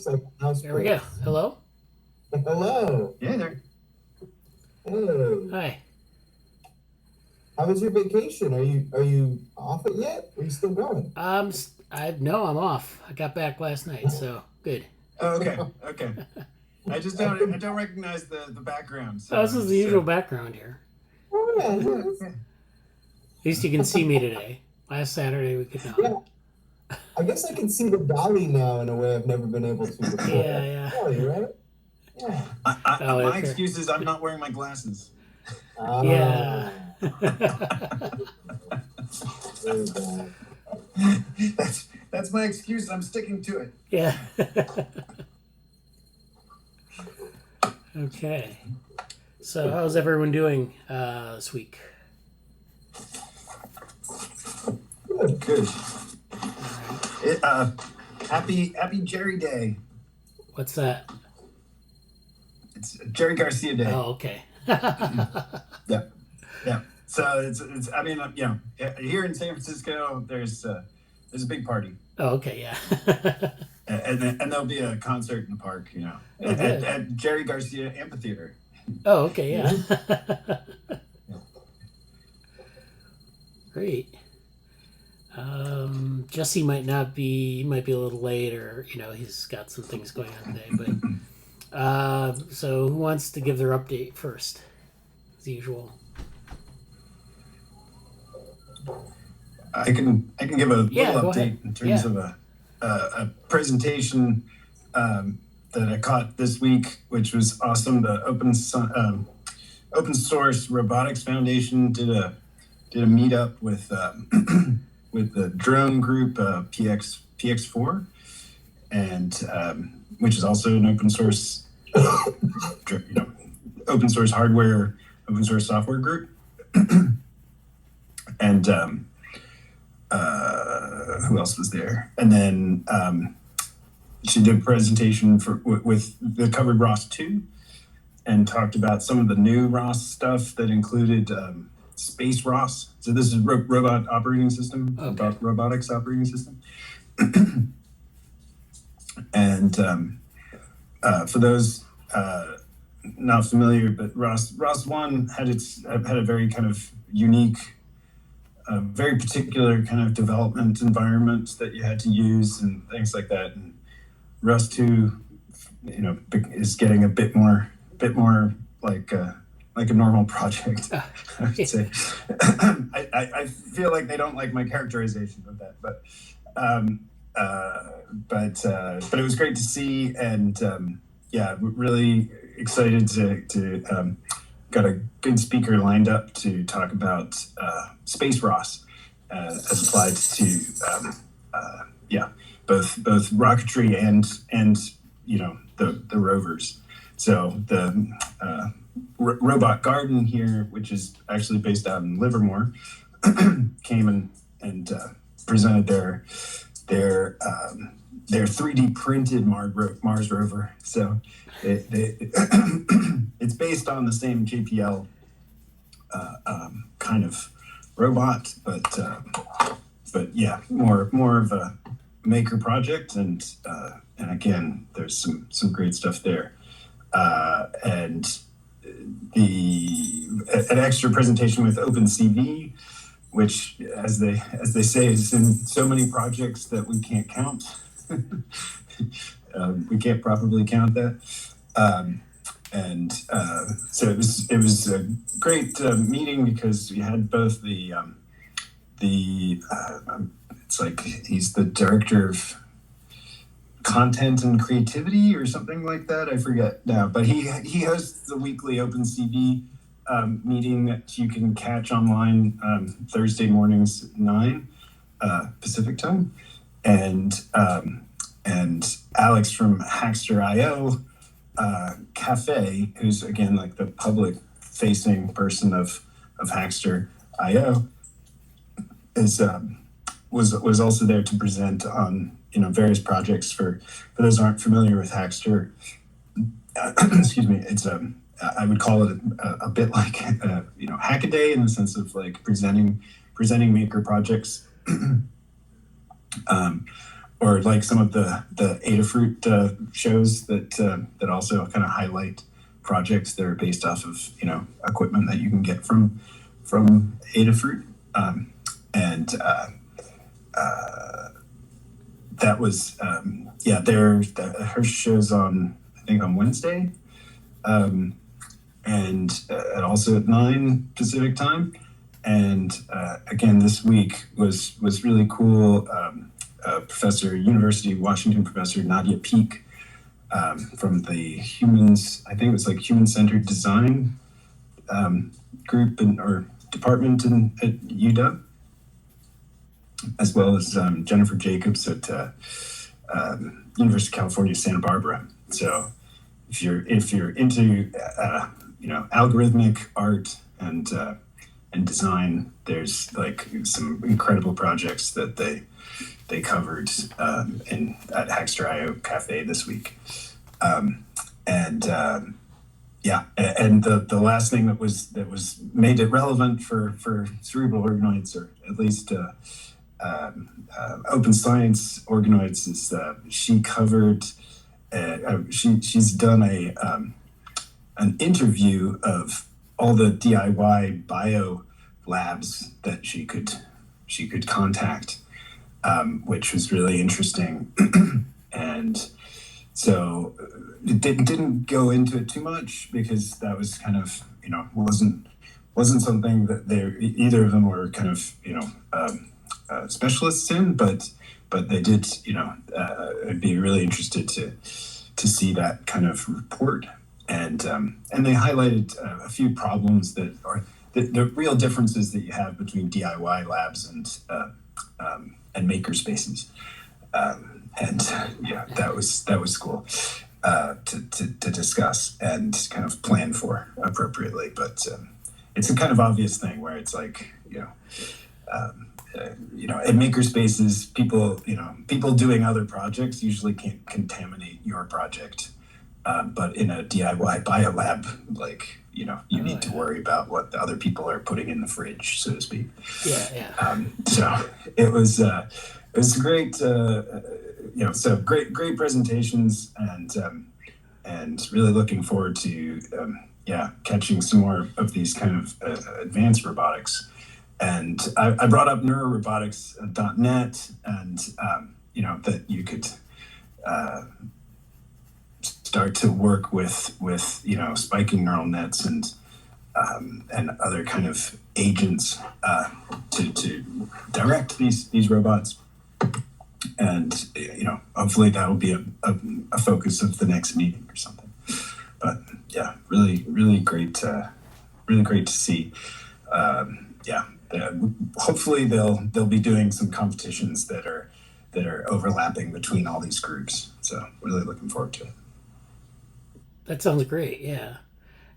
looks like a house. There we go. Hello? Hello. Yeah, there. Hello. Hi. How was your vacation? Are you off it yet? Or are you still going? No, I'm off. I got back last night, so good. Oh, okay. I just don't recognize the background. So This is the usual background here. Oh, yeah. At least you can see me today. Last Saturday we could not. Yeah. I guess I can see the dolly now in a way I've never been able to before. Yeah. Dolly, right? Yeah. My excuse is I'm not wearing my glasses. Yeah. That's my excuse. I'm sticking to it. Yeah. Okay. So how's everyone doing this week? Good. Happy Jerry Day. What's that? It's Jerry Garcia Day. Oh, okay. Yeah. So it's I mean, here in San Francisco, there's a big party. Oh, okay, yeah. and there'll be a concert in the park, at Jerry Garcia Amphitheater. Oh, okay, yeah. Great. Jesse might be a little late, or he's got some things going on today. But so who wants to give their update first, as usual? I can give a little update in terms of a presentation that I caught this week, which was awesome. The Open Source Robotics Foundation did a meetup with with the drone group PX4, and which is also an open source open source hardware, open source software group. And who else was there? And then she did a presentation with the covered ROS 2 and talked about some of the new ROS stuff that included Space ROS. So this is robot operating system, okay. Robotics operating system. And for those not familiar, but ROS 1 had a very kind of unique, very particular kind of development environment that you had to use and things like that. And ROS 2, is getting a bit more like a normal project, I would say. I feel like they don't like my characterization of that, but it was great to see, and really excited to got a good speaker lined up to talk about Space ROS as applied to both rocketry and the rovers. So the Robot Garden here, which is actually based out in Livermore, came and presented their 3D printed Mars rover. So it's based on the same JPL kind of robot, but yeah, more of a maker project, and again, there's some great stuff there, and an extra presentation with Opencv, which as they say is in so many projects that we can't count. We can't properly count that, so it was a great meeting because we had both it's like he's the director of content and creativity or something like that. I forget now, but he hosts the weekly Opencv meeting that you can catch online Thursday mornings at 9 Pacific time, and Alex from Hackster.io Cafe, who's again like the public facing person of Hackster.io, was also there to present on various projects. For those who aren't familiar with Hackster, excuse me, it's I would call it a bit like Hackaday in the sense of like presenting maker projects. or like some of the Adafruit shows that also kind of highlight projects that are based off of equipment that you can get from Adafruit, and that was her show's on, I think, on Wednesday, and also at 9 Pacific time. And again, this week was really cool. Washington professor Nadia Peak, from the I think it was like human-centered design group or department at UW, as well as Jennifer Jacobs at University of California, Santa Barbara. So if you're into algorithmic art and design, there's like some incredible projects that they covered at Hackster.io Cafe this week. And the last thing that was made it relevant for cerebral organoids, or at least open science organoids, is she covered. She's done an interview of all the DIY bio labs that she could contact, which was really interesting. And so it didn't go into it too much, because that was kind of wasn't something that either of them were kind of specialists in, but they did I'd be really interested to see that kind of report. And they highlighted a few problems that are the real differences that you have between DIY labs and makerspaces. That was cool to discuss and kind of plan for appropriately. But it's a kind of obvious thing where it's like at makerspaces, people doing other projects usually can't contaminate your project. But in a DIY biolab, you need to worry about what the other people are putting in the fridge, so to speak. Yeah. So it was great. So great presentations, and really looking forward to catching some more of these kind of advanced robotics. And I brought up neurorobotics.net, and that you could start to work with spiking neural nets and other kind of agents to direct these robots. And hopefully that'll be a focus of the next meeting or something. But yeah, really great to see. Hopefully they'll be doing some competitions that are overlapping between all these groups. So really looking forward to it. That sounds great. Yeah,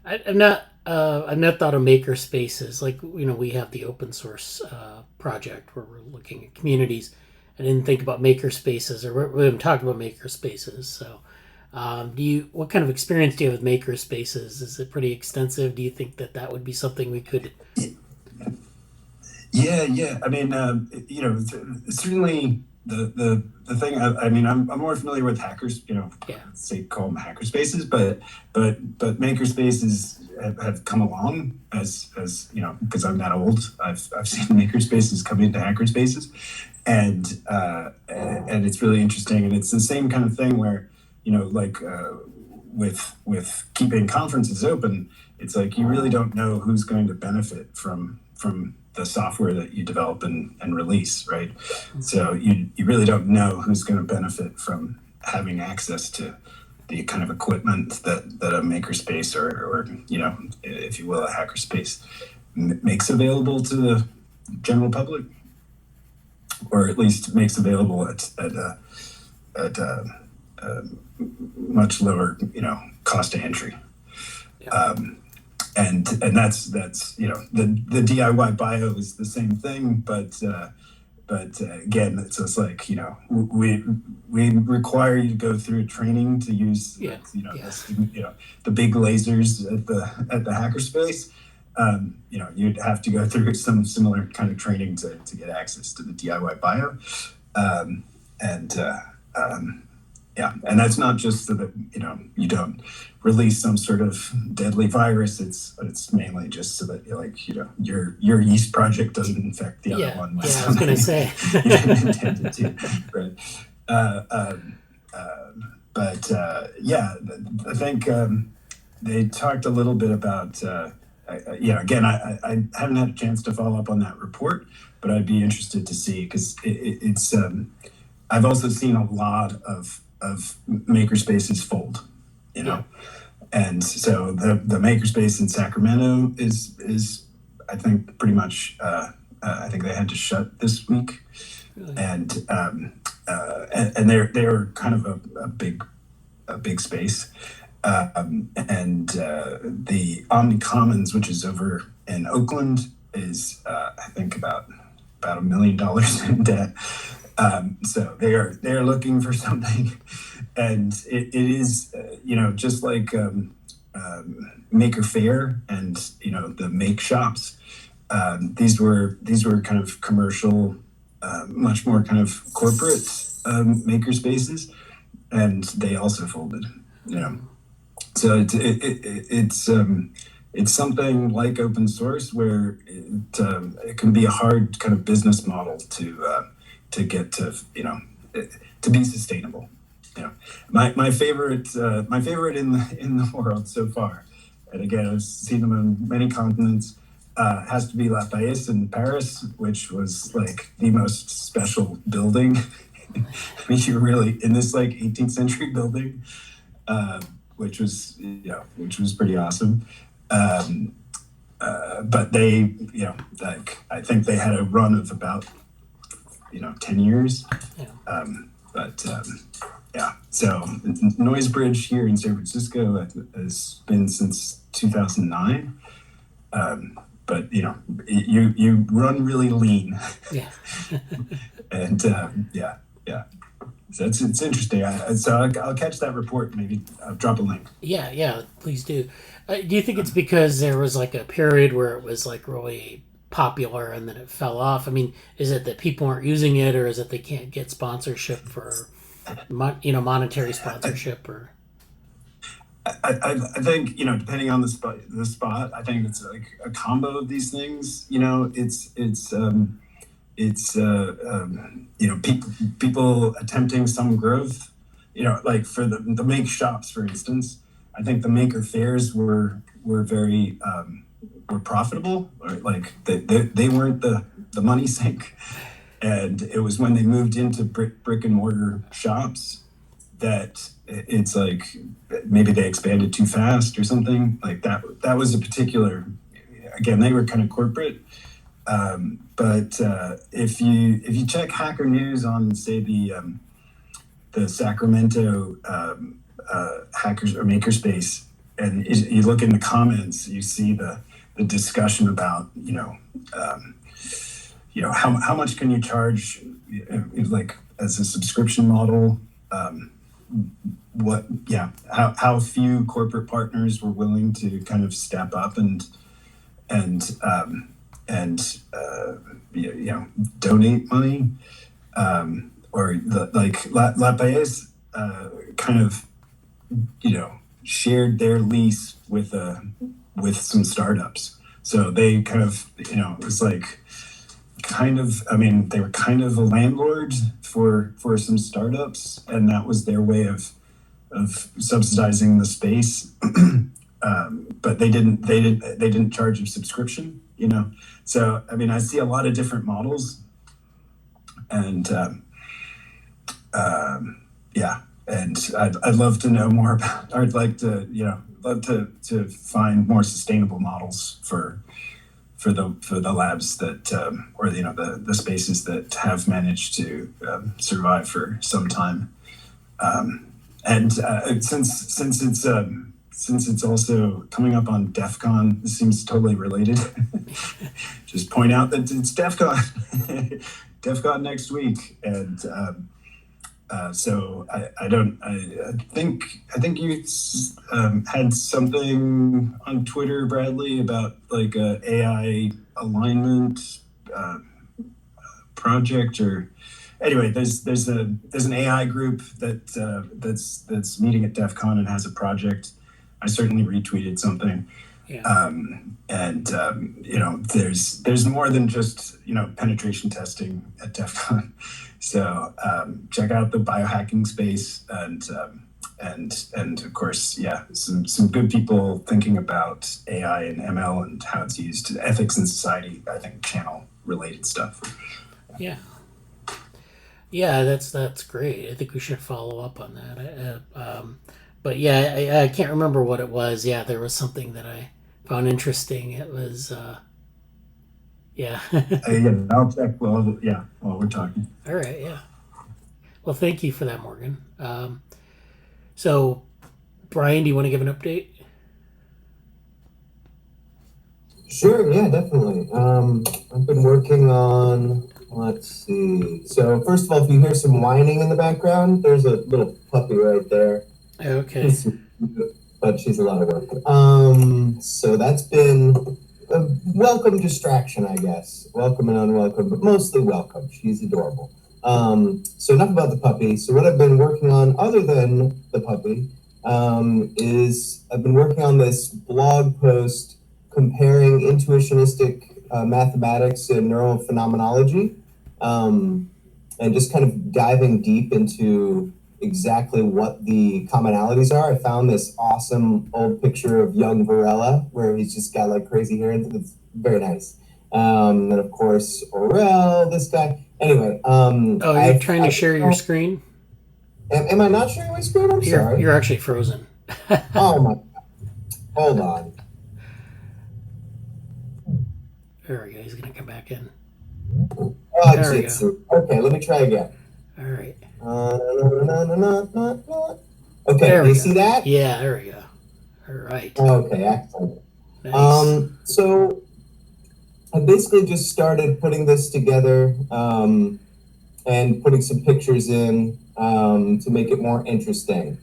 I've not thought of makerspaces. We have the open source project where we're looking at communities. I didn't think about makerspaces, or we haven't talked about makerspaces. So, what kind of experience do you have with makerspaces? Is it pretty extensive? Do you think that would be something we could? Yeah. I mean, certainly the thing. I'm more familiar with hackers. Say call them hackerspaces, but makerspaces have come along as because I'm that old. I've seen makerspaces come into hackerspaces, and it's really interesting. And it's the same kind of thing where with keeping conferences open, it's like you really don't know who's going to benefit from the software that you develop and release, right? So you really don't know who's going to benefit from having access to the kind of equipment that a makerspace or if you will, a hackerspace makes available to the general public, or at least makes available at a much lower cost of entry. Yeah. And that's the DIY bio is the same thing, but again, it's just like we require you to go through training to use the big lasers at the hackerspace. You'd have to go through some similar kind of training to get access to the DIY bio, and yeah, and that's not just so that you don't release some sort of deadly virus. It's mainly just so that your yeast project doesn't infect the other one. Yeah, I was gonna say you didn't intend it to, right? But yeah, I think they talked a little bit about. Again, I haven't had a chance to follow up on that report, but I'd be interested to see because it's. I've also seen a lot of makerspaces fold, and so the makerspace in Sacramento is I think pretty much I think they had to shut this week, Really? and they're kind of a big space, and the Omni Commons, which is over in Oakland, is I think about $1 million in debt. So they're looking for something, and it is just like Maker Faire and the make shops. These were kind of commercial, much more kind of corporate maker spaces, and they also folded. So it's something like open source where it can be a hard kind of business model to get to to be sustainable. My favorite in the world so far, and again I've seen them on many continents, has to be La Paese in Paris, which was like the most special building. I mean, you're really in this like 18th century building, which was pretty awesome. But they, I think they had a run of about 10 years. Yeah. Yeah. So Noise Bridge here in San Francisco has been since 2009. But you run really lean. Yeah. And yeah. So it's interesting. I'll catch that report. Maybe I'll drop a link. Yeah, please do. Do you think it's because there was like a period where it was like really popular and then it fell off? I mean, is it that people aren't using it, or is it they can't get sponsorship for, monetary sponsorship? Or I think depending on the spot, I think it's like a combo of these things. People attempting some growth. Like for the make shops, for instance, I think the maker fairs were very were profitable. Like they weren't the money sink, and it was when they moved into brick and mortar shops that it's like maybe they expanded too fast or something like that. That was a particular. Again, they were kind of corporate. But if you check Hacker News on, say, the Sacramento hackers or makerspace, and you look in the comments, you see the discussion about how much can you charge, like as a subscription model, how few corporate partners were willing to kind of step up and donate money, or like La Paese kind of shared their lease with some startups. So they kind of it was like they were kind of a landlord for some startups, and that was their way of subsidizing the space. But they didn't charge a subscription. So I see a lot of different models, and and I'd love to know more about. I'd like to love to find more sustainable models for the labs that or the spaces that have managed to survive for some time, and since it's also coming up on DEF CON, this seems totally related. Just point out that it's DEF CON, DEF CON next week, and so I think you had something on Twitter, Bradley, about like a AI alignment project, anyway, there's an AI group that's meeting at DEF CON and has a project. I certainly retweeted something. Yeah. There's more than just penetration testing at DEF CON. So check out the biohacking space and of course, some good people thinking about AI and ML and how it's used to ethics in society. I think channel related stuff. Yeah. Yeah, that's great. I think we should follow up on that. But yeah, I can't remember what it was. Yeah, there was something that I found interesting. It was, yeah. I'll check while we're talking. All right, yeah. Well, thank you for that, Morgan. So, Brian, do you want to give an update? Sure, yeah, definitely. I've been working on, let's see. So first of all, if you hear some whining in the background, there's a little puppy right there. Okay. But she's a lot of work. So that's been a welcome distraction, I guess. Welcome and unwelcome, but mostly welcome. She's adorable. So enough about the puppy. So what I've been working on, other than the puppy, is I've been working on this blog post comparing intuitionistic mathematics and neural phenomenology, and just kind of diving deep into exactly what the commonalities are. I found this awesome old picture of young Varela where he's just got like crazy hair. It's very nice. And of course, Orel, this guy. Anyway. You're trying to share your screen? Am I not sharing my screen? I'm sorry. You're actually frozen. Oh my. Hold on. There we go. He's going to come back in. Oh, there we go. Okay, let me try again. All right. Okay, there do you see that? Yeah, there we go. All right. Okay, excellent. Nice. So I basically just started putting this together and putting some pictures in to make it more interesting.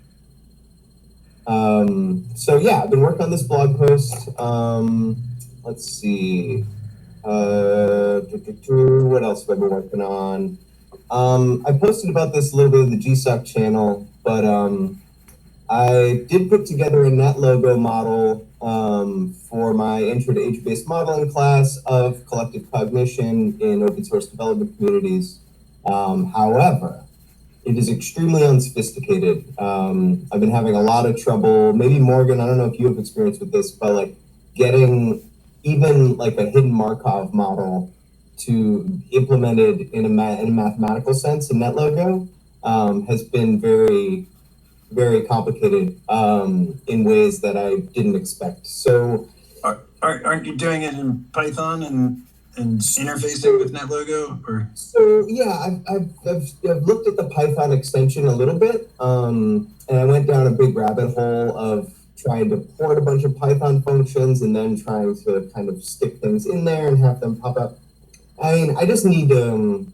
So yeah, I've been working on this blog post. Let's see. What else have I been working on? I posted about this a little bit in the Gsoc channel, but I did put together a net logo model for my intro to age-based modeling class of collective cognition in open source development communities. However, it is extremely unsophisticated. I've been having a lot of trouble. Maybe Morgan, I don't know if you have experience with this, but like getting even like a hidden Markov model to implemented in a mathematical sense in NetLogo has been very, very complicated in ways that I didn't expect. So, aren't you doing it in Python and interfacing with NetLogo? Or so yeah, I've looked at the Python extension a little bit, and I went down a big rabbit hole of trying to port a bunch of Python functions and then trying to kind of stick things in there and have them pop up. I mean, I just need I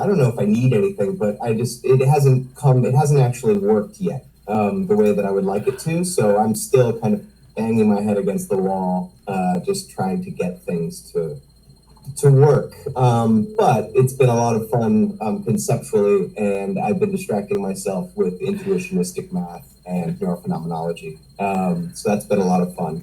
don't know if I need anything, but it hasn't actually worked yet the way that I would like it to. So I'm still kind of banging my head against the wall, just trying to get things to work. But it's been a lot of fun conceptually, and I've been distracting myself with intuitionistic math and neurophenomenology. So that's been a lot of fun.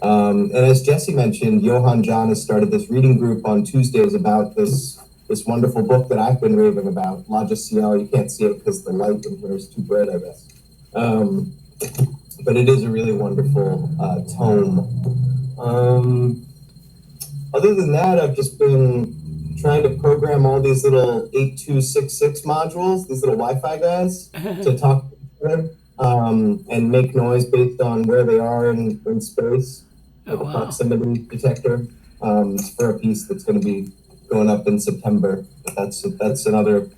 And as Jesse mentioned, Johann John has started this reading group on Tuesdays about this wonderful book that I've been raving about, Logiciel. You can't see it because the light in here is too bright, I guess. But it is a really wonderful tome. Other than that, I've just been trying to program all these little 8266 modules, these little Wi-Fi guys, to talk to each other and make noise based on where they are in space. Like a proximity detector for a piece that's going to be going up in September. That's another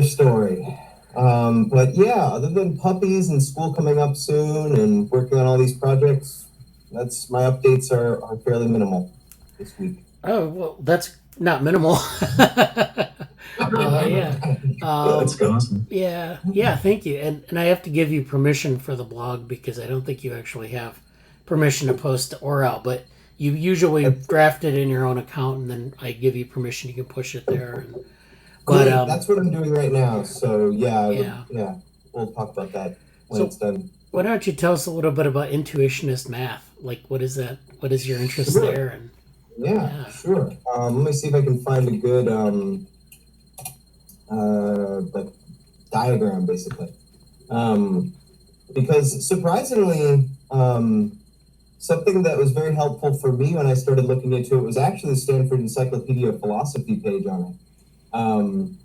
story. But yeah, other than puppies and school coming up soon and working on all these projects, that's my updates are fairly minimal this week. Oh, well, that's not minimal. Yeah. That's awesome. Yeah, thank you. And I have to give you permission for the blog because I don't think you actually have permission to post to Orel, but you usually draft it in your own account and then I give you permission, you can push it there. But that's what I'm doing right now. So Yeah. we'll talk about that when So- it's done. why don't you tell us a little bit about Intuitionist Math? Like, what is that? What is your interest Sure. there? And Yeah, sure. Let me see if I can find a good like diagram, basically. Because surprisingly, something that was very helpful for me when I started looking into it was actually the Stanford Encyclopedia of Philosophy page on it.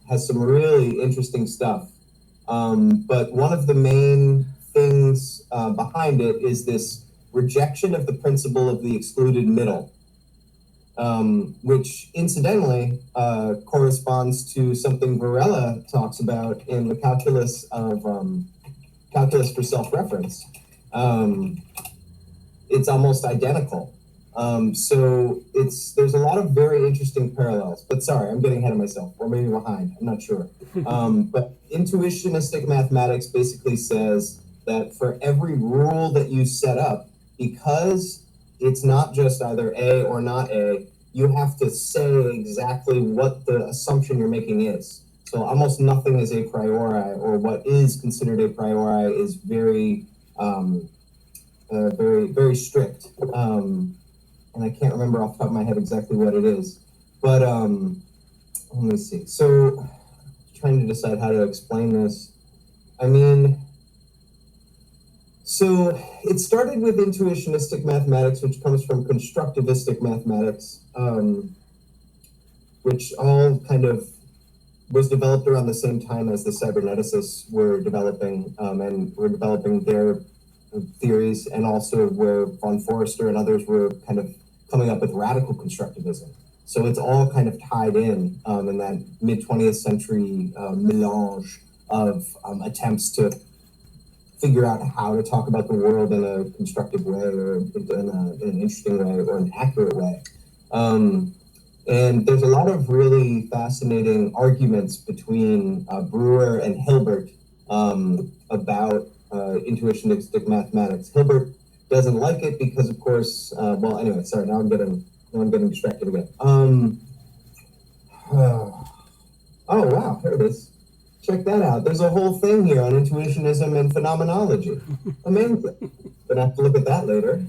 Has some really interesting stuff. But one of the main things behind it is this rejection of the principle of the excluded middle, which incidentally corresponds to something Varela talks about in the calculus of calculus for self-reference. It's almost identical. So there's a lot of very interesting parallels. But sorry, I'm getting ahead of myself, or maybe behind. I'm not sure. But intuitionistic mathematics basically says that for every rule that you set up, because it's not just either A or not A, you have to say exactly what the assumption you're making is. So almost nothing is a priori, or what is considered a priori is very, very strict. And I can't remember off the top of my head exactly what it is. But let me see. So trying to decide how to explain this. I mean, so it started with intuitionistic mathematics, which comes from constructivistic mathematics, which all kind of was developed around the same time as the cyberneticists were developing, and were developing their theories, and also where von Forster and others were kind of coming up with radical constructivism. So it's all kind of tied in that mid-20th century melange of attempts to figure out how to talk about the world in a constructive way, or in an interesting way, or an accurate way. And there's a lot of really fascinating arguments between Brewer and Hilbert about intuitionistic mathematics. Hilbert doesn't like it because, of course, well, anyway, sorry, now I'm getting distracted again. Oh wow, here it is. Check that out. There's a whole thing here on intuitionism and phenomenology. Amazing. Gonna have to look at that later.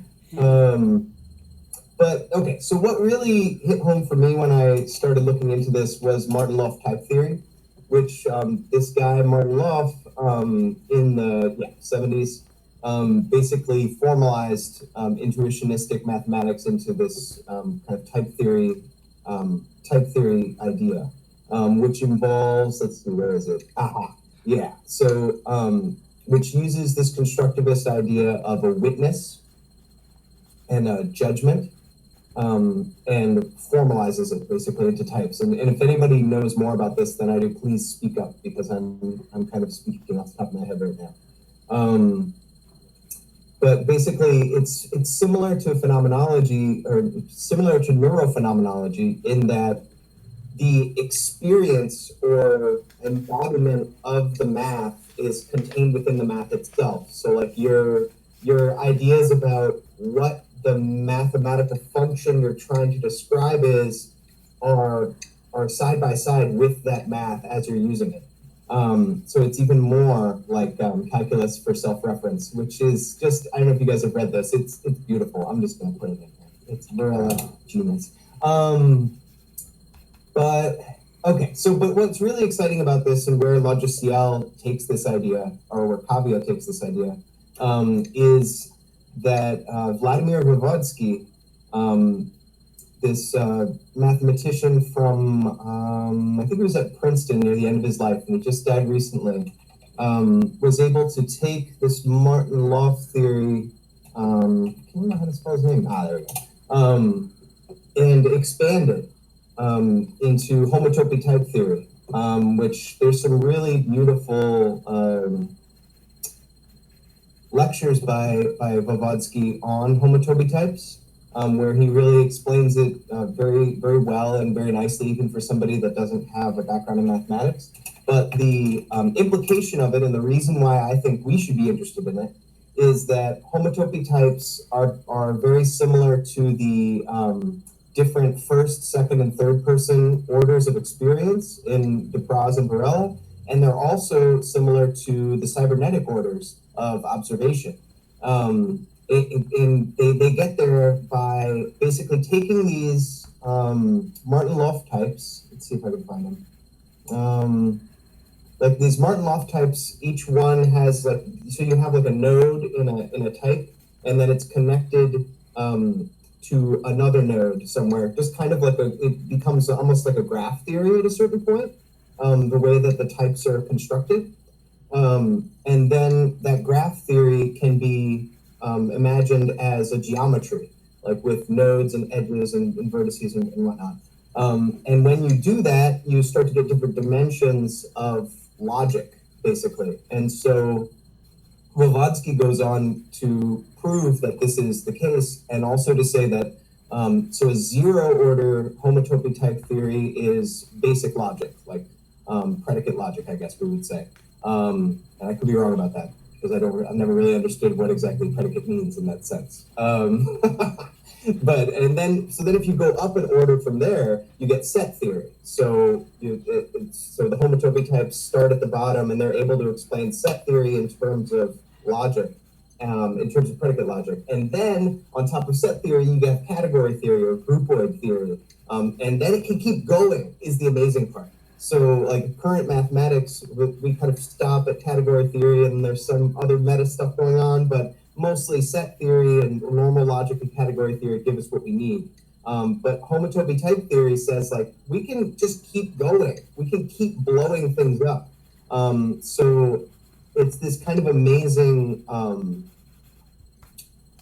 But okay, so what really hit home for me when I started looking into this was Martin Loft type theory, which this guy, Martin Loft, in the 70s, basically formalized intuitionistic mathematics into this kind of type theory idea, which involves, let's see, where is it? So which uses this constructivist idea of a witness and a judgment, and formalizes it basically into types. And if anybody knows more about this than I do, please speak up, because I'm kind of speaking off the top of my head right now. But basically, it's similar to phenomenology, or similar to neurophenomenology, in that the experience or embodiment of the math is contained within the math itself. So like your ideas about what the mathematical function you're trying to describe are side by side with that math as you're using it. So it's even more like calculus for self-reference, which is just, I don't know if you guys have read this. It's beautiful. I'm just going to put it in here. It's Varela genius. But what's really exciting about this, and where Logiciel takes this idea, or where Pavia takes this idea, is that Vladimir Voevodsky, this mathematician from, I think he was at Princeton near the end of his life, and he just died recently, was able to take this Martin Loft theory, I can't remember how to spell his name, there we go, and expand it into homotopy type theory, which there's some really beautiful lectures by Voevodsky on homotopy types, where he really explains it very, very well and very nicely, even for somebody that doesn't have a background in mathematics. But the implication of it, and the reason why I think we should be interested in it, is that homotopy types are very similar to the different first, second, and third person orders of experience in DePraz and Varela, and they're also similar to the cybernetic orders of observation. They get there by basically taking these Martin Loft types. Let's see if I can find them. Like these Martin Loft types, each one has like, so you have like a node in a type, and then it's connected to another node somewhere. Just kind of like it becomes almost like a graph theory at a certain point, the way that the types are constructed. And then that graph theory can be imagined as a geometry, like with nodes and edges and vertices and whatnot. And when you do that, you start to get different dimensions of logic, basically. And so Blavatsky goes on to prove that this is the case, and also to say that so a zero order homotopy type theory is basic logic, like predicate logic, I guess we would say. And I could be wrong about that, because I've never really understood what exactly predicate means in that sense. So then if you go up an order from there, you get set theory. So so the homotopy types start at the bottom, and they're able to explain set theory in terms of logic, in terms of predicate logic. And then on top of set theory, you get category theory or groupoid theory. And then it can keep going, is the amazing part. So like current mathematics, we kind of stop at category theory, and there's some other meta stuff going on, but mostly set theory and normal logic and category theory give us what we need. But homotopy type theory says like, we can just keep going. We can keep blowing things up. So it's this kind of amazing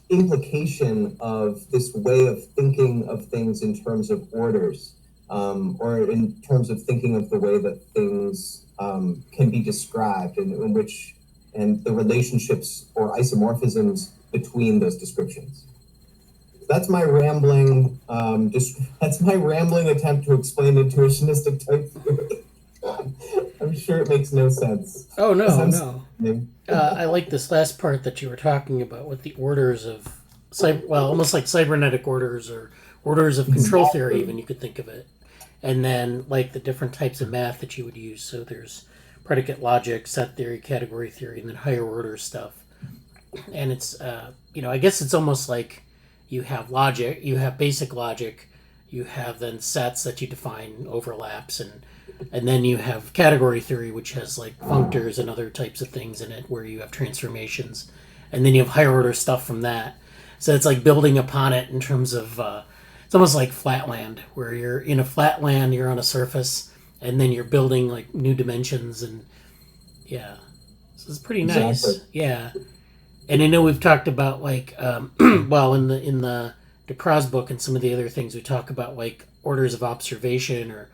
implication of this way of thinking of things in terms of orders, or in terms of thinking of the way that things can be described, and in which, and the relationships or isomorphisms between those descriptions. That's my rambling. That's my rambling attempt to explain intuitionistic type theory. I'm sure it makes no sense. Oh no. I like this last part that you were talking about with the orders of almost like cybernetic orders or orders of control theory, even you could think of it. And then like the different types of math that you would use. So there's predicate logic, set theory, category theory, and then higher order stuff. And it's, I guess it's almost like you have logic, you have basic logic, you have then sets that you define overlaps, and then you have category theory, which has like functors and other types of things in it where you have transformations. And then you have higher order stuff from that. So it's like building upon it in terms of, it's almost like flatland, where you're in a flatland, you're on a surface, and then you're building like new dimensions, and yeah, so it's pretty nice. Exactly. Yeah, and I know we've talked about like, well, in the DePraz book and some of the other things, we talk about like orders of observation or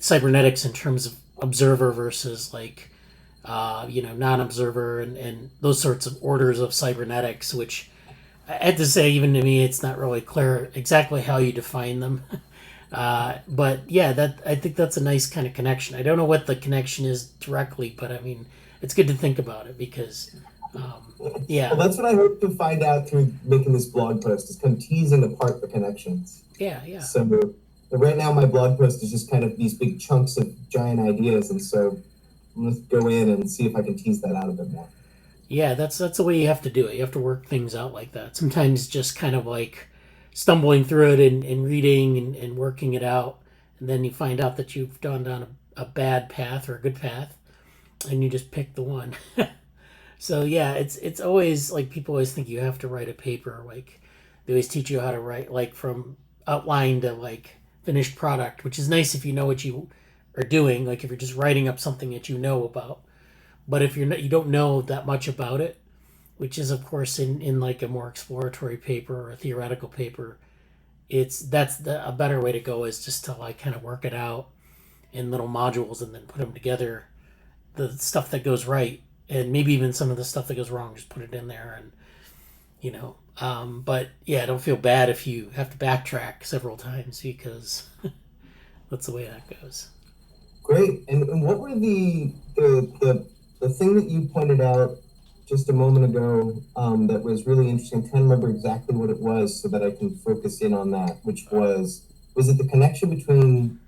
cybernetics in terms of observer versus like, non-observer, and those sorts of orders of cybernetics, which I had to say, even to me, it's not really clear exactly how you define them. But yeah, I think that's a nice kind of connection. I don't know what the connection is directly, but I mean, it's good to think about it because, yeah. Well, that's what I hope to find out through making this blog post, is kind of teasing apart the connections. Yeah. So right now my blog post is just kind of these big chunks of giant ideas, and so I'm going to go in and see if I can tease that out a bit more. Yeah, that's the way you have to do it. You have to work things out like that. Sometimes just kind of like stumbling through it and reading and working it out, and then you find out that you've gone down a bad path or a good path, and you just pick the one. So yeah, it's always like, people always think you have to write a paper. Like they always teach you how to write like from outline to like finished product, which is nice if you know what you are doing. Like if you're just writing up something that you know about. But if you don't know that much about it, which is of course in like a more exploratory paper or a theoretical paper, that's a better way to go, is just to like kind of work it out in little modules and then put them together. The stuff that goes right, and maybe even some of the stuff that goes wrong, just put it in there, and but yeah, don't feel bad if you have to backtrack several times, because that's the way that goes. Great. And what were the thing that you pointed out just a moment ago that was really interesting. I'm trying to remember exactly what it was so that I can focus in on that, which was it the connection between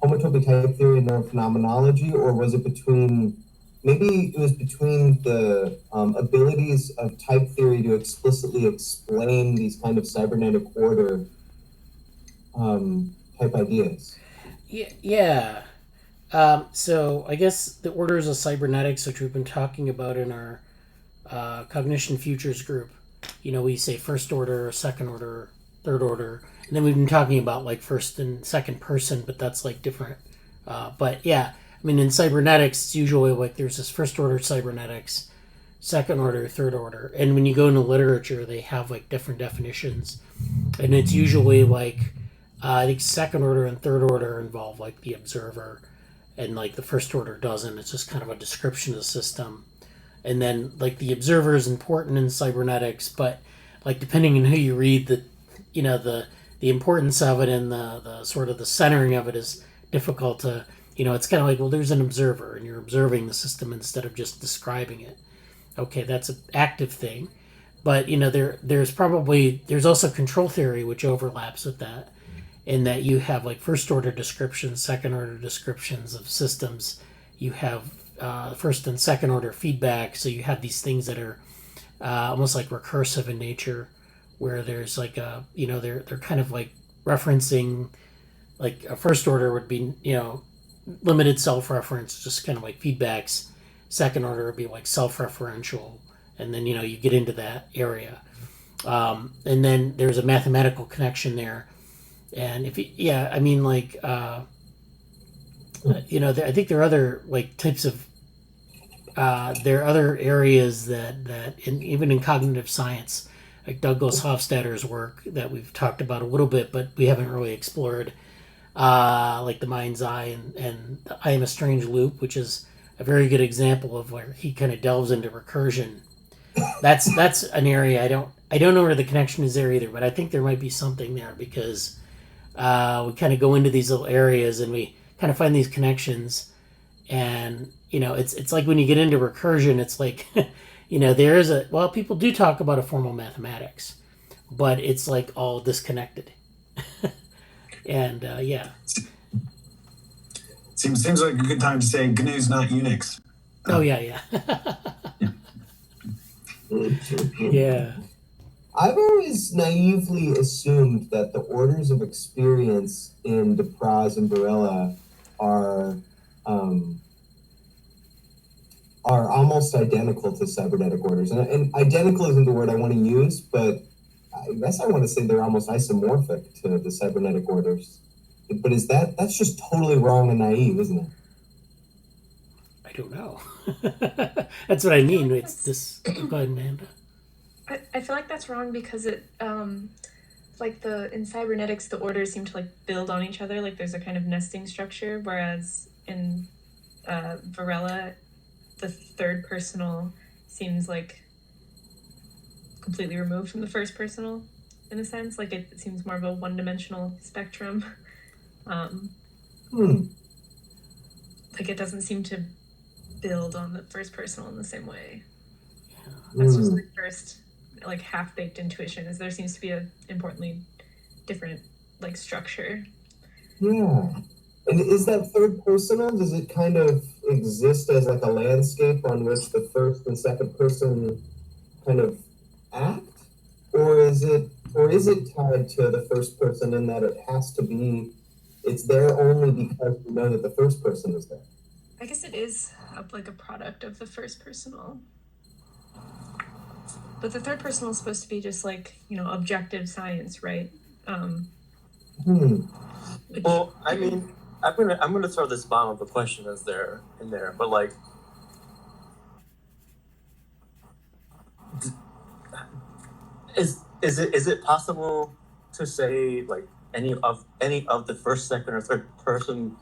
homotopy type theory and neurophenomenology, or was it between, maybe it was between the abilities of type theory to explicitly explain these kind of cybernetic order type ideas? Yeah. So I guess the orders of cybernetics, which we've been talking about in our cognition futures group, we say first order, second order, third order, and then we've been talking about like first and second person, but that's like different. But yeah, I mean, in cybernetics, it's usually like there's this first order cybernetics, second order, third order, and when you go into literature, they have like different definitions, and it's usually like I think second order and third order involve like the observer, and like the first order doesn't. It's just kind of a description of the system. And then like the observer is important in cybernetics, but like depending on who you read, the importance of it and the sort of the centering of it is difficult to, it's kind of like, well, there's an observer and you're observing the system instead of just describing it. Okay, that's an active thing. But there's also control theory which overlaps with that, in that you have like first order descriptions, second order descriptions of systems. You have first and second order feedback. So you have these things that are almost like recursive in nature, where there's like they're kind of like referencing, like a first order would be limited self-reference, just kind of like feedbacks. Second order would be like self-referential, and then you get into that area, and then there's a mathematical connection there. And I think there are other like types of there are other areas that even in cognitive science, like Douglas Hofstadter's work that we've talked about a little bit, but we haven't really explored, like the mind's eye and the I am a strange loop, which is a very good example of where he kind of delves into recursion. That's an area I don't know where the connection is there either, but I think there might be something there, because we kind of go into these little areas and we kind of find these connections, and it's like when you get into recursion, it's like there is people do talk about a formal mathematics, but it's like all disconnected. And yeah, seems like a good time to say GNU's not Unix. Oh yeah. Yeah. I've always naively assumed that the orders of experience in DePraz and Varela are almost identical to cybernetic orders. And identical isn't the word I want to use, but I guess I want to say they're almost isomorphic to the cybernetic orders. But that's just totally wrong and naive, isn't it? I don't know. That's what I mean. It's this. Go ahead, Amanda. I feel like that's wrong because it, like in cybernetics, the orders seem to like build on each other. Like there's a kind of nesting structure, whereas in Varela, the third personal seems like completely removed from the first personal, in a sense. Like it seems more of a one-dimensional spectrum. Like it doesn't seem to build on the first personal in the same way. Yeah. That's just the first like half-baked intuition, is there seems to be a importantly different like structure. Yeah. And is that third personal, does it kind of exist as like a landscape on which the first and second person kind of act? Or is it tied to the first person in that it's there only because we know that the first person is there? I guess it is like a product of the first personal. But the third personal is supposed to be just like, objective science, right? Well, I mean, I'm gonna throw this bomb of a question in there, but like, is it possible to say like any of the first, second, or third person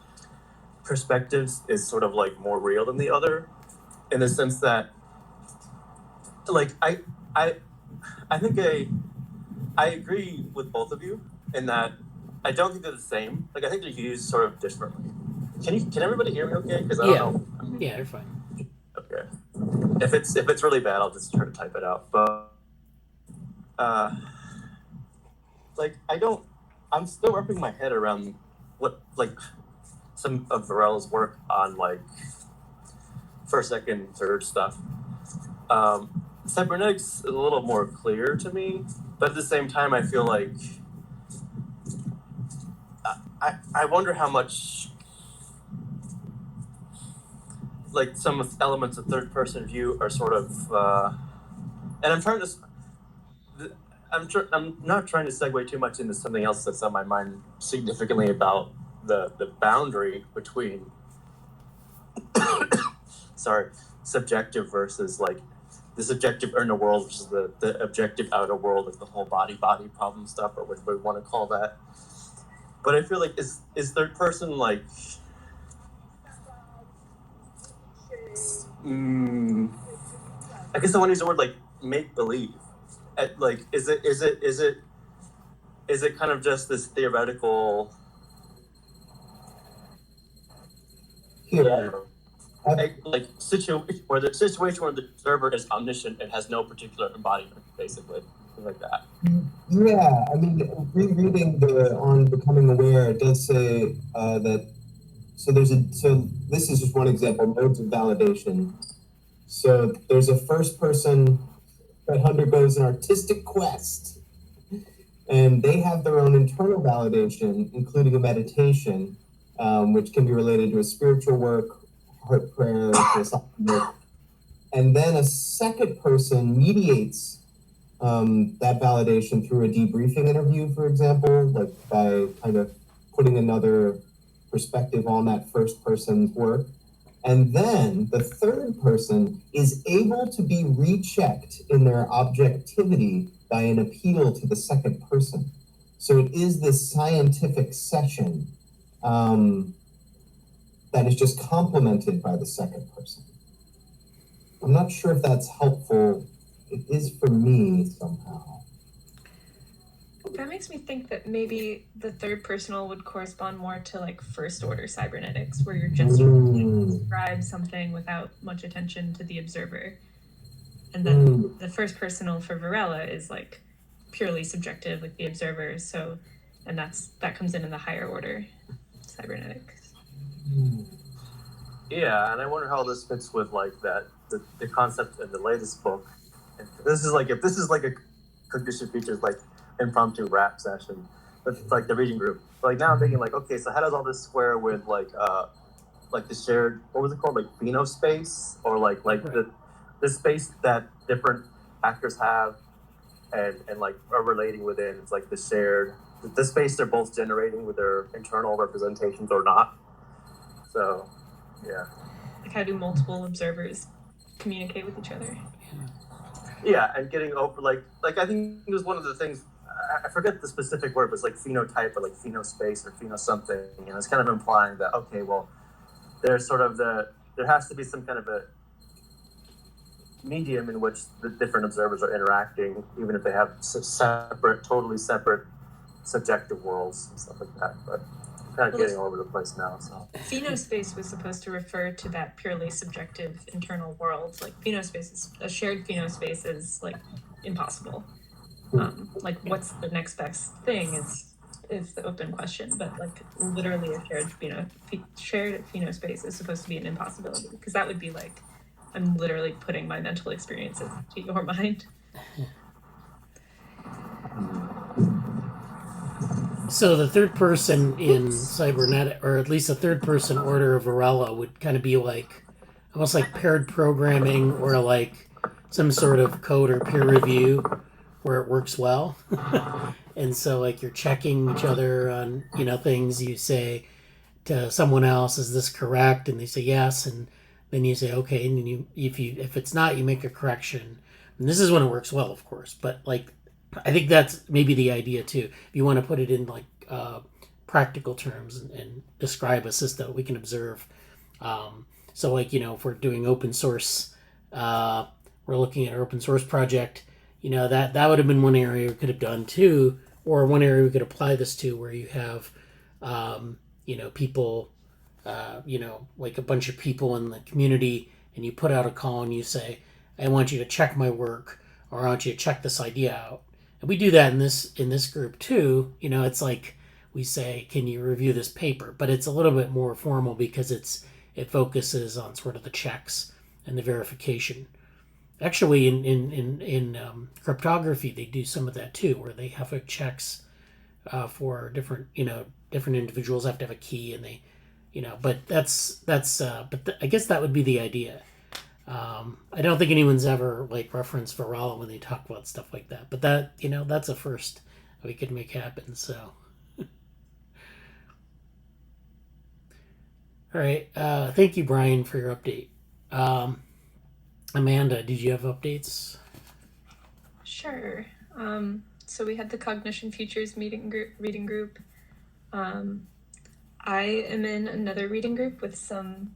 perspectives is sort of like more real than the other, in the sense that, like, I think I agree with both of you in that I don't think they're the same. Like I think they're used sort of differently. Can everybody hear me okay? Because I don't know. Yeah, you're fine. Okay. if it's really bad, I'll just try to type it out. But like I'm still wrapping my head around what like some of Varela's work on like first, second, third stuff. Cybernetics is a little more clear to me, but at the same time, I feel like I wonder how much like some elements of third person view are sort of, and I'm not trying to segue too much into something else that's on my mind significantly about the boundary between subjective versus like the subjective inner world versus the objective outer world, like the whole body problem stuff, or what we want to call that. But I feel like is third person like I guess I want to use the word like make believe. Like is it kind of just this theoretical like situation where the observer is omniscient and has no particular embodiment, basically, something like that. Yeah, I mean, rereading on Becoming Aware, it does say that. So this is just one example, modes of validation. So there's a first person that undergoes an artistic quest, and they have their own internal validation, including a meditation, which can be related to a spiritual work, heart prayer, philosophical work. And then a second person mediates that validation through a debriefing interview, for example, like by kind of putting another perspective on that first person's work. And then the third person is able to be rechecked in their objectivity by an appeal to the second person. So it is this scientific session that is just complemented by the second person. I'm not sure if that's helpful. It is for me somehow. That makes me think that maybe the third personal would correspond more to like first order cybernetics, where you're just describe something without much attention to the observer. And then the first personal for Varela is like purely subjective, like the observer. So, and that comes in the higher order cybernetics. Yeah, and I wonder how this fits with like the concept in the latest book. And this is like if this is like a cognition features like impromptu rap session, but like the reading group. But like now I'm thinking like, okay, so how does all this square with like the shared, what was it called, like phenospace, or like the space that different actors have and like are relating within? It's like the shared the space they're both generating with their internal representations or not. So yeah, like how do multiple observers communicate with each other? Yeah, and getting over like I think it was one of the things, I forget the specific word, but it's like phenotype or like phenospace or pheno something. You know, it's kind of implying that, okay, well, there's sort of there has to be some kind of a medium in which the different observers are interacting, even if they have totally separate subjective worlds and stuff like that. But I'm kind of getting all over the place now. So phenospace was supposed to refer to that purely subjective internal world. Like phenospace is a shared phenospace is like impossible. Like what's the next best thing is the open question, but like literally a shared phenospace is supposed to be an impossibility, because that would be like I'm literally putting my mental experiences to your mind. So the third person in Cybernetic, or at least the third person order of Varela, would kind of be like almost like paired programming, or like some sort of code or peer review where it works well. And so like you're checking each other on, things. You say to someone else, is this correct? And they say yes, and then you say okay, and then if it's not, you make a correction. And this is when it works well, of course, but like I think that's maybe the idea too. If you want to put it in like practical terms and describe a system we can observe. So like, if we're doing open source, we're looking at our open source project, that would have been one area we could have done too, or one area we could apply this to, where you have, people, like a bunch of people in the community, and you put out a call and you say, I want you to check my work, or I want you to check this idea out. And we do that in this group too. You know, it's like we say, can you review this paper? But it's a little bit more formal because it focuses on sort of the checks and the verification. Actually, in cryptography, they do some of that too, where they have checks for different individuals have to have a key, and they, but I guess that would be the idea. I don't think anyone's ever like referenced Varela when they talk about stuff like that, but that that's a first we could make happen. So, all right, thank you, Brian, for your update. Amanda, did you have updates? Sure. So we had the Cognition Futures reading group. I am in another reading group with some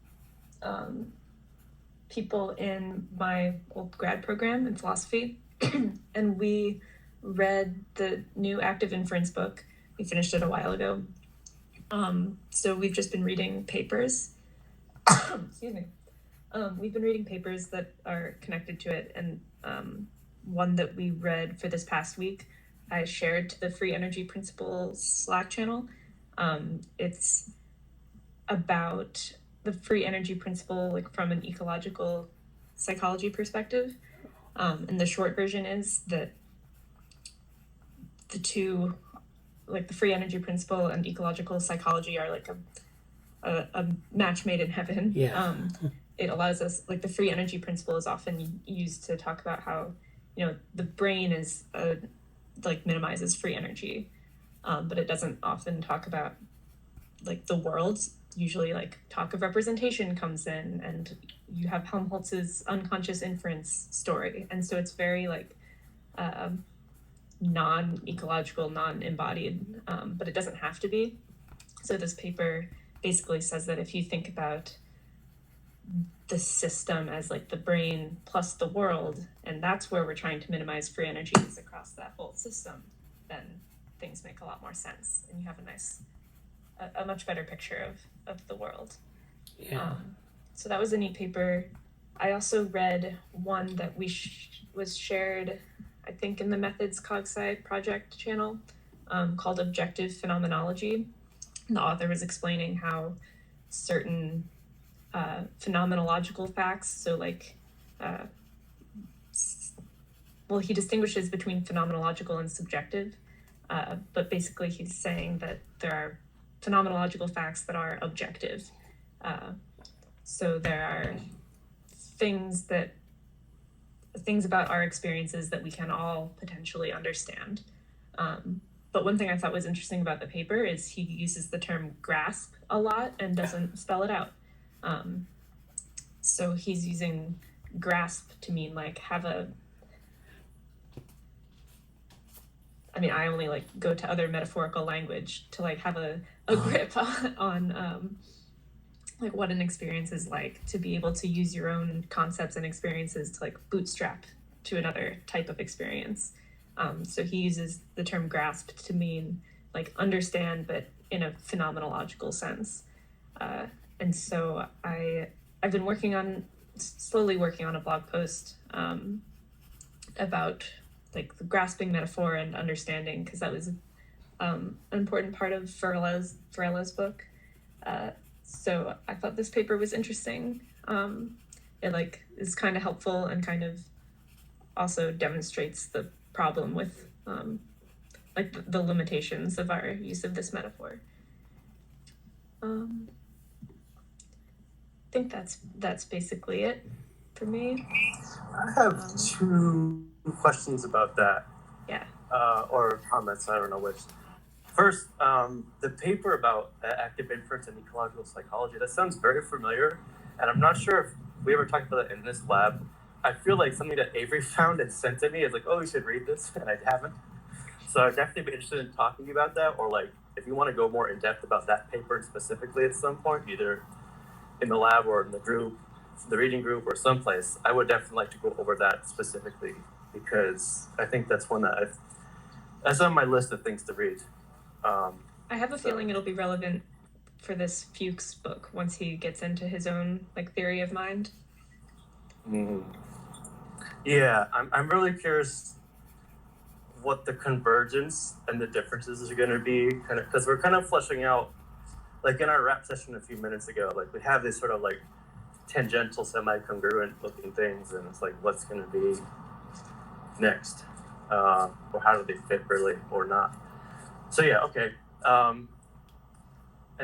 people in my old grad program in philosophy, and we read the new active inference book. We finished it a while ago. So we've just been reading papers. Excuse me. We've been reading papers that are connected to it, and one that we read for this past week, I shared to the Free Energy Principles Slack channel. It's about the free energy principle, like from an ecological psychology perspective. And the short version is that the two, like the free energy principle and ecological psychology, are like a match made in heaven. Yeah. It allows us, like the free energy principle is often used to talk about how, the brain is like minimizes free energy, but it doesn't often talk about like the world. Usually like talk of representation comes in, and you have Helmholtz's unconscious inference story. And so it's very like non-ecological, non-embodied, but it doesn't have to be. So this paper basically says that if you think about the system as like the brain plus the world, and that's where we're trying to minimize free energies across that whole system, then things make a lot more sense, and you have a much better picture of the world. Yeah. So that was a neat paper. I also read one that was shared, I think, in the Methods CogSci project channel, called Objective Phenomenology. And the author was explaining how certain phenomenological facts, so like, he distinguishes between phenomenological and subjective, but basically he's saying that there are phenomenological facts that are objective. So there are things about our experiences that we can all potentially understand. But one thing I thought was interesting about the paper is he uses the term grasp a lot and doesn't spell it out. So he's using grasp to mean like I only like go to other metaphorical language to like have a grip on like what an experience is like, to be able to use your own concepts and experiences to like bootstrap to another type of experience. So he uses the term grasp to mean like understand, but in a phenomenological sense. And so I've been slowly working on a blog post about like the grasping metaphor and understanding, because that was an important part of Varela's book. So I thought this paper was interesting. It like is kind of helpful and kind of also demonstrates the problem with like the limitations of our use of this metaphor. I think that's basically it for me. I have two questions about that. Yeah. Or comments, I don't know which. First, the paper about active inference and ecological psychology, that sounds very familiar, and I'm not sure if we ever talked about it in this lab. I feel like something that Avery found and sent to me is like, oh, you should read this, and I haven't. So I'd definitely be interested in talking about that, or like if you want to go more in depth about that paper specifically at some point, either in the lab or in the group, the reading group or someplace, I would definitely like to go over that specifically, because I think that's one that's on my list of things to read. I have a feeling it'll be relevant for this Fuchs book once he gets into his own like theory of mind. Mm-hmm. Yeah, I'm really curious what the convergence and the differences are going to be, kind of, because we're kind of fleshing out, like in our wrap session a few minutes ago, like we have this sort of like tangential, semi-congruent looking things, and it's like, what's going to be next, or how do they fit really or not? So yeah, okay. And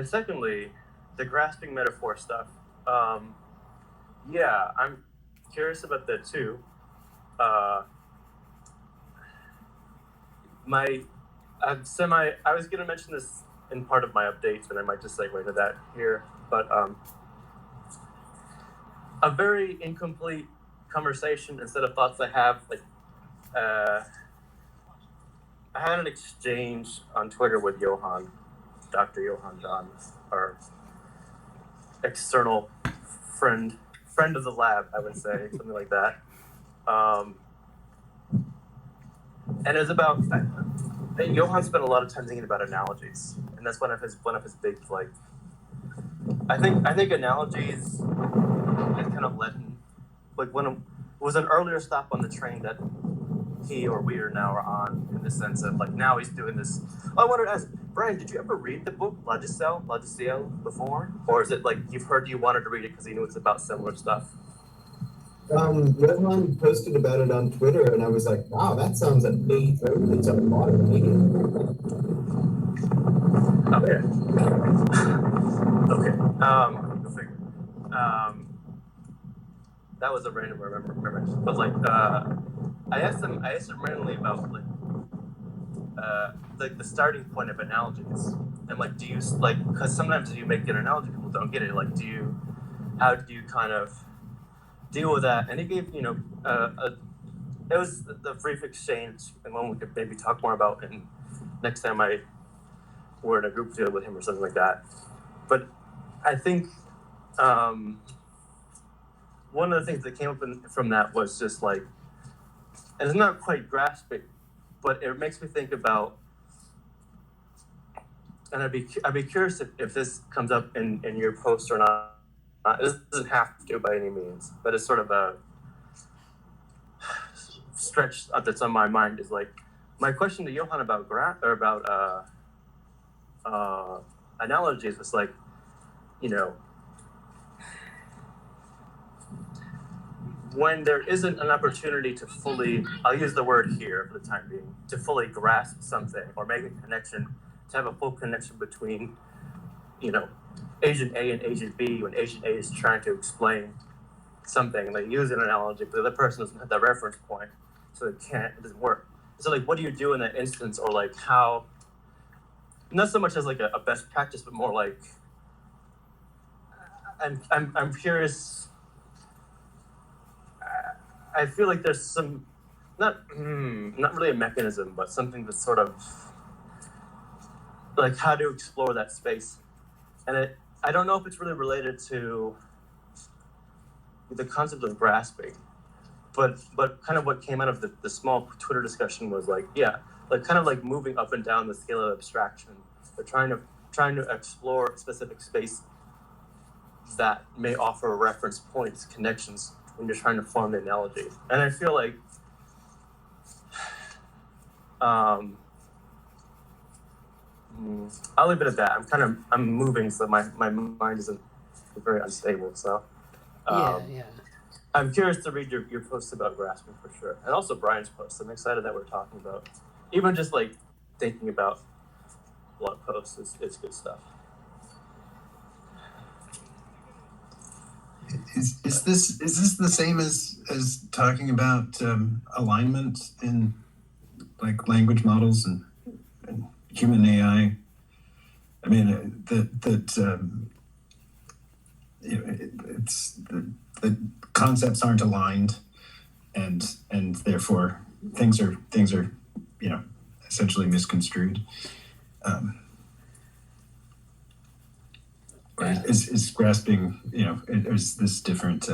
secondly, the grasping metaphor stuff. Yeah, I'm curious about that too. I was going to mention this in part of my updates, and I might just segue to that here, but a very incomplete conversation and set of thoughts I have, like, I had an exchange on Twitter with Johan, Dr. Johan John, our external friend of the lab, I would say, something like that. And it was about, Johan spent a lot of time thinking about analogies, and that's one of his big, like, I think analogies has kind of led him, like, when it was an earlier stop on the train that he or we are now on, in the sense of, like, now he's doing this. I wanted to ask, Brian, did you ever read the book Logicel before? Or is it like you've heard you wanted to read it because you knew it's about similar stuff? Johan posted about it on Twitter, and I was like, wow, that sounds amazing. It's a lot of reading. Okay. Okay. Go figure. That was a random remember. But like, I asked him randomly about like the starting point of analogies, and like, do you like, because sometimes you make an analogy, people don't get it. Like, how do you kind of deal with that? And he gave, it was the brief exchange, and one we could maybe talk more about, and next time we're in a group deal with him or something like that. But I think one of the things that came up from that was just like, and it's not quite grasping, but it makes me think about, and I'd be curious if this comes up in your post or not. It doesn't have to by any means, but it's sort of a stretch that's on my mind. Is like, my question to Johan about analogies was like, when there isn't an opportunity to fully, I'll use the word here for the time being, to fully grasp something or make a connection, to have a full connection between, agent A and agent B, when agent A is trying to explain something, they use an analogy, but the other person doesn't have that reference point, so it doesn't work. So like, what do you do in that instance, or like how, not so much as like a best practice, but more like, I'm curious. I feel like there's some, not really a mechanism, but something that's sort of like how to explore that space. And I don't know if it's really related to the concept of grasping, but kind of what came out of the small Twitter discussion was like, yeah, like kind of like moving up and down the scale of abstraction, but trying to explore specific space that may offer reference points, connections, when you're trying to form the analogy. And I feel like I'll leave it at that. I'm moving, so my mind isn't very unstable. So yeah. I'm curious to read your post about grasping for sure, and also Brian's post. I'm excited that we're talking about, even just like thinking about blog posts is good stuff. Is this the same as talking about alignment in like language models and human AI? I mean, it's the concepts aren't aligned, and therefore things are essentially misconstrued. Or is grasping, is this different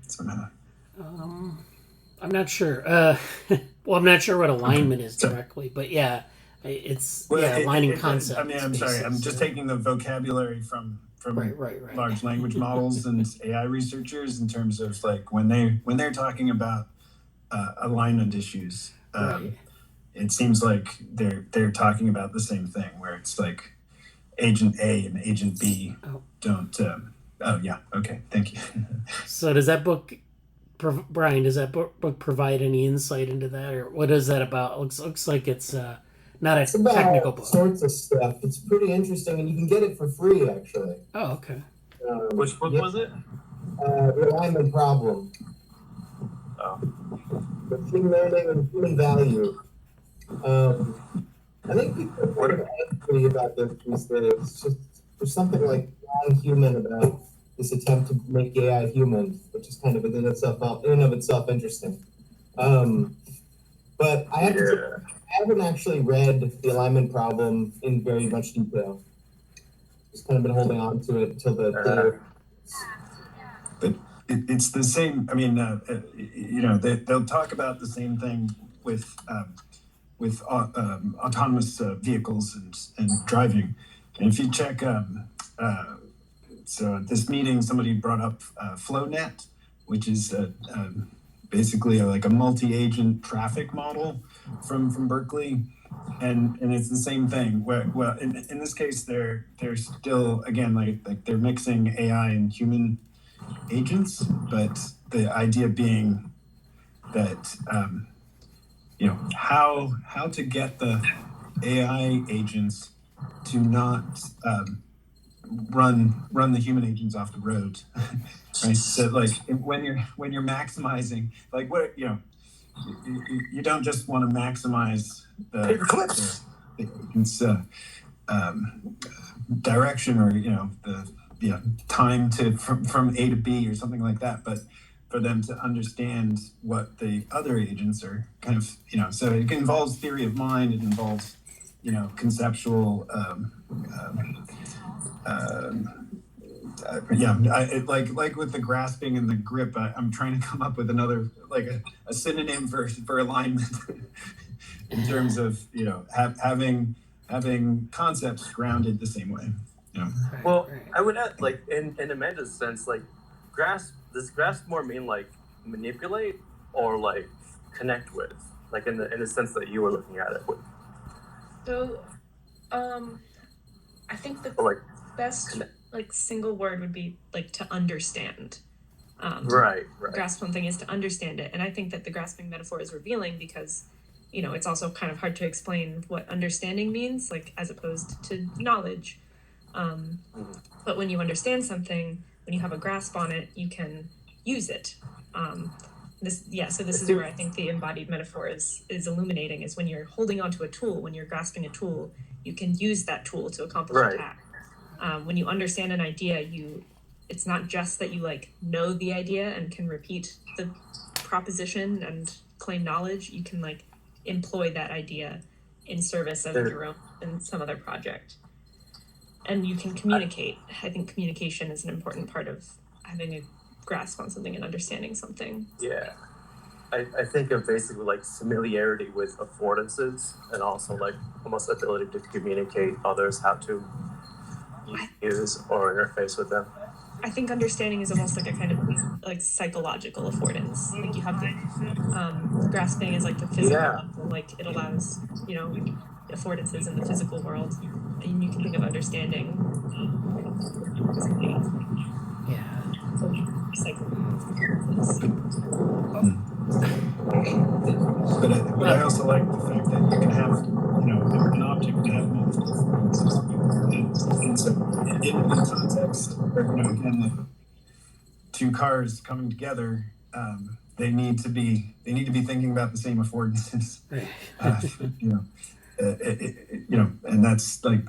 somehow? I'm not sure. Well, I'm not sure what alignment is directly, but yeah, it's aligning concepts. I mean, I'm sorry, I'm just taking the vocabulary from Right. large language models and AI researchers in terms of like when they're talking about alignment issues. Right. It seems like they're talking about the same thing, where it's like agent A and agent B don't. Oh yeah, okay, thank you. So does that book, Brian? Does that book provide any insight into that, or what is that about? Looks like it's not a about technical all book. sorts of stuff. It's pretty interesting, and you can get it for free, actually. Oh, okay. Which book was it? The alignment problem. Oh. Machine learning and human value. I think people are kind of angry about this these days. It's just there's something like non-human about this attempt to make AI human, which is kind of in and of itself interesting. But I have to say, I haven't actually read the alignment problem in very much detail. Just kind of been holding on to it until the But it's the same. I mean, they'll talk about the same thing with autonomous vehicles and driving. And if you check, so at this meeting, somebody brought up FlowNet, which is basically like a multi-agent traffic model from Berkeley. And it's the same thing. Well, in this case, they're still, again, like they're mixing AI and human agents, but the idea being that how to get the AI agents to not run the human agents off the road, right? So like when you're maximizing, like what you don't just want to maximize the agent's direction or the time to from A to B or something like that, but for them to understand what the other agents are kind of, so it involves theory of mind, it involves, conceptual, like with the grasping and the grip, I'm trying to come up with another, like a synonym for alignment in terms of, having concepts grounded the same way. Well, I would add, like, in Amanda's sense, like, does grasp more mean, like, manipulate or, like, connect with? Like, in the sense that you were looking at it with. So, I think the best, like, single word would be, like, to understand. Right. Grasp something is to understand it. And I think that the grasping metaphor is revealing because, it's also kind of hard to explain what understanding means, like, as opposed to knowledge. But when you understand something, when you have a grasp on it, you can use it. So this is where I think the embodied metaphor is illuminating, is when you're holding onto a tool, when you're grasping a tool, you can use that tool to accomplish a task. When you understand an idea, it's not just that you like know the idea and can repeat the proposition and claim knowledge, you can like employ that idea in service of your own and some other project. And you can communicate. I think communication is an important part of having a grasp on something and understanding something. Yeah. I think of basically like familiarity with affordances and also like almost ability to communicate others how to use or interface with them. I think understanding is almost like a kind of like psychological affordance. Like you have the grasping is like the physical level, like it allows, affordances in the physical world. And you can think of understanding. But I also like the fact that you can have, an object can have multiple affordances. And so in context, or, again, like two cars coming together, they need to be thinking about the same affordances. And that's like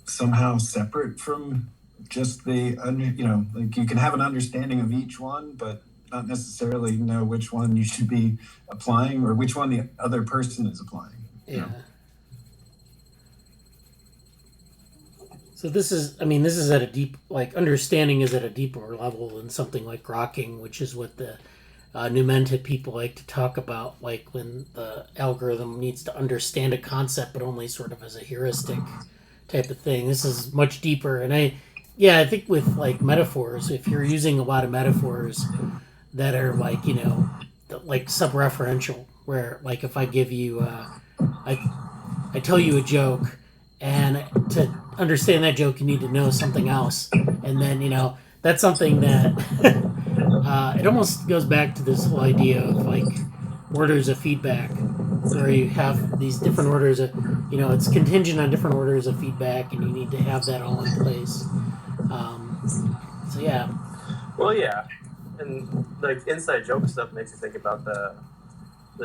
somehow separate from just the like you can have an understanding of each one, but not necessarily know which one you should be applying or which one the other person is applying. So this is at a deep, like understanding is at a deeper level than something like grokking, which is what the Numenta people like to talk about, like when the algorithm needs to understand a concept but only sort of as a heuristic type of thing. This is much deeper, and Yeah, I think with like metaphors, if you're using a lot of metaphors that are like, like sub-referential, where like if I give you, I I tell you a joke, and to understand that joke, you need to know something else, and then that's something that it almost goes back to this whole idea of like orders of feedback, where you have these different orders of, it's contingent on different orders of feedback, and you need to have that all in place. Um, so yeah, Well, yeah, and like inside joke stuff makes you think about the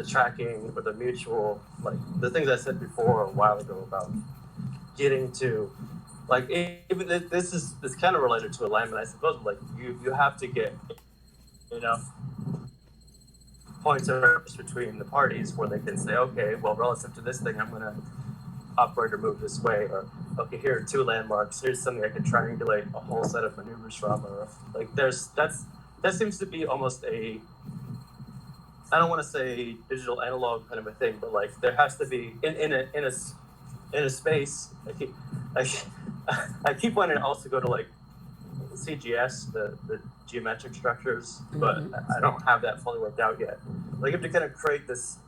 tracking or the mutual, like the things I said before a while ago about getting to, like, even this is kind of related to alignment, I suppose. Like you have to get enough points of reference between the parties where they can say, okay, well, relative to this thing, I'm going to operate or move this way, or okay, here are two landmarks. Here's something I can triangulate a whole set of maneuvers from, or like that seems to be almost a, I don't want to say digital analog kind of a thing, but like there has to be in a space. I keep wanting to also go to like CGS, the geometric structures, but I don't have that fully worked out yet. Like you have to kind of create this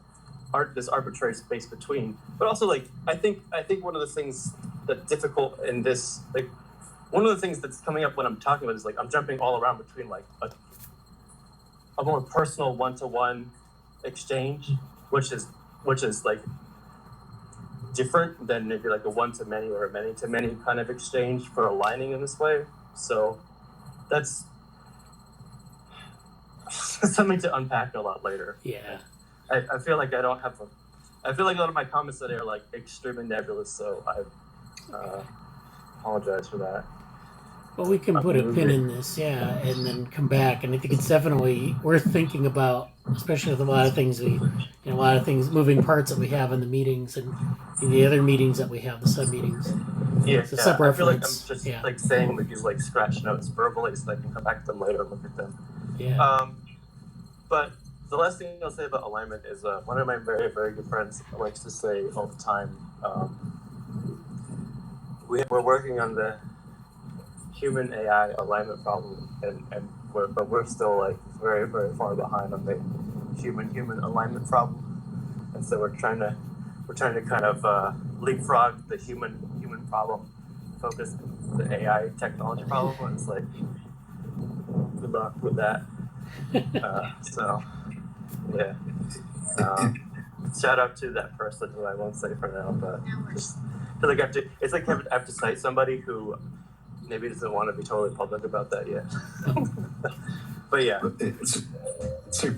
arbitrary space between, but also like I think one of the things that's difficult in this, like one of the things that's coming up when I'm talking about is like I'm jumping all around between like a more personal one-to-one exchange, which is like different than maybe like a one-to-many or a many-to-many kind of exchange for aligning in this way. So that's something to unpack a lot later. yeah. I feel like I don't have I feel like a lot of my comments today are like extremely nebulous, so I apologize for that. Well, we can put a pin in this, yeah, and then come back. And I think it's definitely worth thinking about, especially with a lot of things moving parts that we have in the meetings and in the other meetings that we have, the sub meetings. Yeah, So I feel like I'm sub-reference, just yeah. like saying like these like scratch notes verbally, so I can come back to them later and look at them. Yeah. But the last thing I'll say about alignment is one of my very, very good friends likes to say all the time, we're working on the human AI alignment problem, and we're still like very, very far behind on the human alignment problem, and so we're trying to kind of leapfrog the human problem, focus the AI technology problem, and it's like good luck with that. So yeah, shout out to that person who I won't say for now, but just feel like it's like I have to cite somebody who maybe doesn't want to be totally public about that yet. But yeah, it's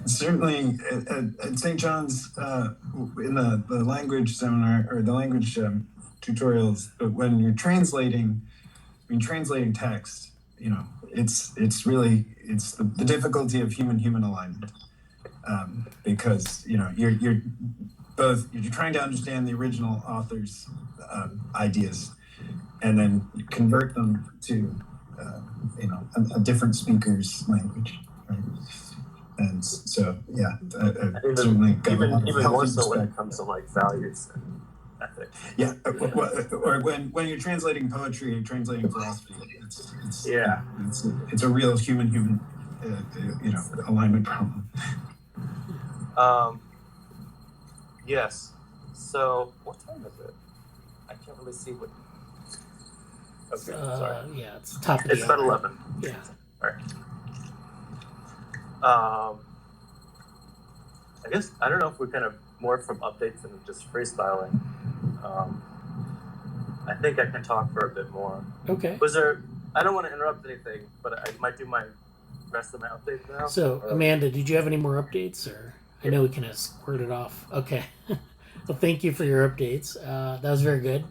certainly at St. John's in the language seminar or the language tutorials, but when you're translating text, it's really the difficulty of human alignment, because you're trying to understand the original author's ideas and then convert them to a different speaker's language, right? And so yeah, certainly got a lot of even more so when it respect. comes to like values and ethics. Yeah, or when you're translating poetry or translating philosophy, it's a real human alignment problem. Yes. So what time is it? I can't really see what. Okay, sorry. Yeah, it's top of the It's about hour. 11. Yeah. All right. I guess I don't know if we kind of more from updates and just freestyling. I think I can talk for a bit more. Okay. Was there? I don't want to interrupt anything, but I might do my rest of my updates now. So Amanda, did you have any more updates, or I know we can squirt it off. Okay. Well, thank you for your updates. That was very good.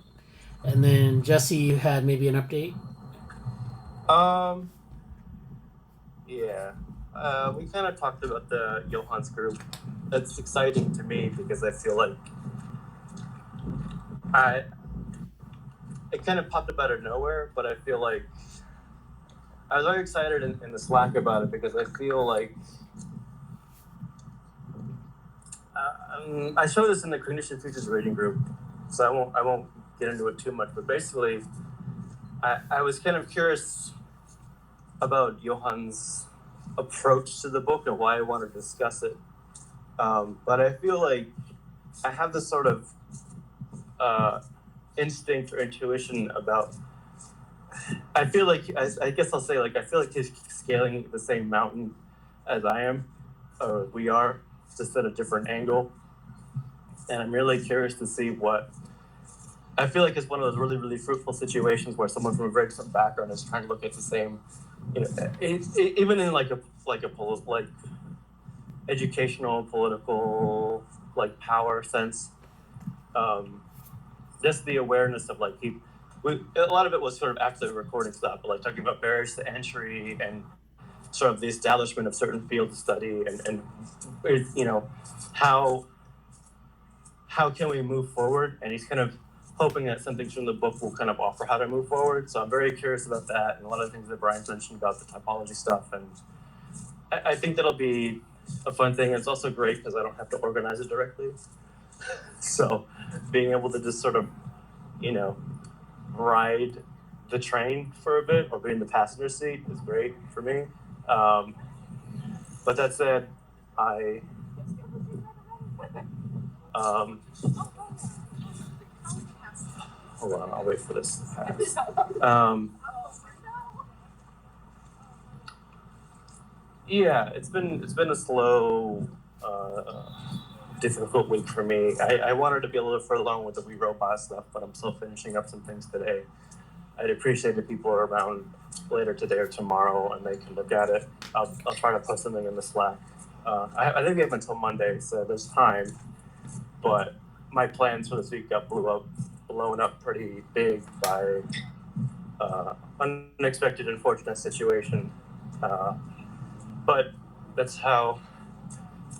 And then Jesse, you had maybe an update? Yeah. We kind of talked about the Johann's group. That's exciting to me because I feel like it kind of popped up out of nowhere, but I feel like I was very excited in the Slack about it because I feel like I showed this in the Cognition Futures reading group, so I won't get into it too much. But basically, I was kind of curious about Johann's approach to the book and why I wanted to discuss it. But I feel like I have this sort of instinct or intuition about, I feel like, I guess I'll say, like, I feel like he's scaling the same mountain as I am, or we are, just at a different angle. And I'm really curious to see what, I feel like it's one of those really, really fruitful situations where someone from a very different background is trying to look at the same, you know, even in like educational, political, like power sense. Just the awareness of like a lot of it was sort of after the recording stuff, but like talking about barriers to entry and sort of the establishment of certain fields of study and you know, how can we move forward? And he's kind of hoping that something from the book will kind of offer how to move forward. So I'm very curious about that and a lot of the things that Brian's mentioned about the typology stuff. And I think that'll be a fun thing. It's also great because I don't have to organize it directly. So being able to just sort of, you know, ride the train for a bit or be in the passenger seat is great for me. But that said, hold on, I'll wait for this to pass. Yeah, it's been a slow, difficult week for me. I wanted to be a little further along with the We Robot stuff, but I'm still finishing up some things today. I'd appreciate if people are around later today or tomorrow and they can look at it. I'll try to post something in the Slack. I think we have until Monday, so there's time. But my plans for this week got blown up pretty big by unexpected, unfortunate situation. But that's how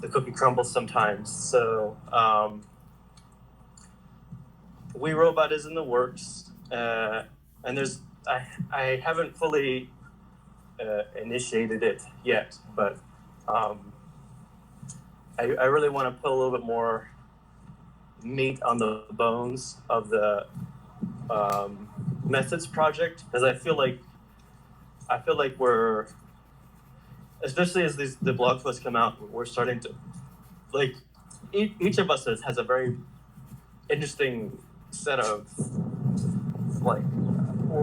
the cookie crumbles sometimes. So We Robot is in the works, and I haven't fully initiated it yet, but I really want to put a little bit more meat on the bones of the methods project, because I feel like we're, especially as the blog posts come out, we're starting to, like, each of us has a very interesting set of, like,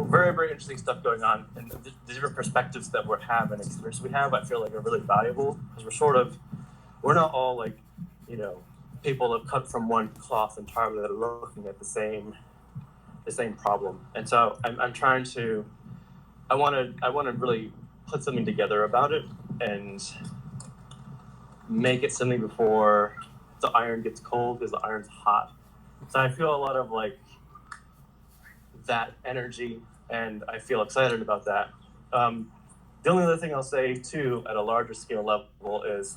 very, very interesting stuff going on, and the different perspectives that we have and experiences we have, I feel like are really valuable, because we're not all, like, you know, people that cut from one cloth entirely that are looking at the same problem. And so I'm trying to, I want to really put something together about it and make it something before the iron gets cold, because the iron's hot. So I feel a lot of like that energy, and I feel excited about that. The only other thing I'll say too, at a larger scale level, is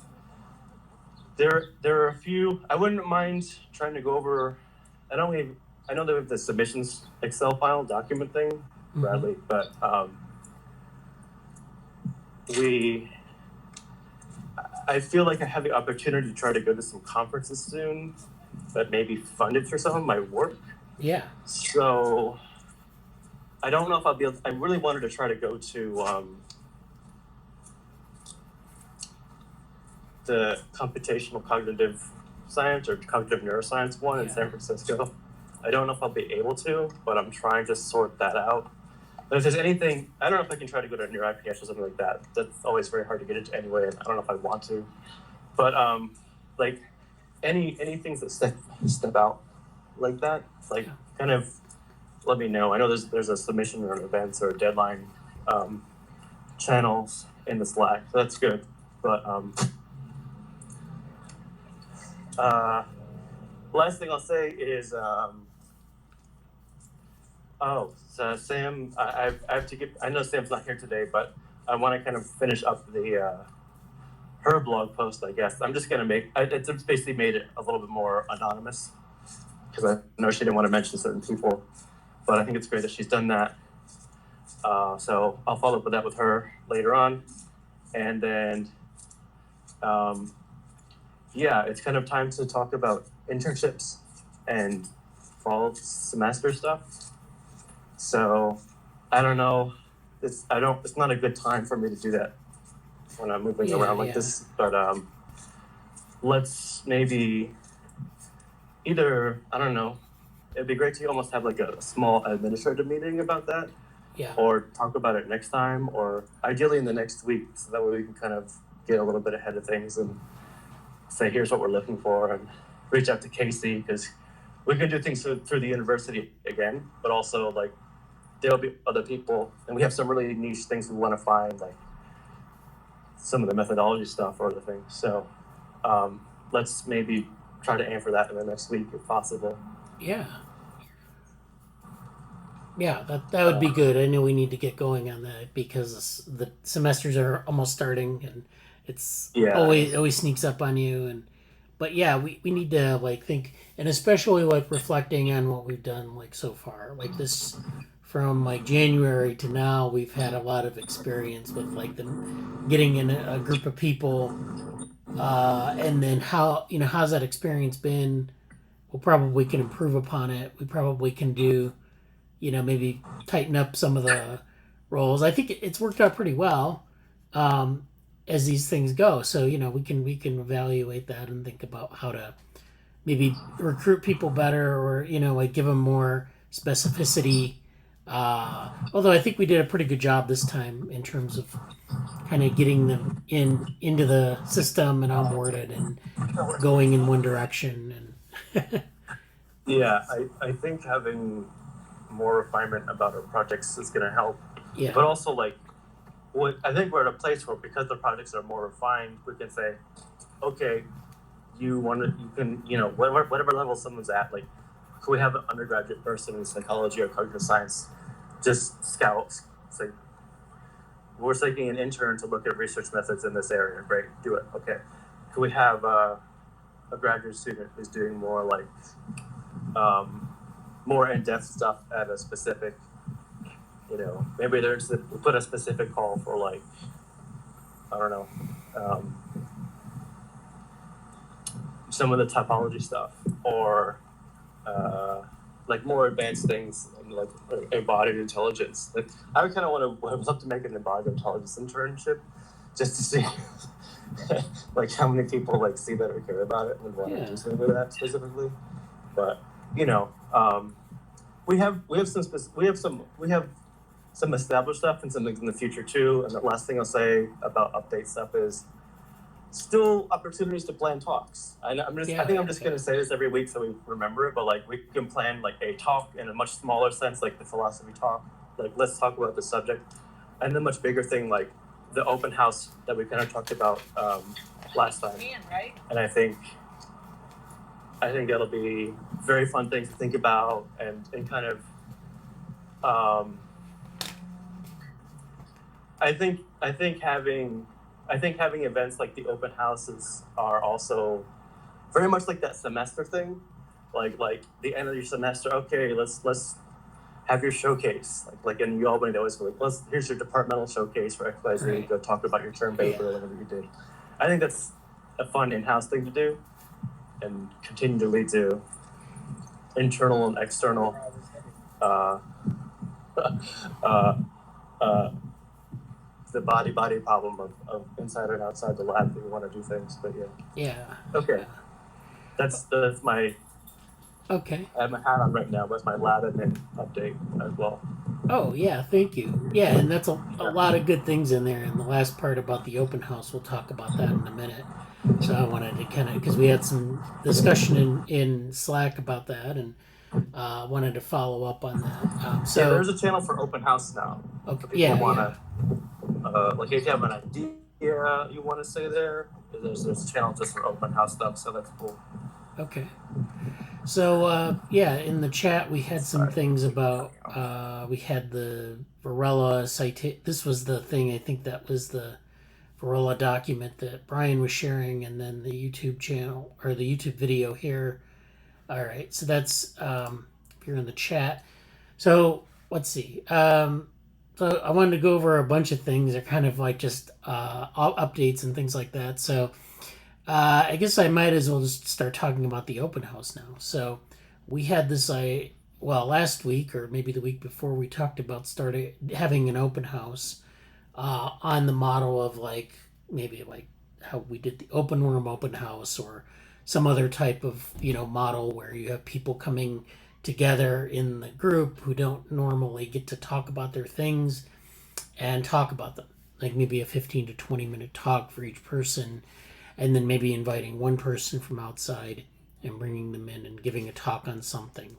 there are a few, I wouldn't mind trying to go over, I know they have the submissions Excel file document thing, Bradley, but I feel like I have the opportunity to try to go to some conferences soon that may be funded for some of my work. Yeah. So I don't know if I'll be able, I really wanted to try to go to the computational cognitive science or cognitive neuroscience one in San Francisco. I don't know if I'll be able to, but I'm trying to sort that out. But if there's anything, I don't know if I can try to go to NeuroIPS or something like that. That's always very hard to get into anyway, and I don't know if I want to. But like any things that step out like that, like kind of let me know. I know there's a submission or an events or a deadline channels in the Slack, so that's good. But last thing I'll say is, so Sam, I have to I know Sam's not here today, but I want to kind of finish up her blog post, I guess. I'm just going to it's basically made it a little bit more anonymous, because I know she didn't want to mention certain people, but I think it's great that she's done that. So I'll follow up with that with her later on. And then, it's kind of time to talk about internships and fall semester stuff. So I don't know. It's not a good time for me to do that when I'm moving around like this. But let's maybe either, I don't know. It'd be great to almost have like a small administrative meeting about that. Yeah. Or talk about it next time, or ideally in the next week, so that way we can kind of get a little bit ahead of things and say, here's what we're looking for, and reach out to Casey, because we can do things through the university again, but also like there'll be other people, and we have some really niche things we want to find, like some of the methodology stuff or other things. So let's maybe try to aim for that in the next week if possible. Yeah. Yeah, that would be good. I know we need to get going on that because the semesters are almost starting, and it's always sneaks up on you. But yeah, we need to like think, and especially like reflecting on what we've done like so far, like this from like January to now. We've had a lot of experience with like getting in a group of people, and then how's that experience been? We probably can improve upon it. We probably can do. Maybe tighten up some of the roles. I think it's worked out pretty well as these things go. So we can evaluate that and think about how to maybe recruit people better, or like give them more specificity. Although I think we did a pretty good job this time in terms of kind of getting them into the system and onboarded and going in one direction. And yeah, I think having more refinement about our projects is going to help. Yeah. But also, like, I think we're at a place where, because the projects are more refined, we can say, okay, whatever level someone's at, like, could we have an undergraduate person in psychology or cognitive science just scout, say, we're taking an intern to look at research methods in this area. Great, do it. Okay. Could we have a graduate student who's doing more like more in-depth stuff at a specific, maybe we put a specific call for like, I don't know, some of the topology stuff, or like more advanced things like embodied intelligence. Like, I would kind of would love to make an embodied intelligence internship just to see like how many people like see that or care about it and want to do something with that specifically. But we have some established stuff and some things in the future too. And the last thing I'll say about update stuff is still opportunities to plan talks. I think I'm just going to say this every week so we remember it. But like we can plan like a talk in a much smaller sense, like the philosophy talk. Like let's talk about the subject, and the much bigger thing like the open house that we kind of talked about last time. Right? And I think that'll be very fun things to think about and kind of I think having events like the open houses are also very much like that semester thing, like the end of your semester. Okay, let's have your showcase. Like in UAlbany, they always go like, here's your departmental showcase for XYZ. Right. Go talk about your term paper or whatever you did. I think that's a fun in-house thing to do, and continue to lead to internal and external the body problem of inside and outside the lab that we want to do things. But okay, that's my okay. I have my hat on right now, but it's my lab admin update as well. Oh yeah, thank you. Yeah, and that's a lot of good things in there. And the last part about the open house, we'll talk about that in a minute. So I wanted to kind of, because we had some discussion in Slack about that, and wanted to follow up on that. So there's a channel for open house now. Okay. People wanna, like if you have an idea you want to say there, there's a channel just for open house stuff. So that's cool. Okay. So in the chat we had some things about we had the Varela citation. This was the thing, I think that was the Varela document that Brian was sharing, and then the YouTube channel or the YouTube video here. All right, so that's here in the chat. So let's see. So I wanted to go over a bunch of things. They're kind of like just updates and things like that. So I guess I might as well just start talking about the open house now. So we had this last week or maybe the week before, we talked about starting having an open house on the model of like maybe like how we did the open room open house or some other type of model where you have people coming together in the group who don't normally get to talk about their things and talk about them, like maybe a 15 to 20 minute talk for each person, and then maybe inviting one person from outside and bringing them in and giving a talk on something.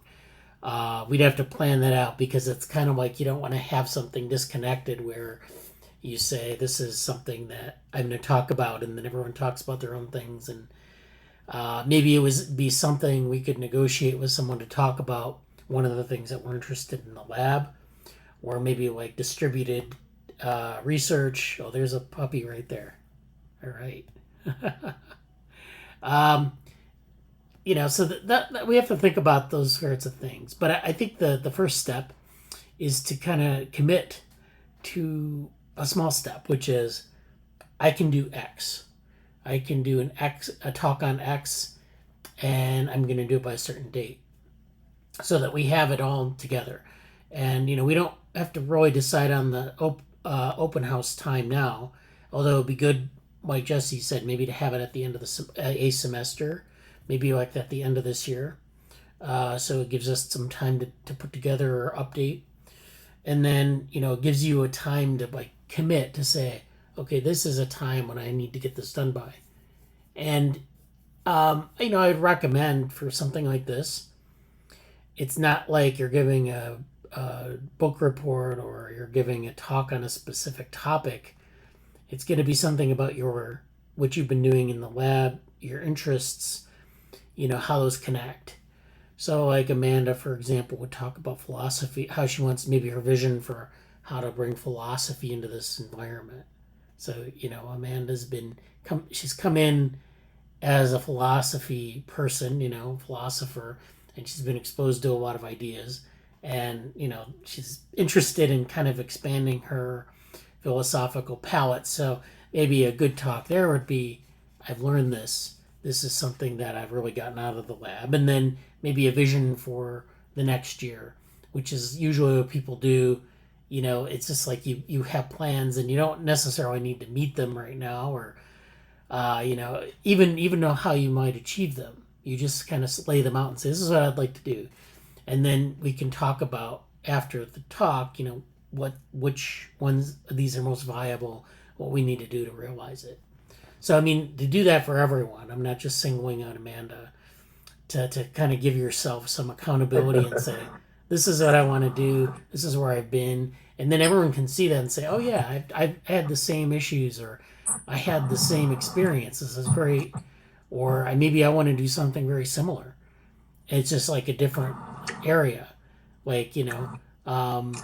We'd have to plan that out because it's kind of like you don't want to have something disconnected where you say this is something that I'm going to talk about and then everyone talks about their own things, and maybe it would be something we could negotiate with someone to talk about one of the things that we're interested in the lab, or maybe like distributed research. Oh, there's a puppy right there. All right. So that we have to think about those sorts of things. But I think the first step is to kind of commit to a small step, which is I can do X. I can do a talk on X, and I'm going to do it by a certain date, so that we have it all together. And we don't have to really decide on the open house time now, although it'd be good, like Jesse said, maybe to have it at the end of a semester, maybe like at the end of this year, so it gives us some time to put together or update, and then it gives you a time to like commit to say, okay, this is a time when I need to get this done by. And I'd recommend for something like this, it's not like you're giving a book report or you're giving a talk on a specific topic. It's going to be something about what you've been doing in the lab, your interests, how those connect. So like Amanda, for example, would talk about philosophy, how she wants maybe her vision for how to bring philosophy into this environment. So, Amanda's she's come in as a philosophy person, philosopher, and she's been exposed to a lot of ideas. And, she's interested in kind of expanding her philosophical palette. So maybe a good talk there would be, I've learned this. This is something that I've really gotten out of the lab. And then maybe a vision for the next year, which is usually what people do. It's just like you have plans and you don't necessarily need to meet them right now, or, even know how you might achieve them. You just kind of lay them out and say, this is what I'd like to do. And then we can talk about after the talk, which ones of these are most viable, what we need to do to realize it. So, to do that for everyone, I'm not just singling out Amanda, to kind of give yourself some accountability and say, this is what I want to do, this is where I've been. And then everyone can see that and say, oh yeah, I've had the same issues, or I had the same experience, this is great. Or maybe I want to do something very similar. It's just like a different area, and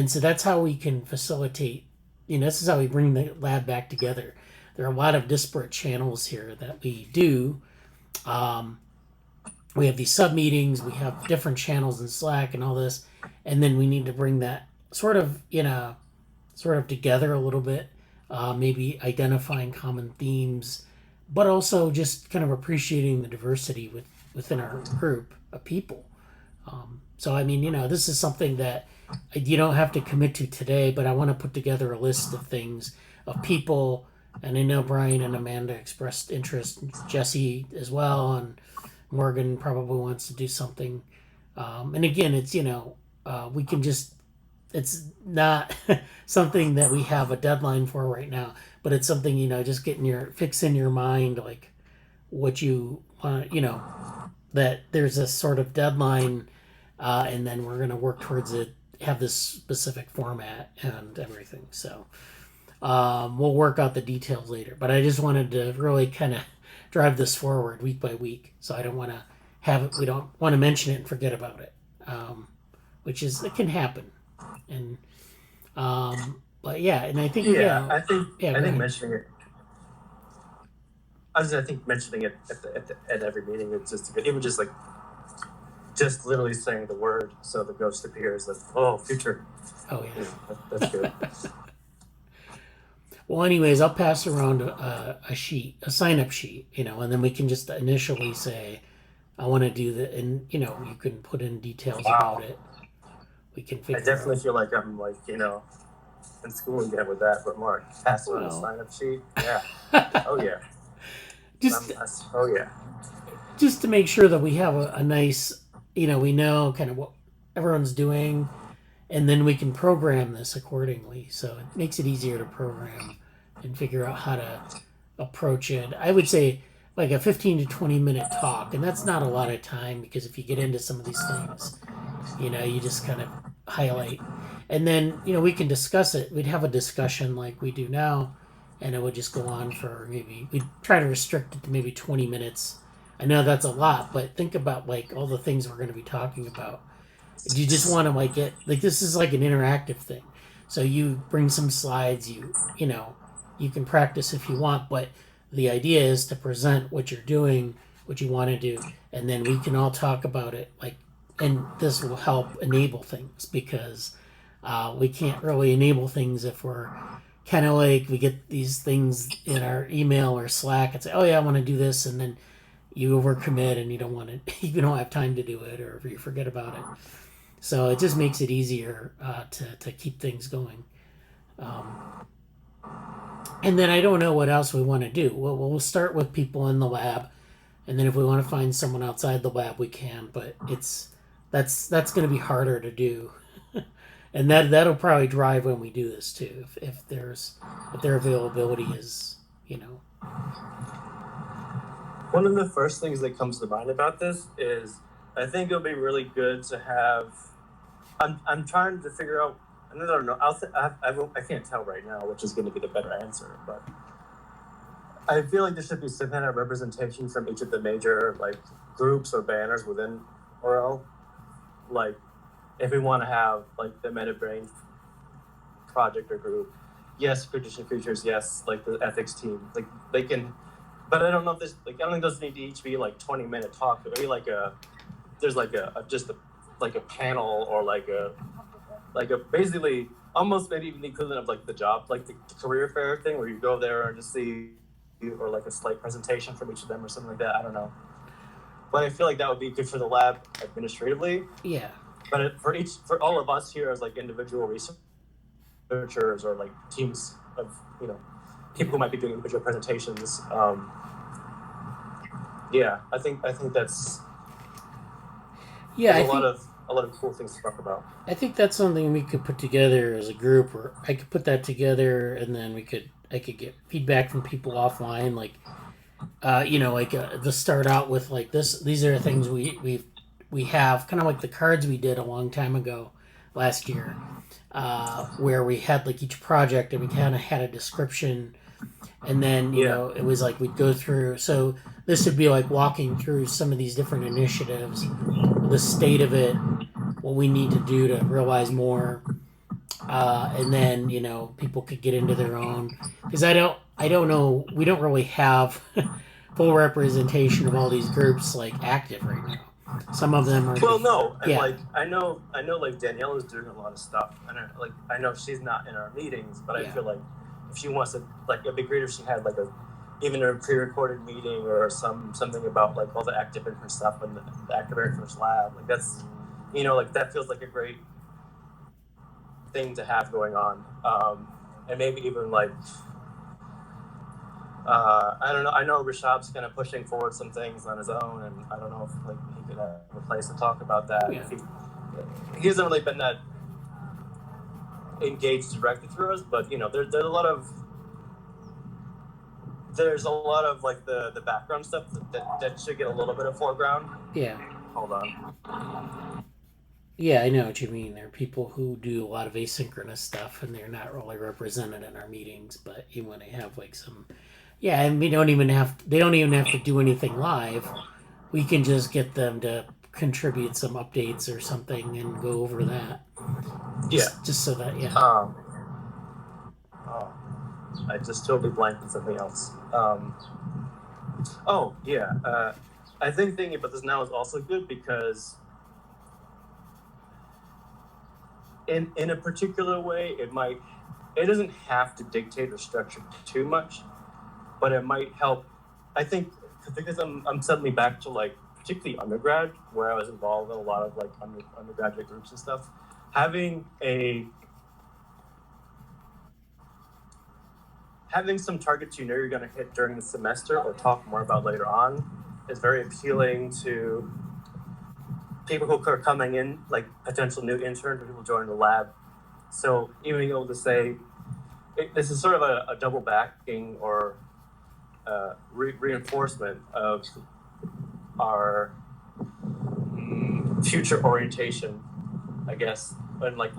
so that's how we can facilitate, this is how we bring the lab back together. There are a lot of disparate channels here that we do. We have these sub meetings, we have different channels in Slack and all this, and then we need to bring that sort of together a little bit, maybe identifying common themes, but also just kind of appreciating the diversity within our group of people. So this is something that you don't have to commit to today, but I want to put together a list of things, of people, and I know Brian and Amanda expressed interest, Jesse as well, and Morgan probably wants to do something. And again, it's, we can just, it's not something that we have a deadline for right now, but it's something, just fix in your mind, like what you want, that there's a sort of deadline, and then we're going to work towards it, have this specific format and everything. So we'll work out the details later, but I just wanted to really kind of drive this forward week by week. So I don't want to have it, we don't want to mention it and forget about it, which is, it can happen. And, but yeah, and I think, I think mentioning it, I think mentioning it at every meeting, it's just good. Even just literally saying the word, so the ghost appears. Like, oh, future. Oh yeah, that's good. Well, anyways, I'll pass around a sheet, a sign-up sheet, and then we can just initially say, I want to do that, and you know, you can put in details Wow. about it. We can I figure definitely out. feel like I'm like, in school again with that, but more pass on a Well, sign up sheet. Yeah. Oh yeah. just Oh yeah. just to make sure that we have a nice, you know, we know kind of what everyone's doing, and then we can program this accordingly. So it makes it easier to program and figure out how to approach it. I would say like a 15 to 20-minute talk, and that's not a lot of time because if you get into some of these things, you know, you just kind of highlight, and then you know we can discuss it. We'd have a discussion like we do now, and it would just go on for maybe we'd try to restrict it to maybe 20 minutes. I know that's a lot, but think about like all the things we're going to be talking about. Do you just want to like get like this is like an interactive thing, so you bring some slides, you know, you can practice if you want, but the idea is to present what you're doing, what you want to do, and then we can all talk about it like, and this will help enable things because we can't really enable things if we're kind of like we get these things in our email or Slack and say, oh yeah, I want to do this, and then you overcommit and you don't want to, you don't have time to do it, or you forget about it. So it just makes it easier to keep things going. And then I don't know what else we want to do. We'll start with people in the lab, and then if we want to find someone outside the lab, we can. But that's going to be harder to do, and that'll probably drive when we do this too. If their availability is, you know. One of the first things that comes to mind about this is I think it'll be really good to have. I'm trying to figure out. I don't know. I can't tell right now which is going to be the better answer, but I feel like there should be some kind of representation from each of the major like groups or banners within ORL. Like, if we want to have like the MetaBrain project or group, yes, prediction features, yes, like the ethics team, like they can. But I don't know if this like I don't think those need to each be like 20-minute talk. Maybe like there's like like a panel or like a basically almost maybe even the equivalent of like the job, like the career fair thing where you go there and just see, or like a slight presentation from each of them or something like that. I don't know. But I feel like that would be good for the lab administratively. Yeah. But for all of us here as like individual researchers or like teams of, people who might be doing individual presentations. Yeah, I think that's a lot of cool things to talk about. I think that's something we could put together as a group, or I could put that together, and then I could get feedback from people offline, like, to start out with like this. These are the things we have, kind of like the cards we did a long time ago, last year, where we had like each project and we kind of had a description, and then it was like we'd go through. So this would be like walking through some of these different initiatives, the state of it, what we need to do to realize more, and then people could get into their own, because I don't know, we don't really have full representation of all these groups like active right now. Some of them are like I know like Danielle is doing a lot of stuff, and I know she's not in our meetings, but I feel like if she wants to, like, it'd be great if she had like even a pre-recorded meeting or something about like all the active infant stuff in the active infant lab. Like that's like that feels like a great thing to have going on, and maybe even like I don't know. I know Rishab's kind of pushing forward some things on his own, and I don't know if like he could have a place to talk about that. Yeah. He hasn't really been that engaged directly through us, but there's a lot of like the background stuff that should get a little bit of foreground. Yeah. Hold on. Yeah, I know what you mean. There are people who do a lot of asynchronous stuff, and they're not really represented in our meetings. But you want to have like some, and they don't even have to do anything live. We can just get them to contribute some updates or something and go over that. Just so that I just totally blanked on something else. I think thinking about this now is also good because in a particular way, it doesn't have to dictate or structure too much, but it might help. I think because I'm suddenly back to like particularly undergrad, where I was involved in a lot of like undergraduate groups and stuff, having some targets you know you're going to hit during the semester or talk more about later on is very appealing to people who are coming in, like potential new interns or people joining the lab. So even being able to say, this is sort of a double backing or reinforcement of our future orientation, I guess, and like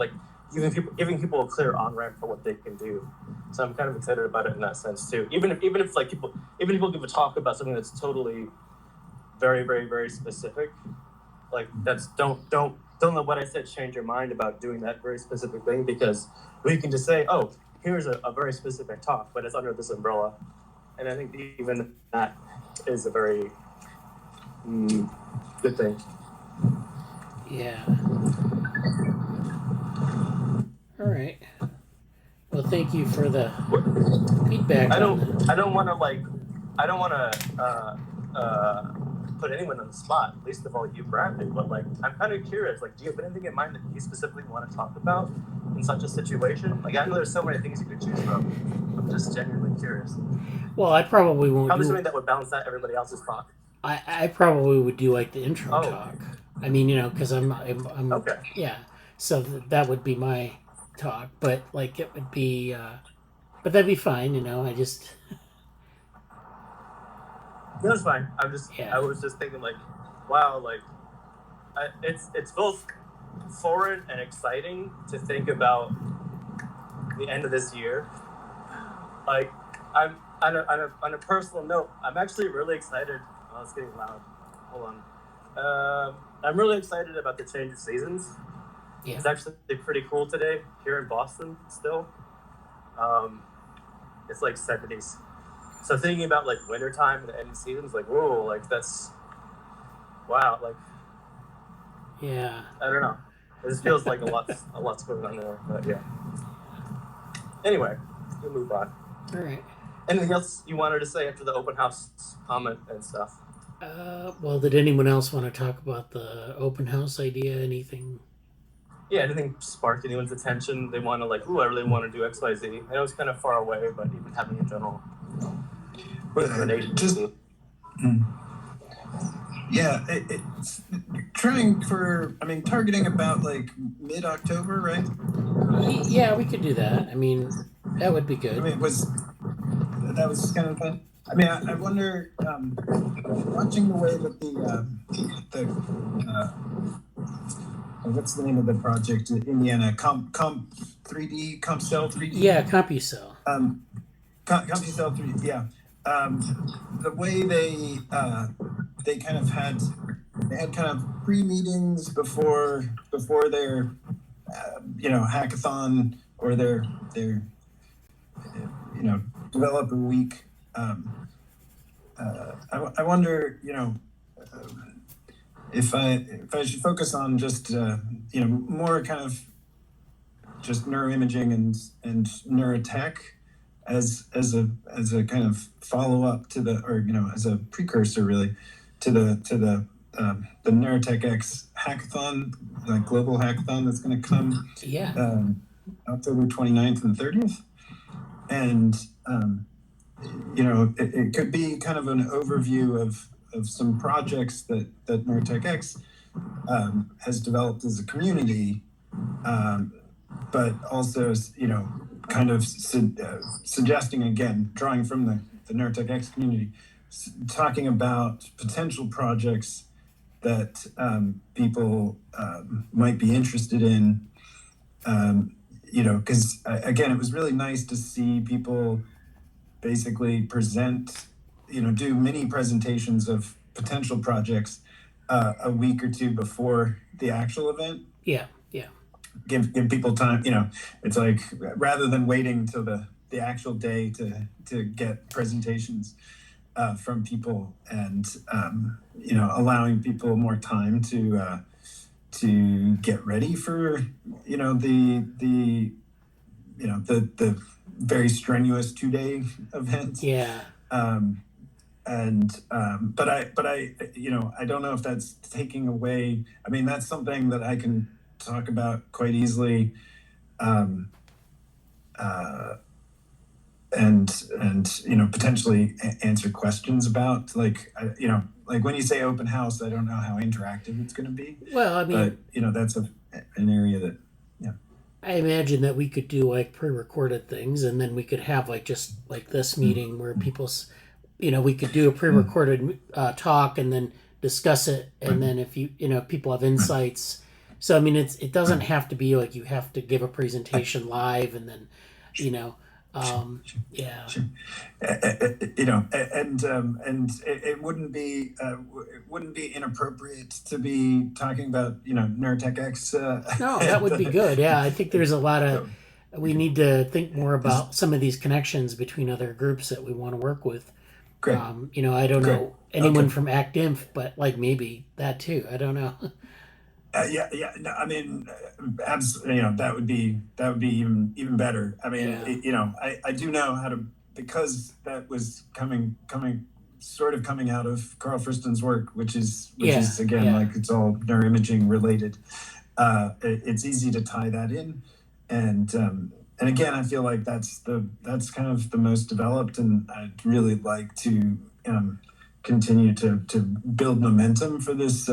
giving people a clear on-ramp for what they can do. So I'm kind of excited about it in that sense too. Even if people give a talk about something that's totally very, very, very specific, like that's don't let what I said change your mind about doing that very specific thing, because we can just say, oh, here's a very specific talk, but it's under this umbrella. And I think even that is a very good thing. Yeah. All right. Well, thank you for the feedback. I don't want to put anyone on the spot, least of all you, Bradley. But like, I'm kind of curious. Like, do you have anything in mind that you specifically want to talk about in such a situation? Like, I know there's so many things you could choose from. I'm just genuinely curious. Well, I probably won't. Probably something that would balance out everybody else's talk. I probably would do like the intro talk. I mean, because I'm okay. Yeah. So that would be my talk, but like it would be, but that'd be fine. I just. No, it's fine. I was just thinking like, wow, like, it's both foreign and exciting to think about the end of this year. Like, I'm on a personal note, I'm actually really excited. Oh, it's getting loud. Hold on. I'm really excited about the change of seasons. Yeah. It's actually pretty cool today here in Boston still. It's like 70s. So thinking about like wintertime and the end of seasons, like, whoa, like that's, wow, like, yeah. I don't know. It just feels like a lot's going on there, but yeah. Anyway, we'll move on. All right. Anything else you wanted to say after the open house comment and stuff? Well, did anyone else want to talk about the open house idea? Anything? Yeah, anything sparked anyone's attention? They want to like, ooh, I really want to do X, Y, Z. I know it's kind of far away, but even having a general inclination. Yeah, it's trying for, targeting about like mid-October, right? Yeah, we could do that. I mean, that would be good. That was kind of fun. I wonder, watching the way that what's the name of the project? Indiana Comp 3D, CompCell 3D? Yeah, CompuCell. CompuCell 3D, yeah. The way they kind of had kind of pre-meetings before their hackathon or their developer week. I wonder, if I should focus on just more kind of just neuroimaging and neurotech as a kind of follow up to as a precursor really to the Neurotech X hackathon, the global hackathon that's going to come October 29th and 30th. And it could be kind of an overview of some projects that Neurotech X has developed as a community, but also, kind of suggesting, again, drawing from the Neurotech X community, talking about potential projects that people might be interested in, because, again, it was really nice to see people basically present, do mini presentations of potential projects a week or two before the actual event. Yeah. Give people time, it's like rather than waiting till the actual day to get presentations from people and, allowing people more time to get ready for, the very strenuous 2-day event. Yeah. but I, I don't know if that's taking away. I mean, that's something that I can talk about quite easily, and potentially answer questions about, like, like when you say open house, I don't know how interactive it's going to be. Well, I mean, but that's an area that, I imagine that we could do like pre-recorded things, and then we could have like just like this meeting where people's, we could do a pre-recorded talk and then discuss it, and then if people have insights. So I mean, it doesn't have to be like you have to give a presentation live and then, yeah. Sure. And it wouldn't be inappropriate to be talking about NeuroTech-X. No, that would be good. Yeah, I think there's a lot of we need to think more about some of these connections between other groups that we want to work with. Great. I don't know anyone from ActInf, but like maybe that too. I don't know. Yeah. No, I mean, absolutely. That would be even better. I mean, I do know how to, because that was coming out of Carl Friston's work, which is again like it's all neuroimaging related. It's easy to tie that in, and again, I feel like that's kind of the most developed, and I'd really like to continue to build momentum for this.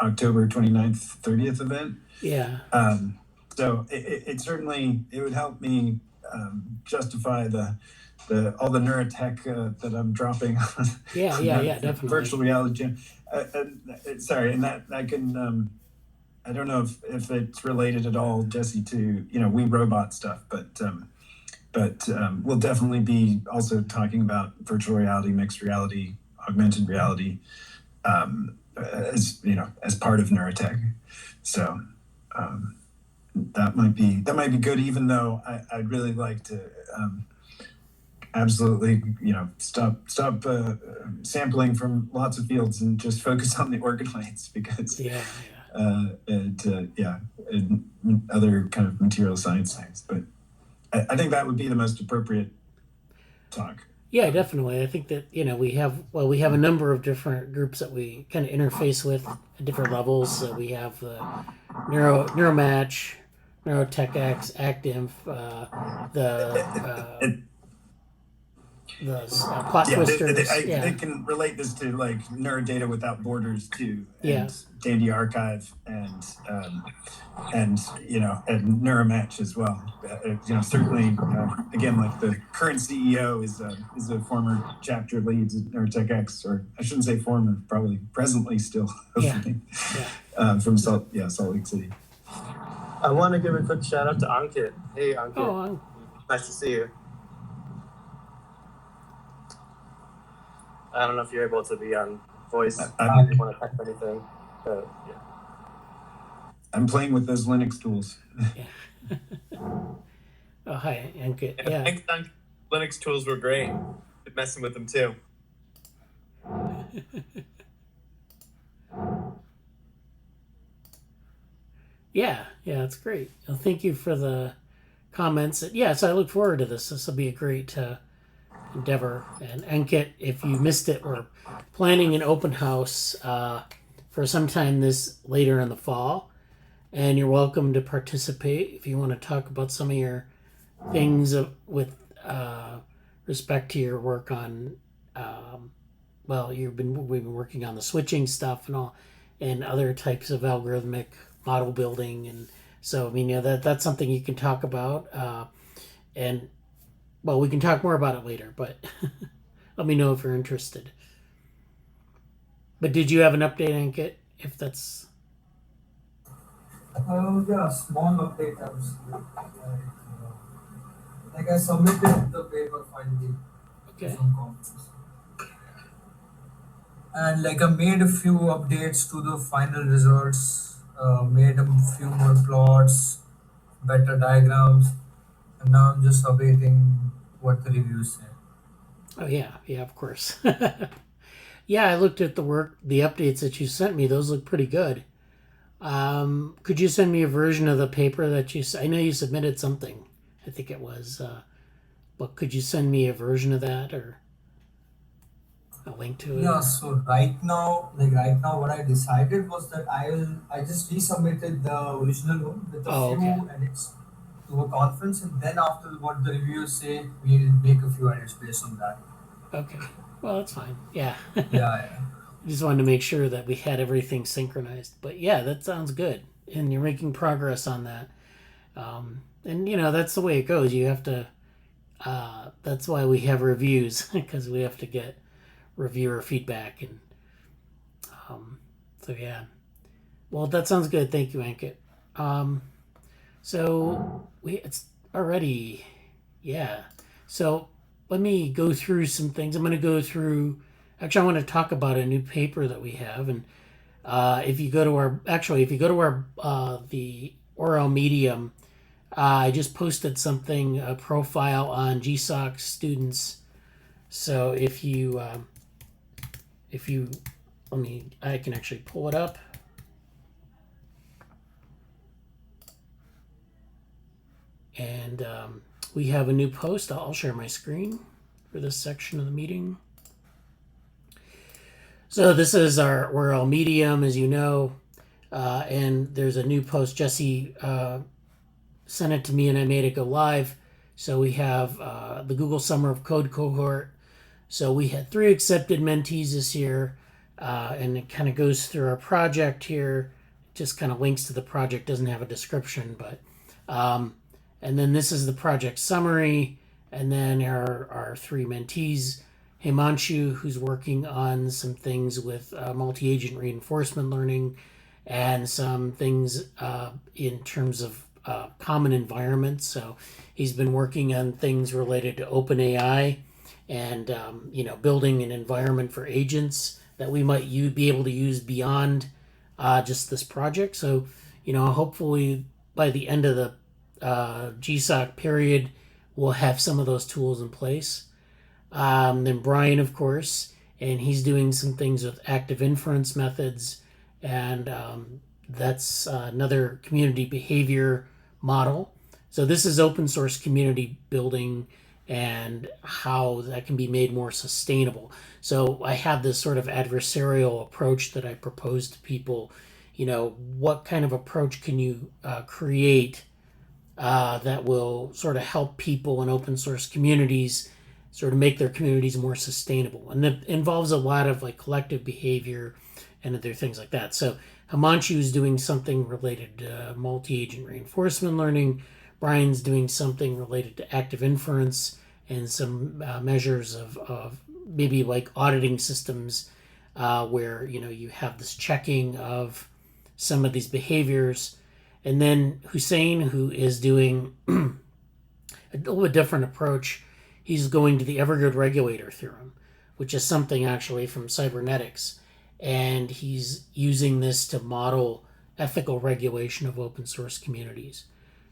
October 29th, 30th event. Yeah. So it certainly, it would help me justify all the neurotech that I'm dropping. Yeah, definitely. Virtual reality. Sorry, and that can, I don't know if it's related at all, Jesse, to, We Robot stuff, but we'll definitely be also talking about virtual reality, mixed reality, augmented reality, as part of neurotech. So that might be good, even though I'd really like to absolutely stop sampling from lots of fields and just focus on the organoids, because and other kind of material science things. But I think that would be the most appropriate talk. Yeah, definitely. I think that we have a number of different groups that we kind of interface with at different levels. So we have the Neuromatch, NeuroTech-X, ActInf, the plot twisters. I can relate this to like Neurodata Without Borders too, and Yeah. Dandy Archive, and Neuromatch as well. Certainly, again, like the current CEO is a former chapter lead at NeuroTech-X, or I shouldn't say former, probably presently still, from Salt Lake City. I want to give a quick shout out to Ankit. Hey, Ankit. Oh, nice to see you. I don't know if you're able to be on voice. I don't want to type anything. But, yeah. I'm playing with those Linux tools. Oh, hi, Ankit. Yeah. Thanks, Ankit. Linux tools were great. Been messing with them too. Yeah, that's great. Well, thank you for the comments. So I look forward to this. This will be a great endeavor. And Ankit, if you missed it, we're planning an open house for sometime this later in the fall, and you're welcome to participate if you want to talk about some of your things with respect to your work on. We've been working on the switching stuff and all, and other types of algorithmic model building, and so I mean, that's something you can talk about, and we can talk more about it later. But let me know if you're interested. But did you have an update, Ankit? If that's small update. I was like I submitted the paper finally. Okay. And like I made a few updates to the final results, made a few more plots, better diagrams, and now I'm just awaiting what the reviews say. Oh yeah, of course. Yeah, I looked at the updates that you sent me. Those look pretty good. Could you send me a version of the paper that I know you submitted something. I think it was, but could you send me a version of that, or? a link to it? Yeah, so right now, what I decided was that I just resubmitted the original one with a Oh, few okay. edits to a conference, and then after what the reviewers say, we'll make a few edits based on that. Okay. Well, that's fine. Yeah. Yeah, yeah. I just wanted to make sure that we had everything synchronized. But yeah, that sounds good. And you're making progress on that. And, that's the way it goes. You have to, that's why we have reviews, because we have to get reviewer feedback. And so, yeah. Well, that sounds good. Thank you, Ankit. So, it's already, yeah. So, let me go through some things. I'm going to go through. Actually, I want to talk about a new paper that we have, and if you go to our the ORL Medium, I just posted something, a profile on Gsoc students. So if you I can actually pull it up. And we have a new post. I'll share my screen for this section of the meeting. So this is our ORL Medium, as you know, and there's a new post. Jesse sent it to me, and I made it go live. So we have the Google Summer of Code cohort. So we had 3 accepted mentees this year, and it kind of goes through our project here. Just kind of links to the project, doesn't have a description, but and then this is the project summary, and then our 3 mentees. Himanshu, who's working on some things with multi-agent reinforcement learning and some things in terms of common environments. So he's been working on things related to OpenAI and building an environment for agents that we might be able to use beyond just this project. So hopefully by the end of the Gsoc period, we'll have some of those tools in place. Then Brian, of course, and he's doing some things with active inference methods, and that's another community behavior model. So this is open source community building and how that can be made more sustainable. So I have this sort of adversarial approach that I propose to people. What kind of approach can you create that will sort of help people in open source communities sort of make their communities more sustainable, and that involves a lot of collective behavior and other things like that. So Himanshu is doing something related to multi-agent reinforcement learning. Brian's doing something related to active inference and some measures of maybe auditing systems where you have this checking of some of these behaviors. And then Hussein, who is doing a little bit different approach. He's going to the Evergood regulator theorem, which is something actually from Cybernetics. And he's using this to model ethical regulation of open source communities.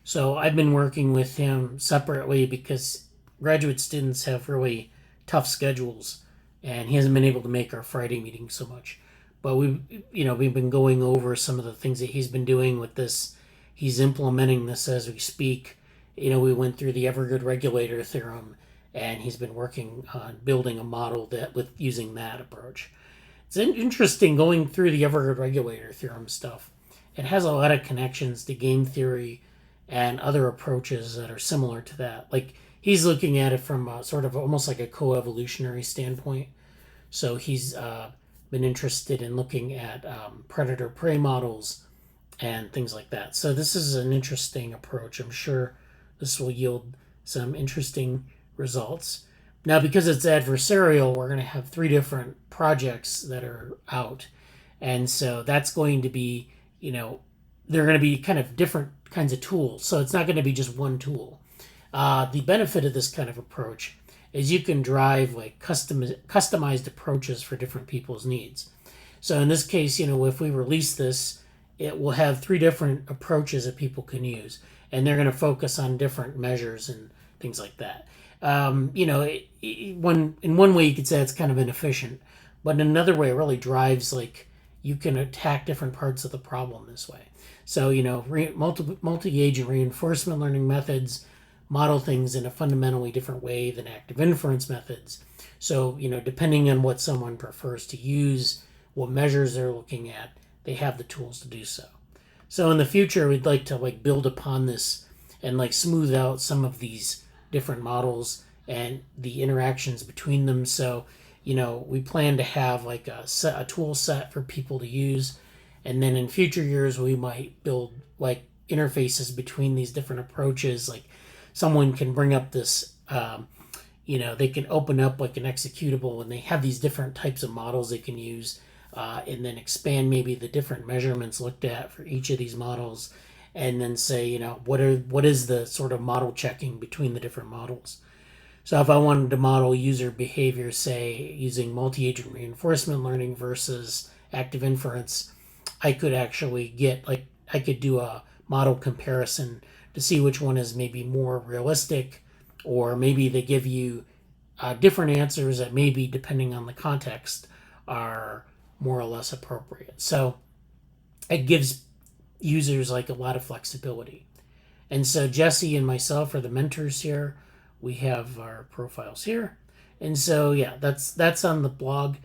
So I've been working with him separately because graduate students have really tough schedules, and he hasn't been able to make our Friday meeting so much. But we've been going over some of the things that he's been doing with this. He's implementing this as we speak. We went through the Evergood regulator theorem, and he's been working on building a model that with using that approach. It's interesting going through the Evergood regulator theorem stuff. It has a lot of connections to game theory and other approaches that are similar to that. He's looking at it from a sort of almost like a co-evolutionary standpoint. So he's been interested in looking at predator-prey models and things like that. So this is an interesting approach. I'm sure this will yield some interesting results. Now, because it's adversarial, we're going to have 3 different projects that are out. And so that's going to be, they're going to be kind of different kinds of tools. So it's not going to be just one tool. The benefit of this kind of approach is you can drive customized approaches for different people's needs. So in this case, if we release this, it will have 3 different approaches that people can use. And they're going to focus on different measures and things like that. In one way you could say it's kind of inefficient, but in another way it really drives you can attack different parts of the problem this way. So multi-agent reinforcement learning methods model things in a fundamentally different way than active inference methods. So, depending on what someone prefers to use, what measures they're looking at, they have the tools to do so. So in the future, we'd like to build upon this and smooth out some of these different models and the interactions between them. So, we plan to have a tool set for people to use. And then in future years, we might build interfaces between these different approaches. Like someone can bring up this, they can open up an executable and they have these different types of models they can use, and then expand maybe the different measurements looked at for each of these models, and then say, what is the sort of model checking between the different models. So if I wanted to model user behavior, say using multi-agent reinforcement learning versus active inference, I could actually I could do a model comparison to see which one is maybe more realistic, or maybe they give you different answers that maybe, depending on the context, are more or less appropriate. So it gives users a lot of flexibility. And so Jesse and myself are the mentors here. We have our profiles here. And so, yeah, that's on the blog.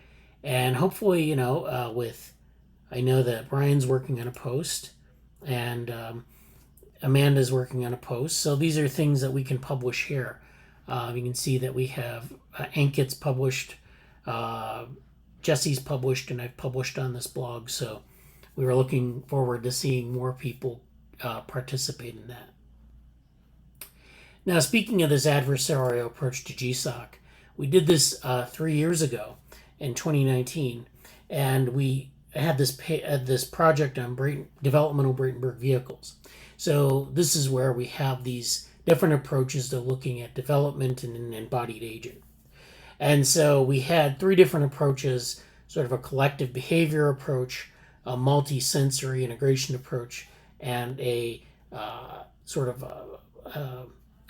And hopefully, I know that Brian's working on a post, and Amanda's working on a post. So these are things that we can publish here. You can see that we have Ankit's published, Jesse's published, and I've published on this blog. So we were looking forward to seeing more people participate in that. Now, speaking of this adversarial approach to Gsoc, we did this 3 years ago in 2019, and we had this project on developmental Bradenberg vehicles. So this is where we have these different approaches to looking at development in an embodied agent. And so we had 3 different approaches, sort of a collective behavior approach, a multi-sensory integration approach, and a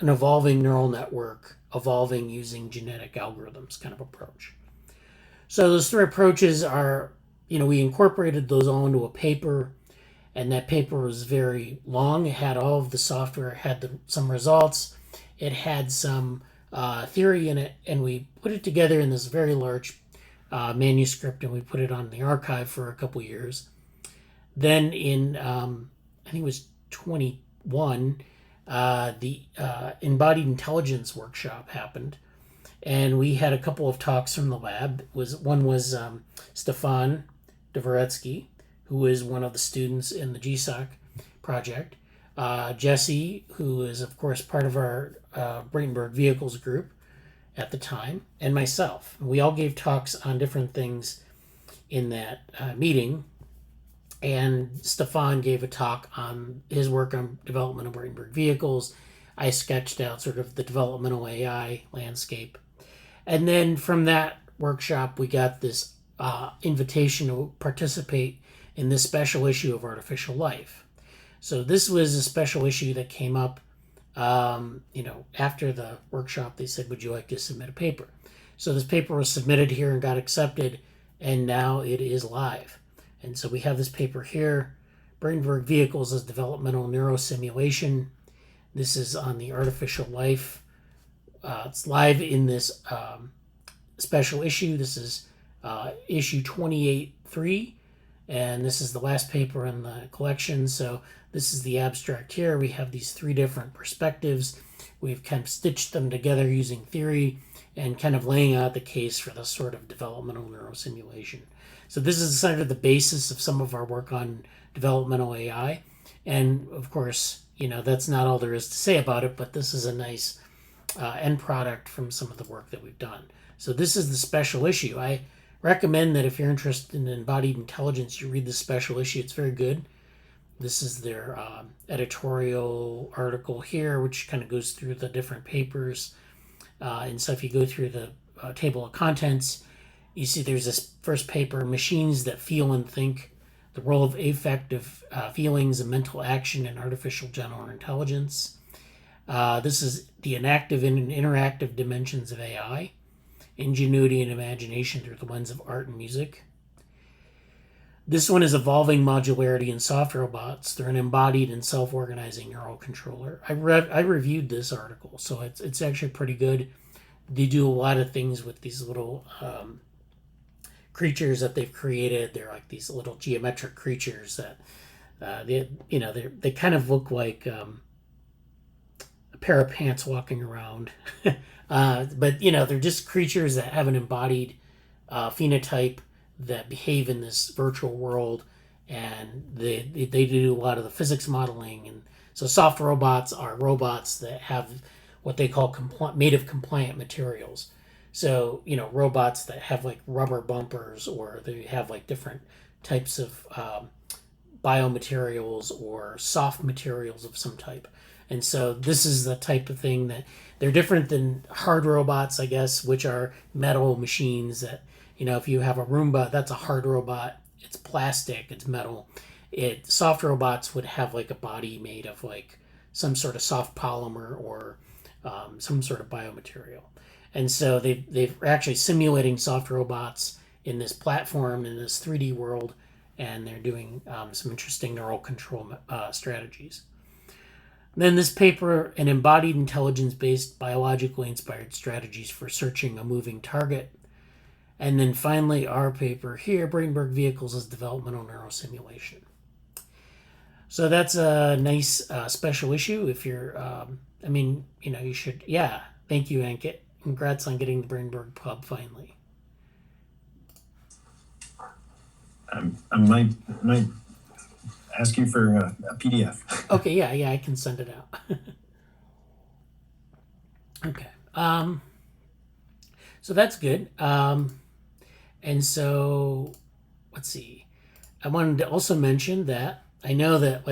an evolving neural network, evolving using genetic algorithms kind of approach. So those 3 approaches are, we incorporated those all into a paper, and that paper was very long. It had all of the software, it had some results, it had some theory in it, and we put it together in this very large manuscript, and we put it on the archive for a couple years. Then in, I think it was 21, the Embodied Intelligence workshop happened, and we had a couple of talks from the lab. One was Stefan Dvoretsky, who is one of the students in the Gsoc project, Jesse, who is of course part of our Bradenberg Vehicles group at the time, and myself. We all gave talks on different things in that meeting, and Stefan gave a talk on his work on development of Bradenberg vehicles. I sketched out sort of the developmental AI landscape. And then from that workshop, we got this invitation to participate in this special issue of Artificial Life. So this was a special issue that came up, after the workshop. They said, would you like to submit a paper? So this paper was submitted here and got accepted, and now it is live. And so we have this paper here, Bradenberg Vehicles as Developmental Neurosimulation. This is on the Artificial Life. It's live in this special issue. This is issue 28.3, and this is the last paper in the collection. So this is the abstract here. We have these 3 different perspectives. We've kind of stitched them together using theory and kind of laying out the case for this sort of developmental neurosimulation. So this is sort of the basis of some of our work on developmental AI. And of course, that's not all there is to say about it, but this is a nice end product from some of the work that we've done. So this is the special issue. I recommend that if you're interested in embodied intelligence, you read the special issue. It's very good. This is their editorial article here, which kind of goes through the different papers. And so if you go through the table of contents, you see there's this first paper, Machines That Feel and Think, the Role of Affective Feelings and Mental Action in Artificial General Intelligence. This is the inactive and interactive dimensions of AI, ingenuity and imagination through the lens of art and music. This one is evolving modularity in soft robots through an embodied and self-organizing neural controller. I reviewed this article, so it's actually pretty good. They do a lot of things with these little creatures that they've created. They're like these little geometric creatures that they kind of look like a pair of pants walking around, but they're just creatures that have an embodied phenotype that behave in this virtual world, and they do a lot of the physics modeling. And so soft robots are robots that have what they call made of compliant materials. So robots that have like rubber bumpers, or they have like different types of biomaterials or soft materials of some type. And so this is the type of thing that they're different than hard robots, I guess, which are metal machines that, if you have a Roomba, that's a hard robot. It's plastic, it's metal. Soft robots would have like a body made of like some sort of soft polymer or some sort of biomaterial. And so they've actually simulating soft robots in this platform, in this 3D world, and they're doing some interesting neural control strategies. Then this paper, an embodied intelligence-based biologically inspired strategies for searching a moving target. And then finally, our paper here, Brainberg Vehicles as Developmental Neurosimulation. So that's a nice special issue. If you're, you should, yeah. Thank you, Ankit. Congrats on getting the Brainberg Pub finally. I might ask you for a PDF. Okay, yeah, I can send it out. Okay. So that's good. And so, let's see. I wanted to also mention that I know that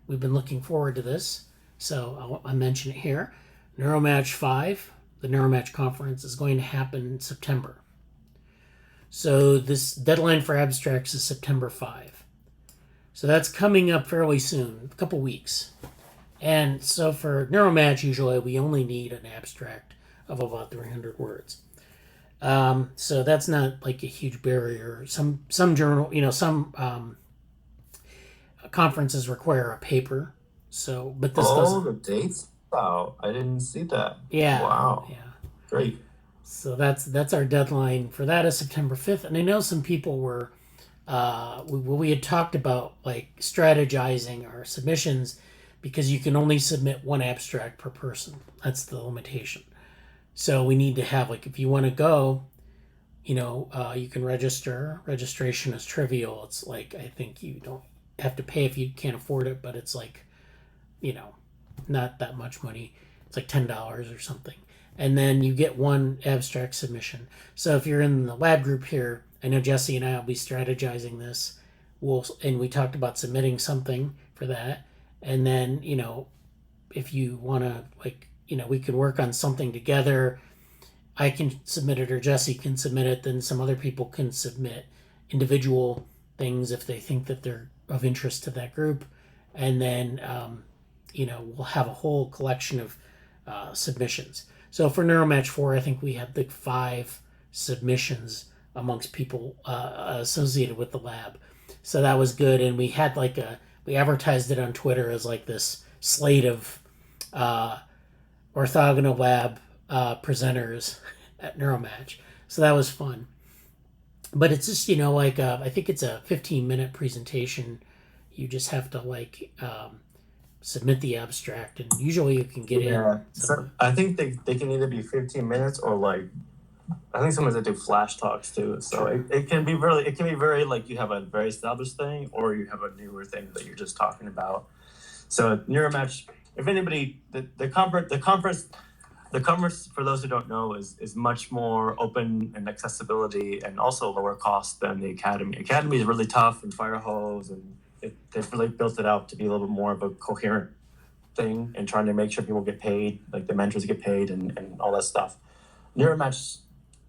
we've been looking forward to this, so I'll mention it here. NeuroMatch 5, the NeuroMatch conference, is going to happen in September. So this deadline for abstracts is September 5. So that's coming up fairly soon, a couple weeks. And so for NeuroMatch, usually we only need an abstract of about 300 words. So that's not like a huge barrier. Some journal, some conferences require a paper. So, but this doesn't. The dates out. I didn't see that. Yeah. Wow. Yeah. Great. So that's our deadline for that is September 5th. And I know some people were, we had talked about strategizing our submissions because you can only submit one abstract per person. That's the limitation. So we need to have if you want to go, you can register. Registration is trivial. It's I think you don't have to pay if you can't afford it, but it's not that much money. It's $10 or something. And then you get one abstract submission. So if you're in the lab group here, I know Jesse and I will be strategizing this. And we talked about submitting something for that. And then, if you want to, we could work on something together. I can submit it or Jesse can submit it. Then some other people can submit individual things if they think that they're of interest to that group. And then, we'll have a whole collection of submissions. So for NeuroMatch 4, I think we had 5 submissions amongst people associated with the lab. So that was good. And we had we advertised it on Twitter as this slate of orthogonal lab presenters at NeuroMatch. So that was fun. But it's just, I think it's a 15-minute presentation. You just have to submit the abstract, and usually you can get in. So I think they can either be 15 minutes or I think sometimes they do flash talks too. So it can be very you have a very established thing or you have a newer thing that you're just talking about. So NeuroMatch, if anybody, the conference for those who don't know is much more open and accessibility and also lower cost than the Academy. Academy is really tough and fire hose, and they've really built it out to be a little bit more of a coherent thing and trying to make sure people get paid, the mentors get paid and all that stuff. NeuroMatch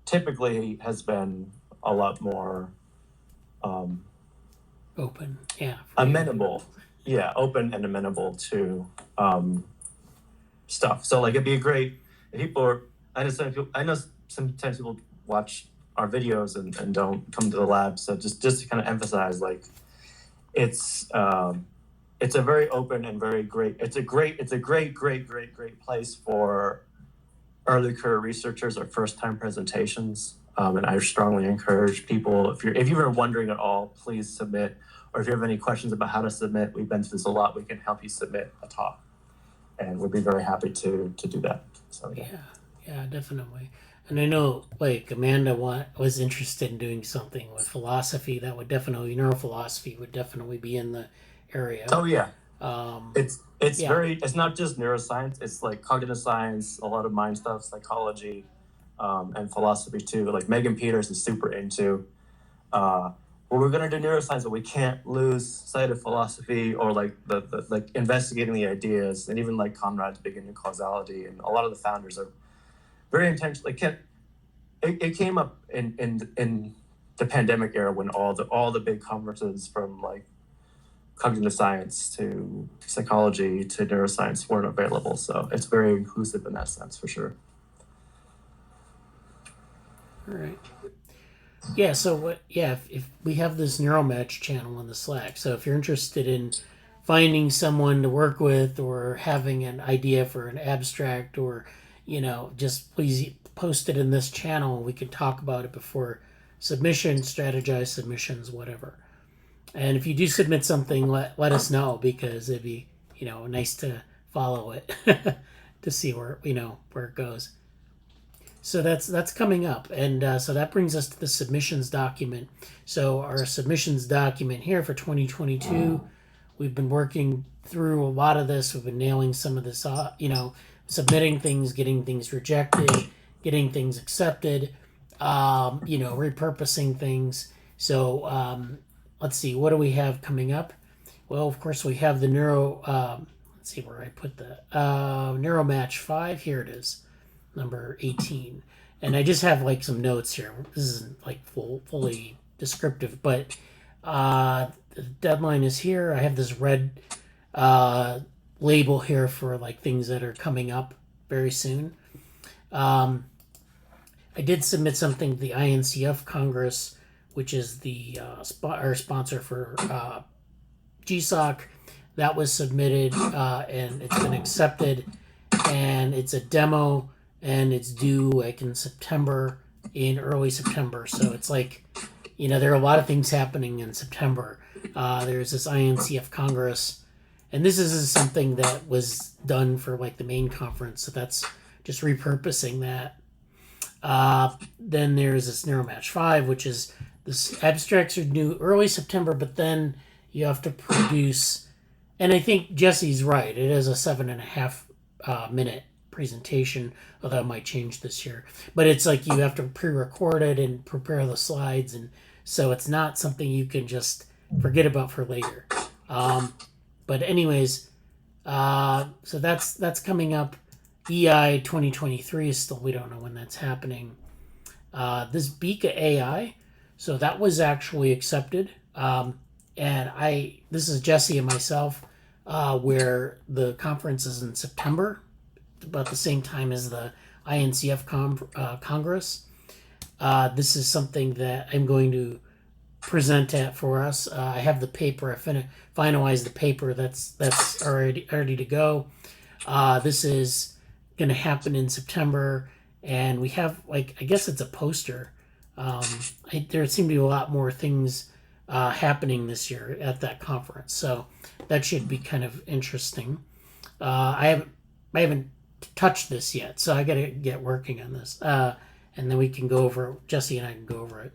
typically has been a lot more open, amenable, open and amenable to stuff. So it'd be great if people are. I know sometimes people watch our videos and don't come to the lab. So just to kind of emphasize, like, it's a very open and very great. It's a great place for early career researchers or first time presentations. And I strongly encourage people, if you're wondering at all, please submit. Or if you have any questions about how to submit, we've been through this a lot. We can help you submit a talk, and we'd be very happy to do that. So yeah, definitely. And I know, like, Amanda was interested in doing something with philosophy. That would definitely, neurophilosophy would definitely be in the area. Oh yeah. It's yeah. it's not just neuroscience. It's like cognitive science, a lot of mind stuff, psychology, and philosophy too. Like Megan Peters is super into. Well, we're gonna do neuroscience, but we can't lose sight of philosophy or like the like investigating the ideas, and even like Conrad's big into causality, and a lot of the founders are very intentionally. It came up in the pandemic era when all the big conferences from like cognitive science to psychology to neuroscience weren't available. So it's very inclusive in that sense, for sure. All right. Yeah, so if we have this NeuroMatch channel on the Slack, so if you're interested in finding someone to work with or having an idea for an abstract, or, just please post it in this channel and we can talk about it before submission, strategize submissions, whatever. And if you do submit something, let us know, because it'd be, nice to follow it to see where it goes. So that's coming up, and so that brings us to the submissions document. So our submissions document here for 2022, we've been working through a lot of this. We've been nailing some of this, submitting things, getting things rejected, getting things accepted, repurposing things. So let's see, what do we have coming up? Well, of course, we have the let's see where I put the NeuroMatch 5. Here it is. Number 18, and I just have like some notes here. This isn't like fully descriptive, but the deadline is here. I have this red label here for like things that are coming up very soon. I did submit something to the INCF Congress, which is the our sponsor for Gsoc. That was submitted and it's been accepted, and it's a demo. And it's due like in early September. So it's like, there are a lot of things happening in September. There's this INCF Congress, and this is something that was done for like the main conference. So that's just repurposing that. Then there's this NeuroMatch 5, which is this abstracts are due early September, but then you have to produce, and I think Jesse's right. It is a 7.5 minute presentation, although it might change this year, but it's like you have to pre-record it and prepare the slides, and so it's not something you can just forget about for later. But anyways, so that's coming up. EI 2023 is still, we don't know when that's happening. This Beacon AI, so that was actually accepted, and this is Jesse and myself, where the conference is in September, about the same time as the INCF Congress. This is something that I'm going to present at for us. I have the paper. I finalized the paper. That's already to go. This is going to happen in September, and we have I guess it's a poster. There seem to be a lot more things happening this year at that conference, so that should be kind of interesting. I haven't touched this yet, so I gotta get working on this, and then we can go over, Jesse and I can go over it.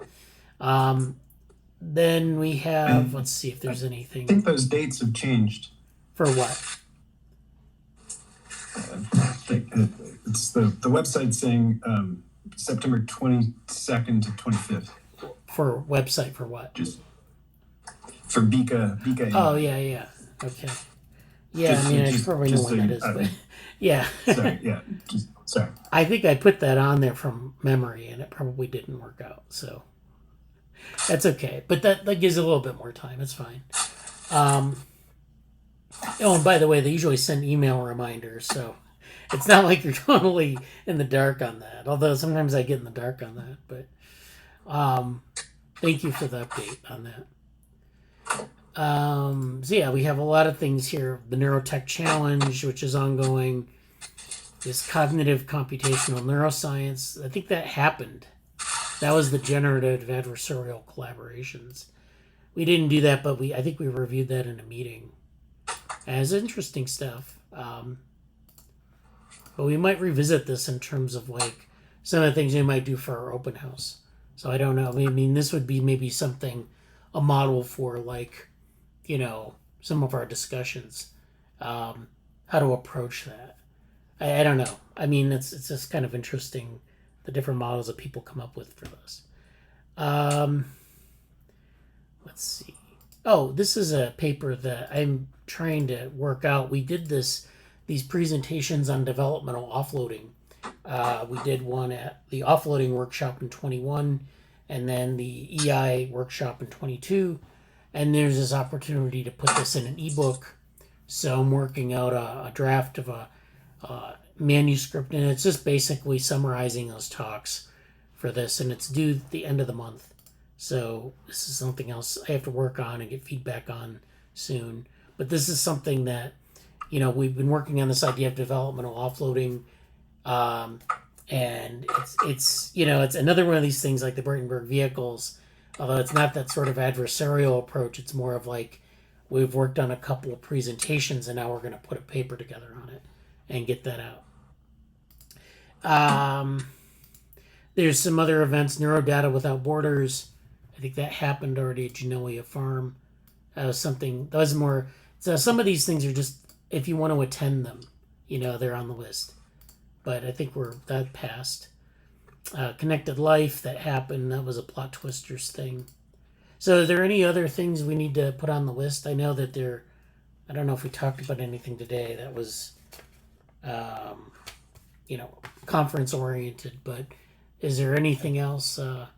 Then we have, let's see if there's anything. I think those dates have changed. For what? It's the website saying September 22nd to 25th. For website for what? Just for Bika. Oh yeah, okay. Yeah, I probably know what that is, but yeah. Sorry. I think I put that on there from memory, and it probably didn't work out, so that's okay. But that gives it a little bit more time. It's fine. Oh, and by the way, they usually send email reminders, so it's not like you're totally in the dark on that. Although sometimes I get in the dark on that, but Thank you for the update on that. So yeah, we have a lot of things here. The Neurotech Challenge, which is ongoing. This cognitive computational neuroscience. I think that happened. That was the generative adversarial collaborations. We didn't do that, but I think we reviewed that in a meeting. As interesting stuff. But we might revisit this in terms of like some of the things we might do for our open house. So I don't know. I mean, this would be maybe something, a model for like, some of our discussions, how to approach that. I don't know. I mean, it's just kind of interesting, the different models that people come up with for this. Let's see. Oh, this is a paper that I'm trying to work out. We did these presentations on developmental offloading. We did one at the offloading workshop in 21, and then the EI workshop in 22. And there's this opportunity to put this in an ebook. So I'm working out a draft of a manuscript, and it's just basically summarizing those talks for this, and it's due at the end of the month. So this is something else I have to work on and get feedback on soon. But this is something that, we've been working on this idea of developmental offloading. And it's another one of these things like the Bratenberg vehicles, although it's not that sort of adversarial approach. It's more of like we've worked on a couple of presentations and now we're going to put a paper together on it and get that out. There's some other events, Neurodata Without Borders. I think that happened already at Genoa Farm. That was more. So some of these things are just, if you want to attend them, they're on the list. But I think that passed. Connected Life, that happened. That was a Plot Twisters thing. So are there any other things we need to put on the list? I know that I don't know if we talked about anything today that was, conference oriented, but is there anything else? I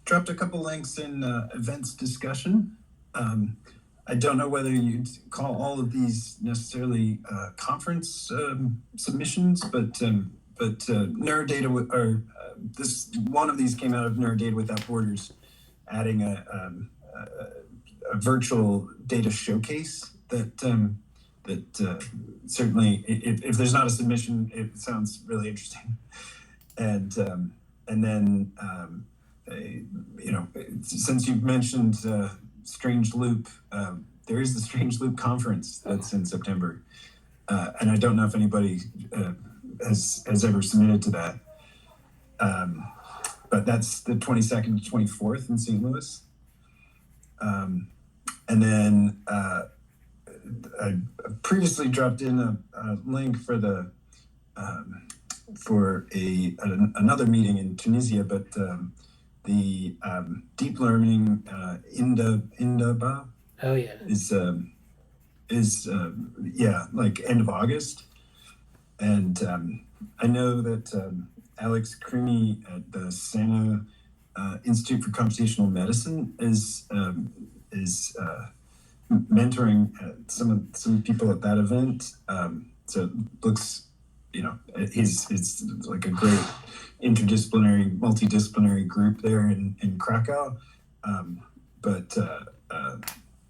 dropped a couple links in events discussion. I don't know whether you'd call all of these necessarily conference submissions, but Neurodata or this one of these came out of Neurodata Without Borders, adding a virtual data showcase that certainly, if there's not a submission, it sounds really interesting, and then since you've mentioned Strange Loop, there is the Strange Loop conference that's in September, and I don't know if anybody has ever submitted to that, but that's the 22nd to 24th in St. Louis, and then I previously dropped in a link for another meeting in Tunisia, but the deep learning Indaba. Oh yeah. Is like end of August, and I know that Alex Creamy at the Santa Institute for Computational Medicine is mentoring some people at that event. So it looks, it's like a great interdisciplinary, multidisciplinary group there in Krakow. But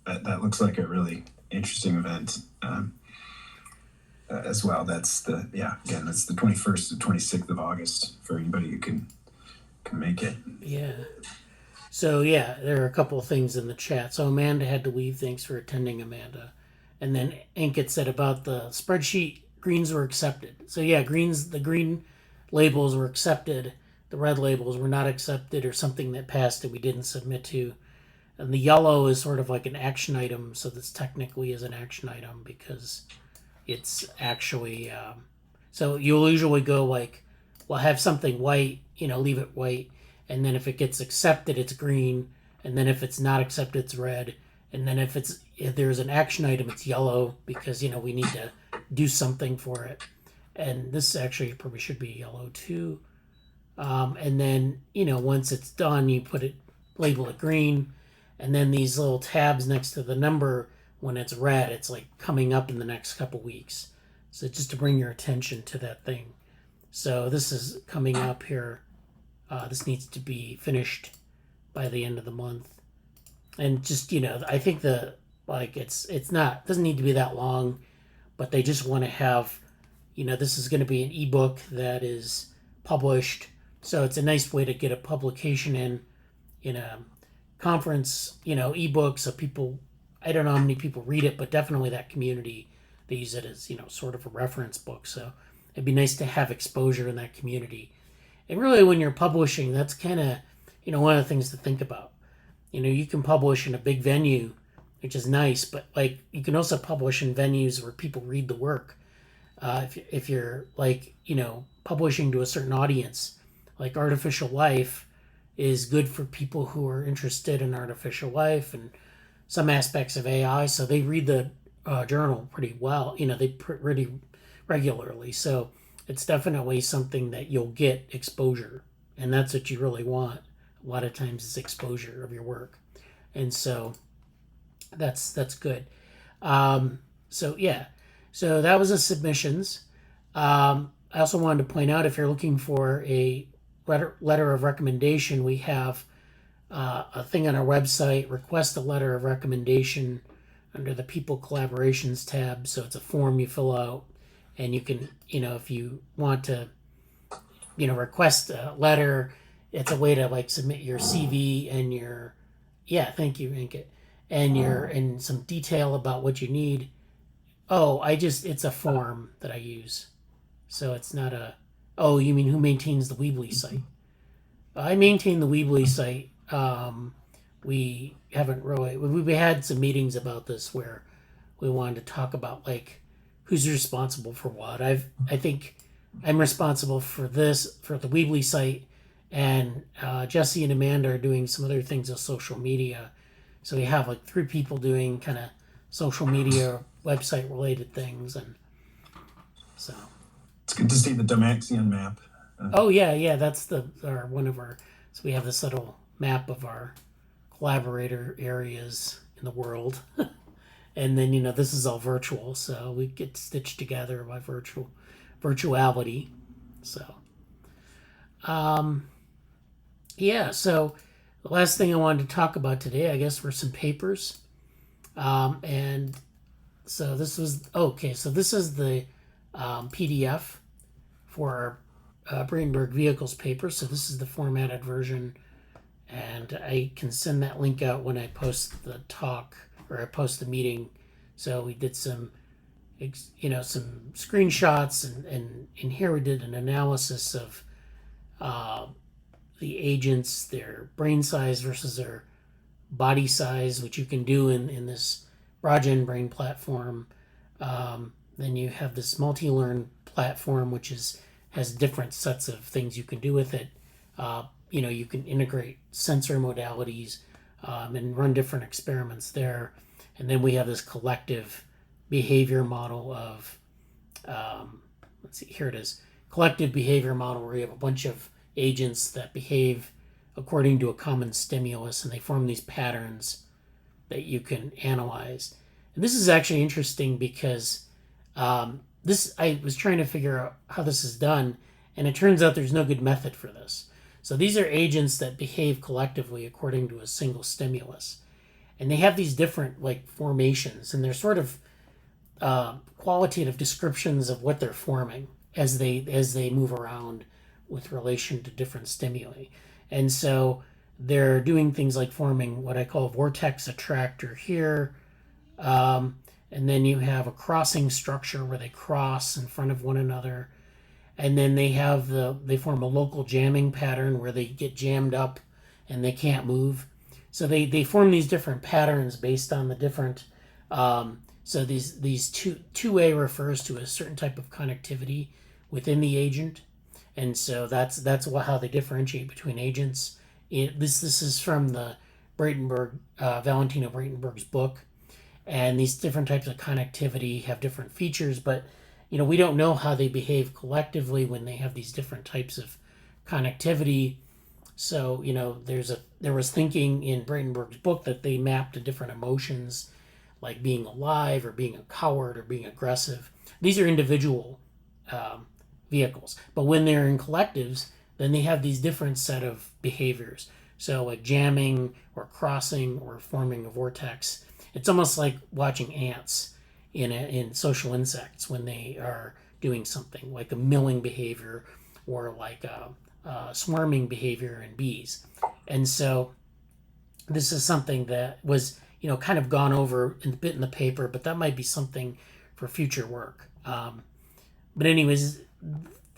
that looks like a really interesting event as well. That's the 21st to 26th of August for anybody who can make it. Yeah. So yeah, there are a couple of things in the chat. So Amanda had to leave. Thanks for attending, Amanda. And then Ankit said about the spreadsheet, greens were accepted. So yeah, the green labels were accepted. The red labels were not accepted, or something that passed that we didn't submit to. And the yellow is sort of like an action item. So this technically is an action item because it's actually, so you'll usually go like, well, have something white, leave it white. And then if it gets accepted, it's green. And then if it's not accepted, it's red. And then if there's an action item, it's yellow because, we need to do something for it. And this actually probably should be yellow too. And then, once it's done, you label it green. And then these little tabs next to the number, when it's red, it's like coming up in the next couple weeks. So just to bring your attention to that thing. So this is coming up here. This needs to be finished by the end of the month. And just, I think it's not, doesn't need to be that long, but they just want to have, this is going to be an ebook that is published. So it's a nice way to get a publication in a conference, ebook. So people, I don't know how many people read it, but definitely that community, they use it as, sort of a reference book. So it'd be nice to have exposure in that community. And really when you're publishing, that's kind of, one of the things to think about. You can publish in a big venue, which is nice, but like you can also publish in venues where people read the work. If you're like, publishing to a certain audience, like artificial life is good for people who are interested in artificial life and some aspects of AI. So they read the journal pretty well, they pretty regularly. So it's definitely something that you'll get exposure. And that's what you really want. A lot of times is exposure of your work. And so that's good. So that was the submissions. I also wanted to point out, if you're looking for a letter of recommendation, we have a thing on our website, request a letter of recommendation under the people collaborations tab. So it's a form you fill out, and you can, if you want to, request a letter, it's a way to like submit your CV and your, thank you, Ankit, and some detail about what you need. It's a form that I use. So it's not you mean who maintains the Weebly site? I maintain the Weebly site. We haven't really, we had some meetings about this where we wanted to talk about like who's responsible for what. I think I'm responsible for the Weebly site, and Jesse and Amanda are doing some other things with social media. So we have like 3 people doing kind of social media, website related things, and so It's good to see the Damaxian map. that's one of our. So we have this little map of our collaborator areas in the world, and then this is all virtual, so we get stitched together by virtuality. So, So the last thing I wanted to talk about today, I guess, were some papers, and so this was okay. So this is the PDF for our Brainberg Vehicles paper. So this is the formatted version, and I can send that link out when I post the talk or I post the meeting. So we did some screenshots, and in here we did an analysis of the agents, their brain size versus their body size, which you can do in this Broadgen brain platform. Then you have this multi-learn platform, which has different sets of things you can do with it. You can integrate sensor modalities and run different experiments there. And then we have this collective behavior model of, let's see, here it is. Collective behavior model where you have a bunch of agents that behave according to a common stimulus, and they form these patterns that you can analyze. And this is actually interesting because I was trying to figure out how this is done, and it turns out there's no good method for this. So these are agents that behave collectively according to a single stimulus, and they have these different like formations, and they're sort of qualitative descriptions of what they're forming as they move around with relation to different stimuli. And so they're doing things like forming what I call a vortex attractor here. And then you have a crossing structure where they cross in front of one another. And then they form a local jamming pattern where they get jammed up and they can't move. So they form these different patterns based on the different, so these two-way refers to a certain type of connectivity within the agent. And so that's how they differentiate between agents. This is from the Valentino Breitenberg's book. And these different types of connectivity have different features, but we don't know how they behave collectively when they have these different types of connectivity. So there was thinking in Breitenberg's book that they mapped to different emotions, like being alive or being a coward or being aggressive. These are individual vehicles. But when they're in collectives, then they have these different set of behaviors. So like jamming or crossing or forming a vortex. It's almost like watching ants in social insects when they are doing something like a milling behavior or like a swarming behavior in bees. And so this is something that was, kind of gone over a bit in the paper, but that might be something for future work. But anyways,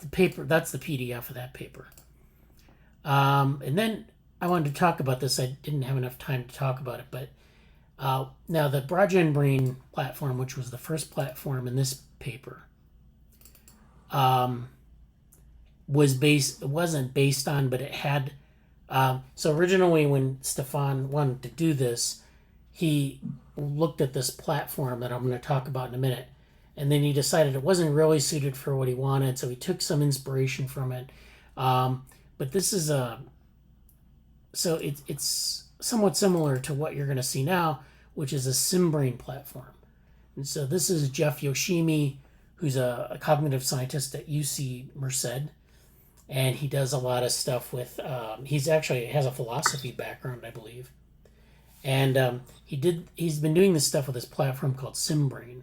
the paper, that's the PDF of that paper. And then I wanted to talk about this. I didn't have enough time to talk about it, but now the Broadgen Brain platform, which was the first platform in this paper, wasn't based on, but it had, so originally when Stefan wanted to do this, he looked at this platform that I'm going to talk about in a minute, and then he decided it wasn't really suited for what he wanted, so he took some inspiration from it. But this is so it's somewhat similar to what you're going to see now, which is a Simbrain platform. And so this is Jeff Yoshimi, who's a cognitive scientist at UC Merced, and he does a lot of stuff with, he's actually has a philosophy background, I believe. And he's been doing this stuff with this platform called Simbrain,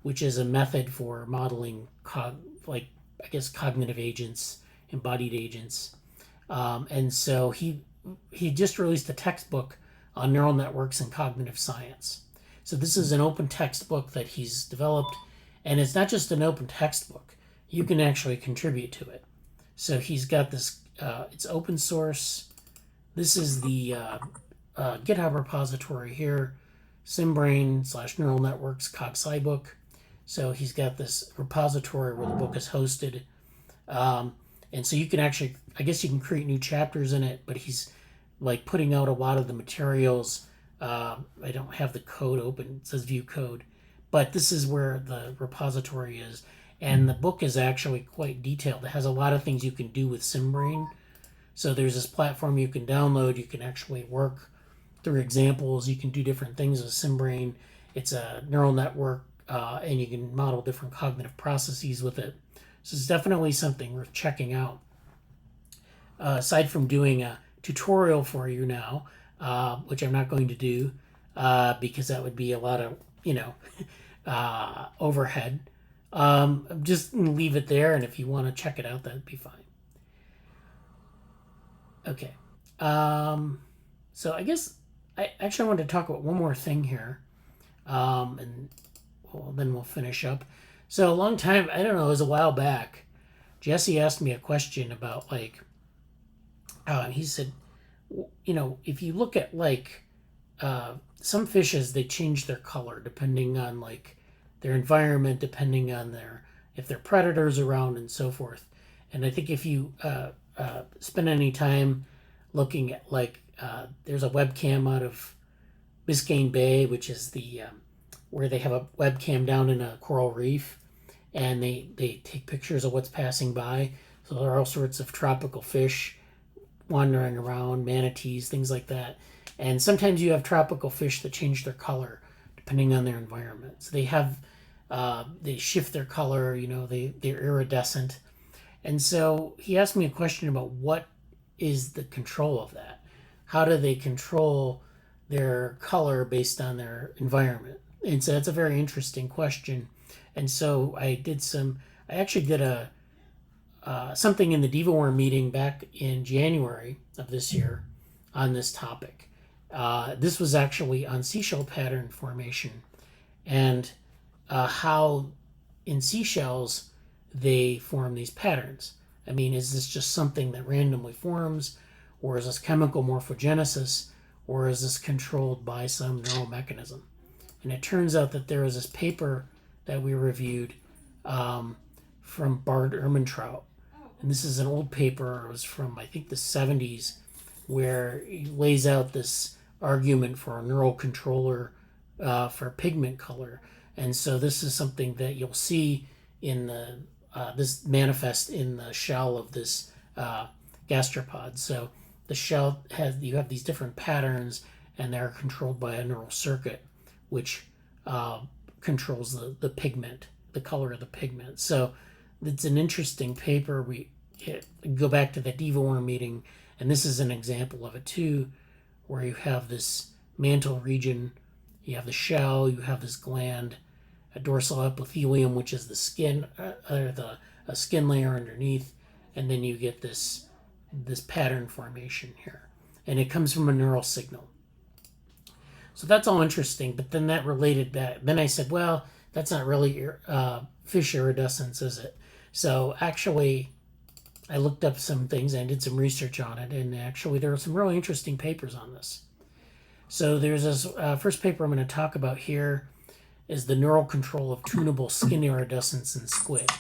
which is a method for modeling cognitive agents, embodied agents. And so he just released a textbook on neural networks and cognitive science. So this is an open textbook that he's developed, and it's not just an open textbook. You can actually contribute to it. So he's got this, it's open source. This is the GitHub repository here, Simbrain / neural networks cog book. So he's got this repository where the book is hosted. And so you can actually, I guess you can create new chapters in it, but he's like putting out a lot of the materials. I don't have the code open, it says view code, but this is where the repository is. And the book is actually quite detailed. It has a lot of things you can do with Simbrain. So there's this platform you can download. You can actually work through examples. You can do different things with Simbrain. It's a neural network, and you can model different cognitive processes with it. So it's definitely something worth checking out. Aside from doing a tutorial for you now, which I'm not going to do because that would be a lot of, overhead. I'm just going to leave it there, and if you want to check it out, that'd be fine. Okay. So I guess I actually wanted to talk about one more thing here, and then we'll finish up. So a long time, I don't know, it was a while back, Jesse asked me a question about he said, if you look at some fishes, they change their color depending on their environment, depending on if they're predators around and so forth. And I think if you spend any time looking at there's a webcam out of Biscayne Bay, which is the where they have a webcam down in a coral reef, and they take pictures of what's passing by. So there are all sorts of tropical fish wandering around, manatees, things like that. And sometimes you have tropical fish that change their color depending on their environment. So they shift their color, they're iridescent. And so he asked me a question about what is the control of that? How do they control their color based on their environment? And so that's a very interesting question. And so I actually did something in the DevaWorm meeting back in January of this year on this topic. This was actually on seashell pattern formation and how in seashells they form these patterns. I mean, is this just something that randomly forms, or is this chemical morphogenesis, or is this controlled by some neural mechanism? And it turns out that there was this paper that we reviewed from Bart Ehrmantraut. And this is an old paper. It was from, I think, the 70s, where he lays out this argument for a neural controller for pigment color. And so this is something that you'll see in this manifest in the shell of this gastropod. So the shell you have these different patterns, and they're controlled by a neural circuit, which controls the pigment, the color of the pigment. So it's an interesting paper. We go back to the DeVore meeting, and this is an example of it too, where you have this mantle region, you have the shell, you have this gland, a dorsal epithelium, which is the skin, or a skin layer underneath, and then you get this pattern formation here, and it comes from a neural signal. So that's all interesting, but then that related that. Then I said, well, that's not really fish iridescence, is it? So actually, I looked up some things and did some research on it, and actually there are some really interesting papers on this. So there's this first paper I'm going to talk about here is the neural control of tunable skin iridescence in squid.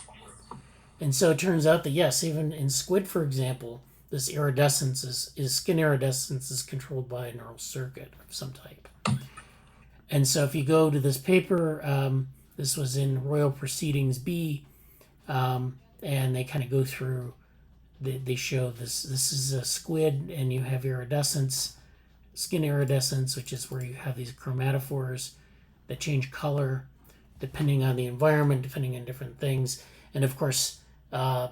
And so it turns out that yes, even in squid, for example, this iridescence is skin iridescence is controlled by a neural circuit of some type. And so if you go to this paper, this was in Royal Proceedings B, and they kind of go through, they show this is a squid, and you have iridescence, skin iridescence, which is where you have these chromatophores that change color depending on the environment, depending on different things. And of course, the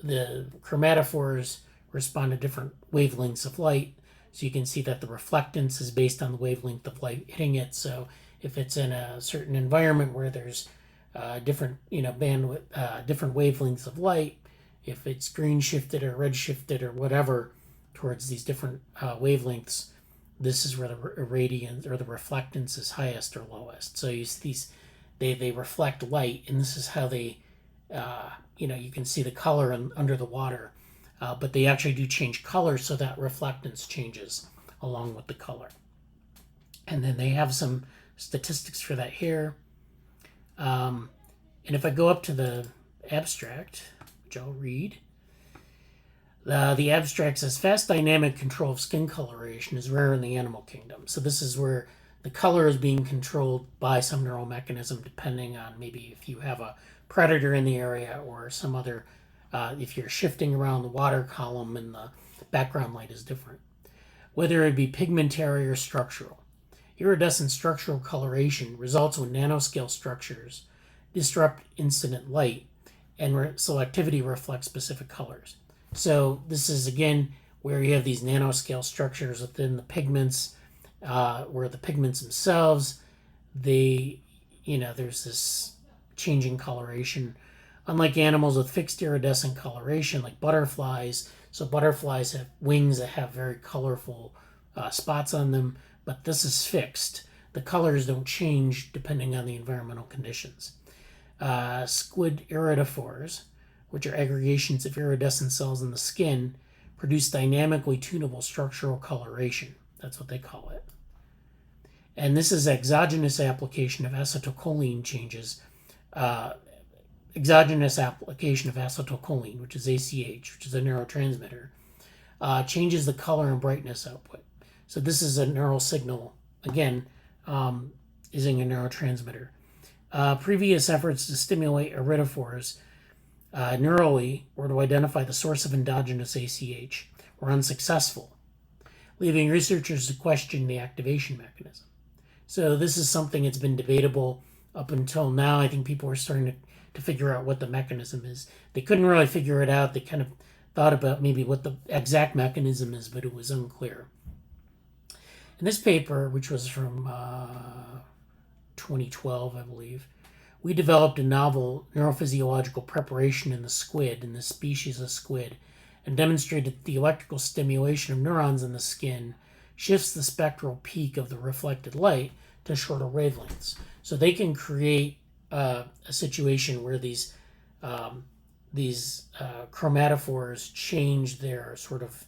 chromatophores respond to different wavelengths of light. So you can see that the reflectance is based on the wavelength of light hitting it. So if it's in a certain environment where there's different, bandwidth, different wavelengths of light, if it's green shifted or red shifted or whatever towards these different wavelengths, this is where the irradiance or the reflectance is highest or lowest. So you see these, they reflect light, and this is how they, you can see the color under the water. But they actually do change color, so that reflectance changes along with the color. And then they have some statistics for that here. And if I go up to the abstract, which I'll read, the abstract says fast dynamic control of skin coloration is rare in the animal kingdom. So this is where the color is being controlled by some neural mechanism, depending on maybe if you have a predator in the area or some other, if you're shifting around the water column and the background light is different. Whether it be pigmentary or structural. Iridescent structural coloration results when nanoscale structures disrupt incident light and selectivity reflects specific colors. So this is, again, where you have these nanoscale structures within the pigments, where the pigments themselves, there's this changing coloration. Unlike animals with fixed iridescent coloration, like butterflies, so butterflies have wings that have very colorful spots on them, but this is fixed. The colors don't change depending on the environmental conditions. Squid iridophores, which are aggregations of iridescent cells in the skin, produce dynamically tunable structural coloration. That's what they call it. And this is exogenous application of acetylcholine changes. Exogenous application of acetylcholine, which is ACH, which is a neurotransmitter, changes the color and brightness output. So this is a neural signal, again, using a neurotransmitter. Previous efforts to stimulate iridophores neurally or to identify the source of endogenous ACH were unsuccessful, leaving researchers to question the activation mechanism. So this is something that's been debatable up until now. I think people are starting to figure out what the mechanism is. They couldn't really figure it out. They kind of thought about maybe what the exact mechanism is, but it was unclear. In this paper, which was from 2012, I believe, we developed a novel neurophysiological preparation in the squid, in this species of squid, and demonstrated that the electrical stimulation of neurons in the skin shifts the spectral peak of the reflected light to shorter wavelengths. So they can create a situation where these chromatophores change their sort of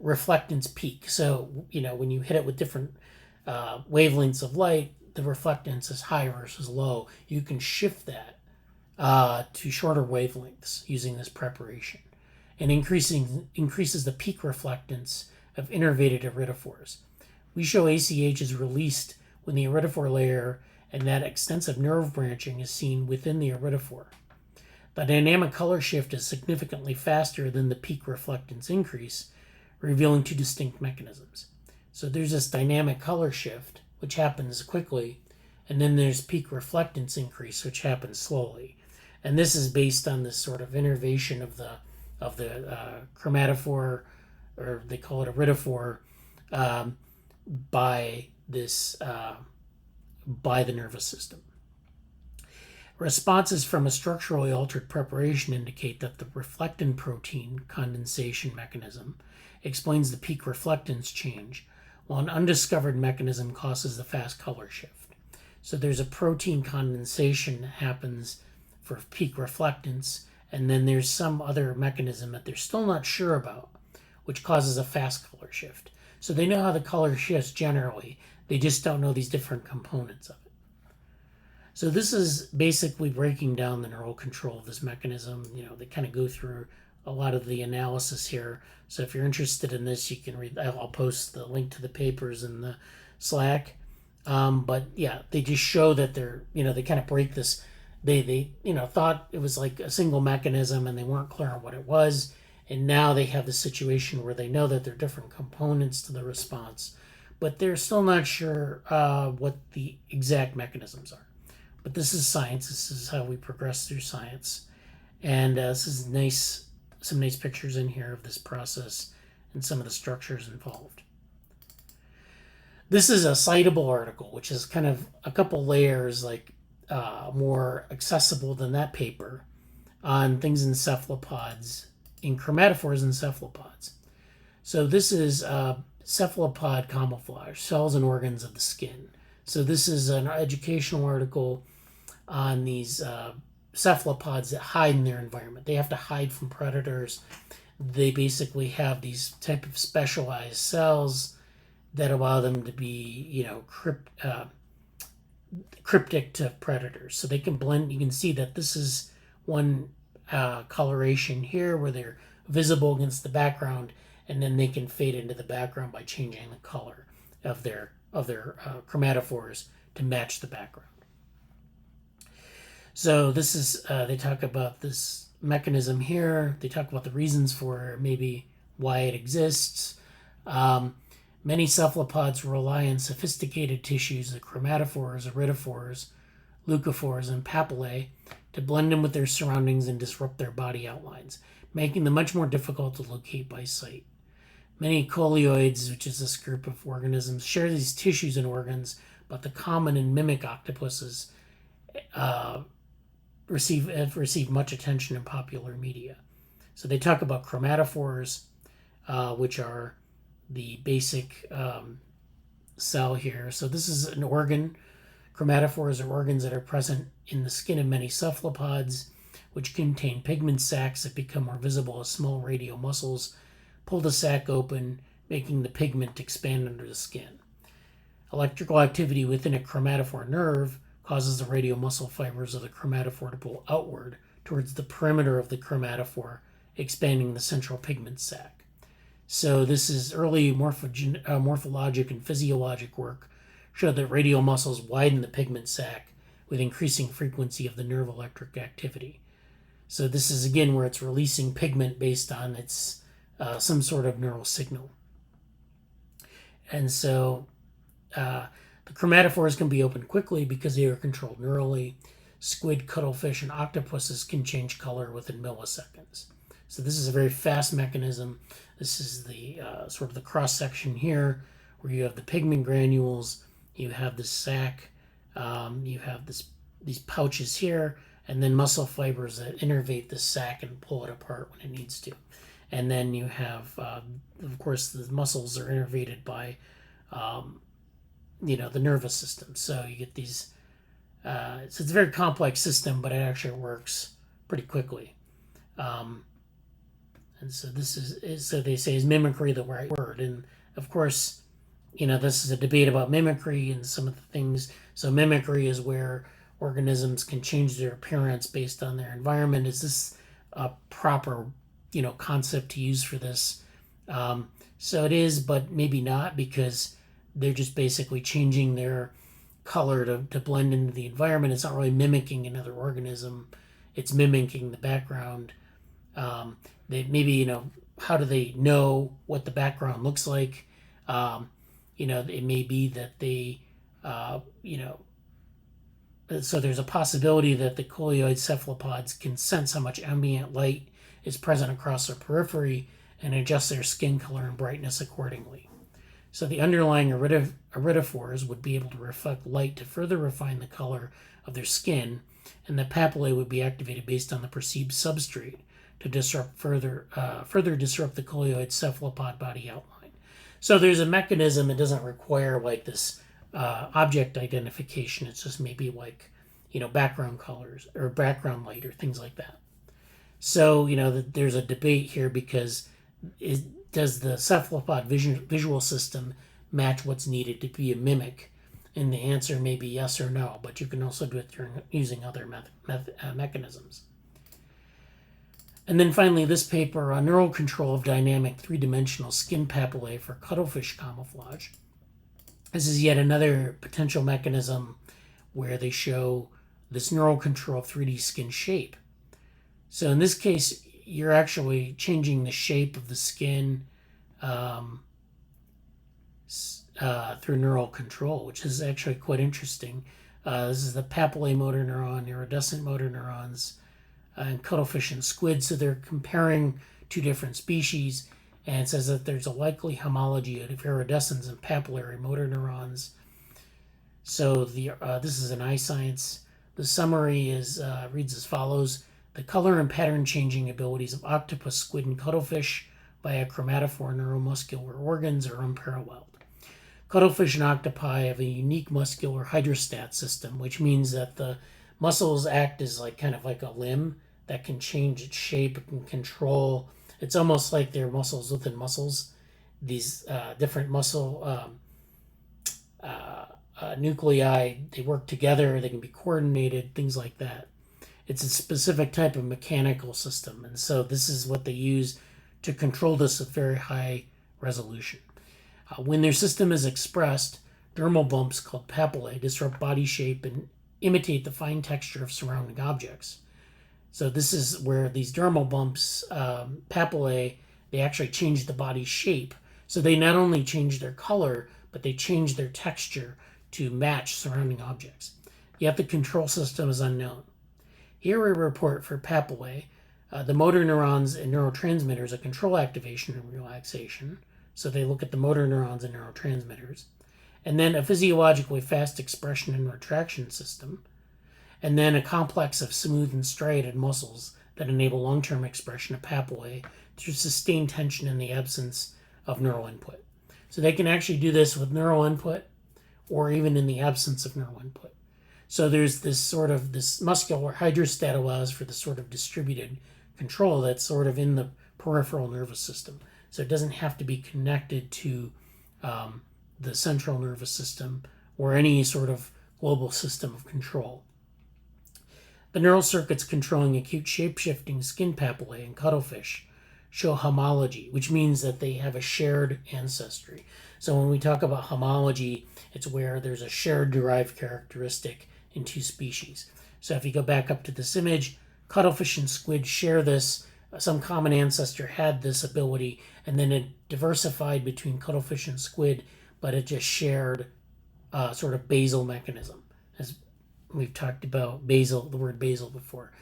reflectance peak. So, when you hit it with different wavelengths of light, the reflectance is high versus low. You can shift that to shorter wavelengths using this preparation, and increases the peak reflectance of innervated iridophores. We show ACH is released when the iridophore layer and that extensive nerve branching is seen within the iridophore. The dynamic color shift is significantly faster than the peak reflectance increase, revealing two distinct mechanisms. So there's this dynamic color shift, which happens quickly, and then there's peak reflectance increase, which happens slowly. And this is based on this sort of innervation of the chromatophore, or they call it iridophore, by the nervous system. Responses from a structurally altered preparation indicate that the reflectant protein condensation mechanism explains the peak reflectance change, while an undiscovered mechanism causes the fast color shift. So there's a protein condensation that happens for peak reflectance, and then there's some other mechanism that they're still not sure about, which causes a fast color shift. So they know how the color shifts generally, they just don't know these different components of it. So this is basically breaking down the neural control of this mechanism. They kind of go through a lot of the analysis here. So if you're interested in this, you can read. I'll post the link to the papers in the Slack. But yeah, they just show that they kind of break this. They thought it was like a single mechanism and they weren't clear on what it was. And now they have the situation where they know that there are different components to the response, but they're still not sure what the exact mechanisms are. But this is science. This is how we progress through science. And this is some nice pictures in here of this process and some of the structures involved. This is a citable article, which is kind of a couple layers more accessible than that paper, on things in cephalopods, in chromatophores and cephalopods. So this is cephalopod camouflage, cells and organs of the skin. So this is an educational article on these cephalopods that hide in their environment. They have to hide from predators. They basically have these type of specialized cells that allow them to be, cryptic to predators. So they can blend. You can see that this is one coloration here where they're visible against the background, and then they can fade into the background by changing the color of their chromatophores to match the background. So this is, they talk about this mechanism here. They talk about the reasons for maybe why it exists. Many cephalopods rely on sophisticated tissues, the chromatophores, iridophores, leucophores, and papillae, to blend in with their surroundings and disrupt their body outlines, making them much more difficult to locate by sight. Many coleoids, which is this group of organisms, share these tissues and organs, but the common and mimic octopuses have received much attention in popular media. So they talk about chromatophores, which are the basic cell here. So this is an organ. Chromatophores are organs that are present in the skin of many cephalopods, which contain pigment sacs that become more visible as small radial muscles pull the sac open, making the pigment expand under the skin. Electrical activity within a chromatophore nerve causes the radial muscle fibers of the chromatophore to pull outward towards the perimeter of the chromatophore, expanding the central pigment sac. So this is early morphologic and physiologic work showed that radial muscles widen the pigment sac with increasing frequency of the nerve electric activity. So this is again where it's releasing pigment based on its some sort of neural signal. And so the chromatophores can be opened quickly because they are controlled neurally. Squid, cuttlefish, and octopuses can change color within milliseconds. So this is a very fast mechanism. This is the sort of the cross section here, where you have the pigment granules, you have the sac, you have these pouches here, and then muscle fibers that innervate the sac and pull it apart when it needs to. And then you have, of course, the muscles are innervated by, the nervous system. So you get these. So it's a very complex system, but it actually works pretty quickly. And so this is so they say, is mimicry the right word? And of course, this is a debate about mimicry and some of the things. So mimicry is where organisms can change their appearance based on their environment. Is this a proper, concept to use for this? So it is, but maybe not, because they're just basically changing their color to blend into the environment. It's not really mimicking another organism. It's mimicking the background. They maybe, how do they know what the background looks like? It may be that they, so there's a possibility that the coleoid cephalopods can sense how much ambient light is present across their periphery and adjust their skin color and brightness accordingly. So the underlying iridophores would be able to reflect light to further refine the color of their skin, and the papillae would be activated based on the perceived substrate to disrupt further disrupt the coleoid cephalopod body outline. So there's a mechanism that doesn't require like this object identification. It's just maybe like, background colors or background light or things like that. So, there's a debate here because does the cephalopod visual system match what's needed to be a mimic? And the answer may be yes or no, but you can also do it using other mechanisms. And then finally, this paper on neural control of dynamic three-dimensional skin papillae for cuttlefish camouflage. This is yet another potential mechanism where they show this neural control of 3D skin shape. So in this case, you're actually changing the shape of the skin through neural control, which is actually quite interesting. This is the papillae motor neuron, iridescent motor neurons, and cuttlefish and squid. So they're comparing two different species, and it says that there's a likely homology of iridescence and papillary motor neurons. So this is an iScience. The summary reads as follows. The color and pattern changing abilities of octopus, squid, and cuttlefish via chromatophore neuromuscular organs are unparalleled. Cuttlefish and octopi have a unique muscular hydrostat system, which means that the muscles act as kind of like a limb that can change its shape and control. It's almost like they're muscles within muscles. These different muscle nuclei, they work together, they can be coordinated, things like that. It's a specific type of mechanical system, and so this is what they use to control this at very high resolution. When their system is expressed, dermal bumps called papillae disrupt body shape and imitate the fine texture of surrounding objects. So this is where these dermal bumps, papillae, they actually change the body shape. So they not only change their color, but they change their texture to match surrounding objects. Yet the control system is unknown. Here we report for papillae, the motor neurons and neurotransmitters of control activation and relaxation. So they look at the motor neurons and neurotransmitters. And then a physiologically fast expression and retraction system. And then a complex of smooth and striated muscles that enable long-term expression of papillae through sustained tension in the absence of neural input. So they can actually do this with neural input or even in the absence of neural input. So there's this muscular hydrostat allows for this sort of distributed control that's sort of in the peripheral nervous system. So it doesn't have to be connected to the central nervous system or any sort of global system of control. The neural circuits controlling acute shape-shifting skin papillae in cuttlefish show homology, which means that they have a shared ancestry. So when we talk about homology, it's where there's a shared derived characteristic in two species. So if you go back up to this image, cuttlefish and squid share this. Some common ancestor had this ability, and then it diversified between cuttlefish and squid, but it just shared sort of basal mechanism. As we've talked about the word basal before,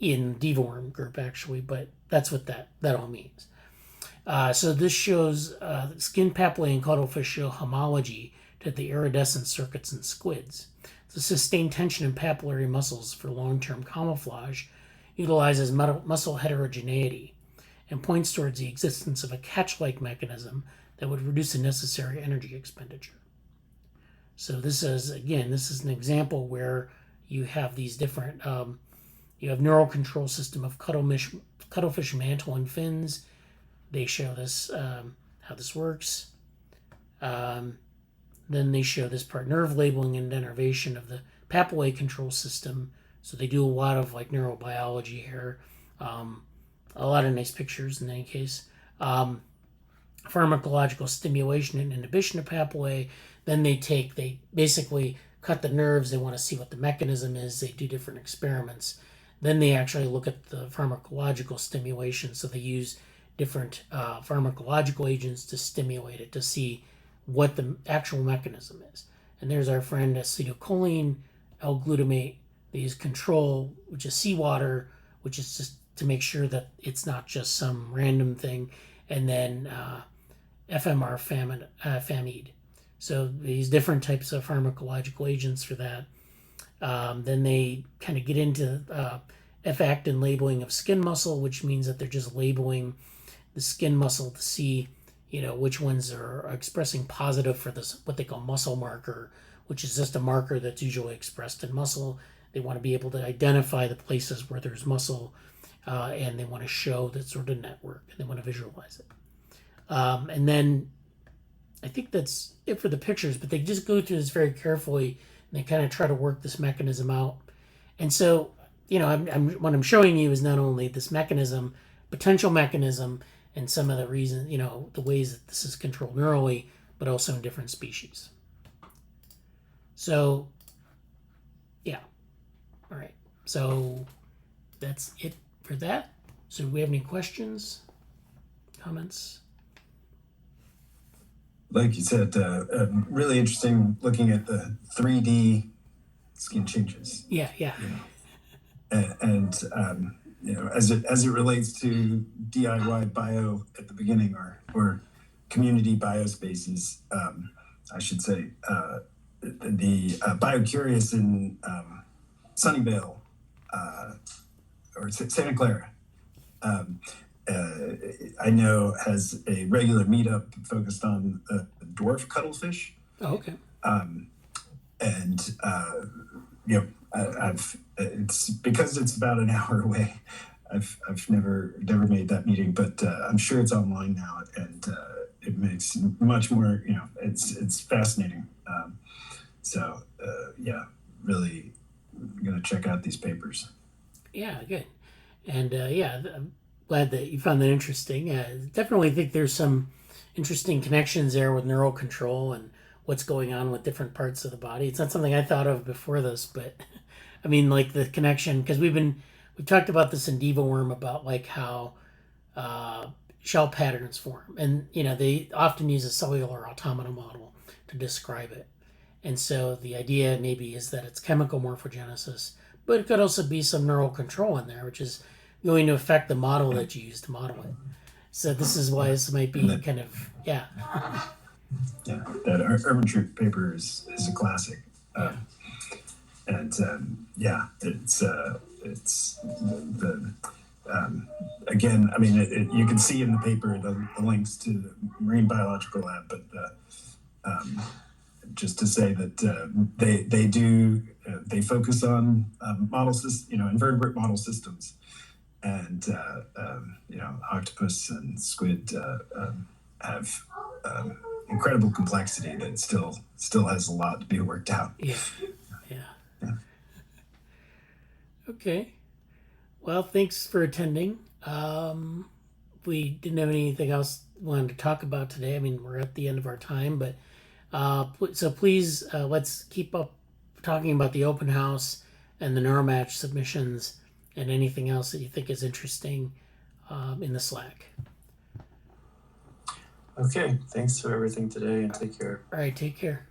in Devorm group actually, but that's what that all means. So this shows skin papillae and cuttlefish show homology to the iridescent circuits in squids. The sustained tension in papillary muscles for long-term camouflage utilizes muscle heterogeneity and points towards the existence of a catch-like mechanism that would reduce the necessary energy expenditure. So this is an example where you have these different, you have neural control system of cuttlefish mantle and fins. They show this, how this works. Then they show this part, nerve labeling and denervation of the papillae control system. So they do a lot of neurobiology here. A lot of nice pictures in any case. Pharmacological stimulation and inhibition of papillae. Then they basically cut the nerves. They want to see what the mechanism is. They do different experiments. Then they actually look at the pharmacological stimulation. So they use different pharmacological agents to stimulate it to see what the actual mechanism is. And there's our friend acetylcholine L-glutamate. They use control, which is seawater, which is just to make sure that it's not just some random thing. And then FMR famide. So they use different types of pharmacological agents for that. Then they kind of get into F-actin labeling of skin muscle, which means that they're just labeling the skin muscle to see, which ones are expressing positive for this, what they call muscle marker, which is just a marker that's usually expressed in muscle. They want to be able to identify the places where there's muscle, and they want to show that sort of network, and they want to visualize it. And then I think that's it for the pictures, but they just go through this very carefully, and they kind of try to work this mechanism out. And so, what I'm showing you is not only this mechanism, potential mechanism, and some of the reasons, the ways that this is controlled neurally, but also in different species. So, yeah. All right. So that's it for that. So do we have any questions, comments? Like you said, really interesting looking at the 3D skin changes. Yeah. And as it relates to DIY bio at the beginning, or community biospaces, I should say, the BioCurious in Sunnyvale or Santa Clara, I know has a regular meetup focused on dwarf cuttlefish. Oh, okay. I've it's because it's about an hour away. I've never made that meeting, but I'm sure it's online now, and it makes much more. It's fascinating. Really gonna check out these papers. Yeah, good. And I'm glad that you found that interesting. Definitely think there's some interesting connections there with neural control and what's going on with different parts of the body. It's not something I thought of before this, but I mean, like the connection, because we've talked about this in Diva Worm about like how shell patterns form, and they often use a cellular automata model to describe it. And so the idea maybe is that it's chemical morphogenesis, but it could also be some neural control in there, which is going to affect the model that you use to model it. So this is why this might be kind of, yeah. Yeah, that Urban Truth paper is a classic. It's again, I mean, you can see in the paper the links to the Marine Biological Lab, but just to say that they focus on invertebrate model systems, and octopus and squid have incredible complexity that still has a lot to be worked out. Yeah. Okay. Well, thanks for attending. We didn't have anything else we wanted to talk about today. I mean, we're at the end of our time, but so please let's keep up talking about the open house and the NeuroMatch submissions and anything else that you think is interesting in the Slack. Okay, thanks for everything today, and take care. All right, take care.